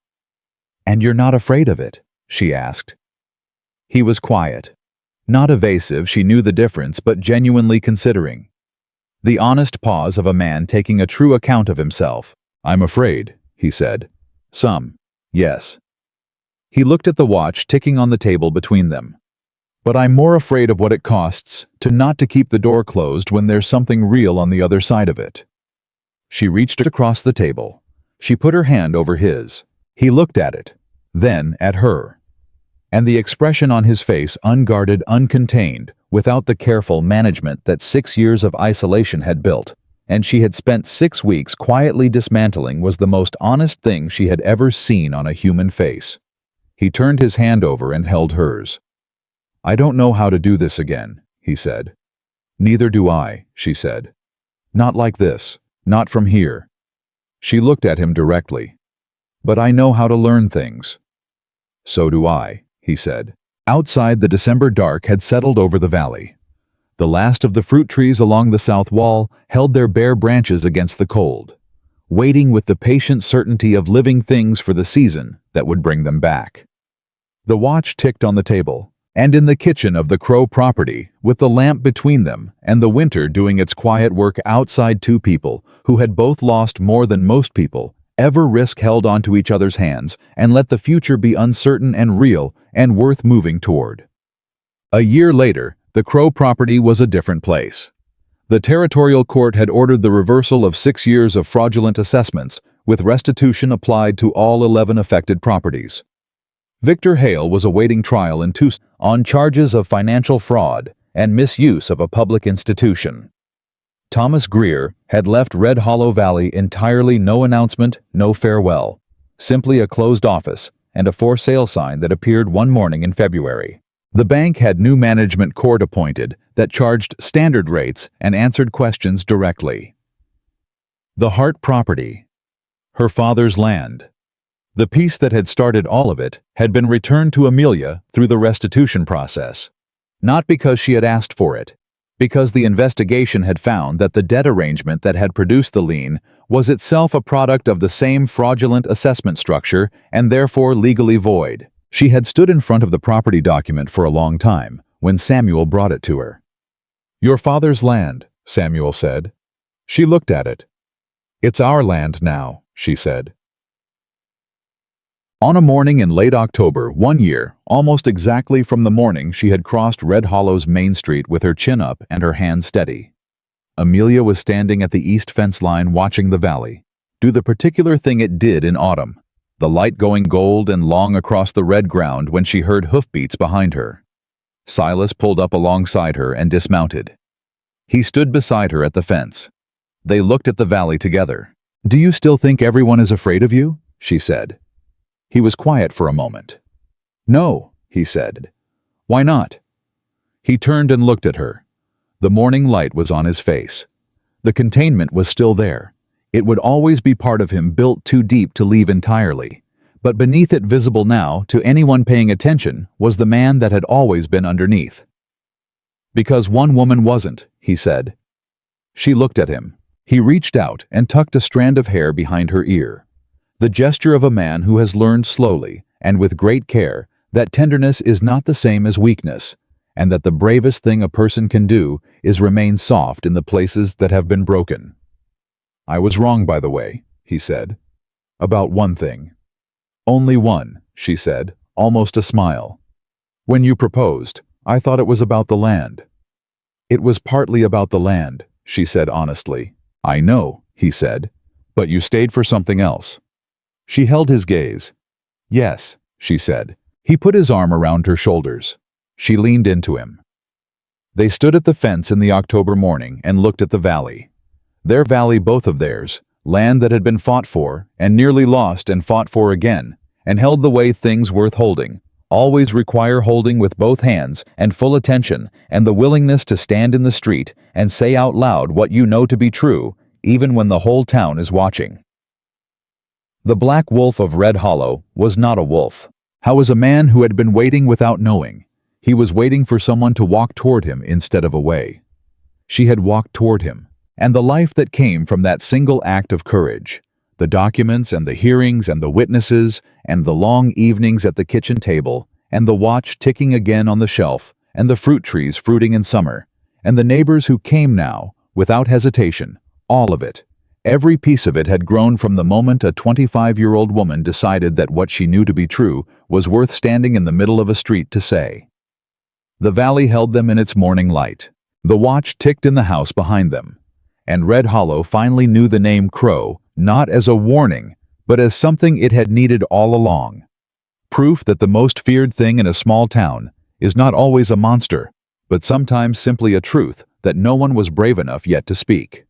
And you're not afraid of it? She asked. He was quiet. Not evasive, she knew the difference, but genuinely considering. The honest pause of a man taking a true account of himself. I'm afraid, he said. Some. Yes. He looked at the watch ticking on the table between them. But I'm more afraid of what it costs to not to keep the door closed when there's something real on the other side of it. She reached across the table. She put her hand over his. He looked at it, then at her. And the expression on his face, unguarded, uncontained, without the careful management that 6 years of isolation had built, and she had spent 6 weeks quietly dismantling, was the most honest thing she had ever seen on a human face. He turned his hand over and held hers. I don't know how to do this again, he said. Neither do I, she said. Not like this, not from here. She looked at him directly. But I know how to learn things. So do I, he said. Outside, the December dark had settled over the valley. The last of the fruit trees along the south wall held their bare branches against the cold, waiting with the patient certainty of living things for the season that would bring them back. The watch ticked on the table, and in the kitchen of the Crowe property, with the lamp between them and the winter doing its quiet work outside, two people who had both lost more than most people ever risk held onto each other's hands and let the future be uncertain and real and worth moving toward. A year later, the Crowe property was a different place. The territorial court had ordered the reversal of 6 years of fraudulent assessments, with restitution applied to all 11 affected properties. Victor Hale was awaiting trial in Tucson on charges of financial fraud and misuse of a public institution. Thomas Greer had left Red Hollow Valley entirely, no announcement, no farewell, simply a closed office and a for sale sign that appeared one morning in February. The bank had new management court appointed that charged standard rates and answered questions directly. The Hart property, her father's land. The piece that had started all of it had been returned to Amelia through the restitution process. Not because she had asked for it, because the investigation had found that the debt arrangement that had produced the lien was itself a product of the same fraudulent assessment structure and therefore legally void. She had stood in front of the property document for a long time when Samuel brought it to her. Your father's land, Samuel said. She looked at it. It's our land now, she said. On a morning in late October, one year, almost exactly from the morning she had crossed Red Hollow's Main Street with her chin up and her hand steady, Amelia was standing at the east fence line watching the valley do the particular thing it did in autumn, the light going gold and long across the red ground, when she heard hoofbeats behind her. Silas pulled up alongside her and dismounted. He stood beside her at the fence. They looked at the valley together. Do you still think everyone is afraid of you? She said. He was quiet for a moment. No, he said. Why not? He turned and looked at her. The morning light was on his face. The containment was still there. It would always be part of him, built too deep to leave entirely. But beneath it, visible now to anyone paying attention, was the man that had always been underneath. Because one woman wasn't, he said. She looked at him. He reached out and tucked a strand of hair behind her ear. The gesture of a man who has learned slowly, and with great care, that tenderness is not the same as weakness, and that the bravest thing a person can do is remain soft in the places that have been broken. I was wrong, by the way, he said. About one thing. Only one, she said, almost a smile. When you proposed, I thought it was about the land. It was partly about the land, she said honestly. I know, he said. "But you stayed for something else." She held his gaze. "Yes," she said. He put his arm around her shoulders. She leaned into him. They stood at the fence in the October morning and looked at the valley. Their valley, both of theirs, land that had been fought for, and nearly lost and fought for again, and held the way things worth holding always require holding with both hands and full attention and the willingness to stand in the street and say out loud what you know to be true, even when the whole town is watching. The Black Wolf of Red Hollow was not a wolf. How was a man who had been waiting without knowing? He was waiting for someone to walk toward him instead of away. She had walked toward him, and the life that came from that single act of courage, the documents and the hearings and the witnesses and the long evenings at the kitchen table and the watch ticking again on the shelf and the fruit trees fruiting in summer and the neighbors who came now, without hesitation, all of it, every piece of it had grown from the moment a 25-year-old woman decided that what she knew to be true was worth standing in the middle of a street to say. The valley held them in its morning light. The watch ticked in the house behind them. And Red Hollow finally knew the name Crowe, not as a warning, but as something it had needed all along. Proof that the most feared thing in a small town is not always a monster, but sometimes simply a truth that no one was brave enough yet to speak.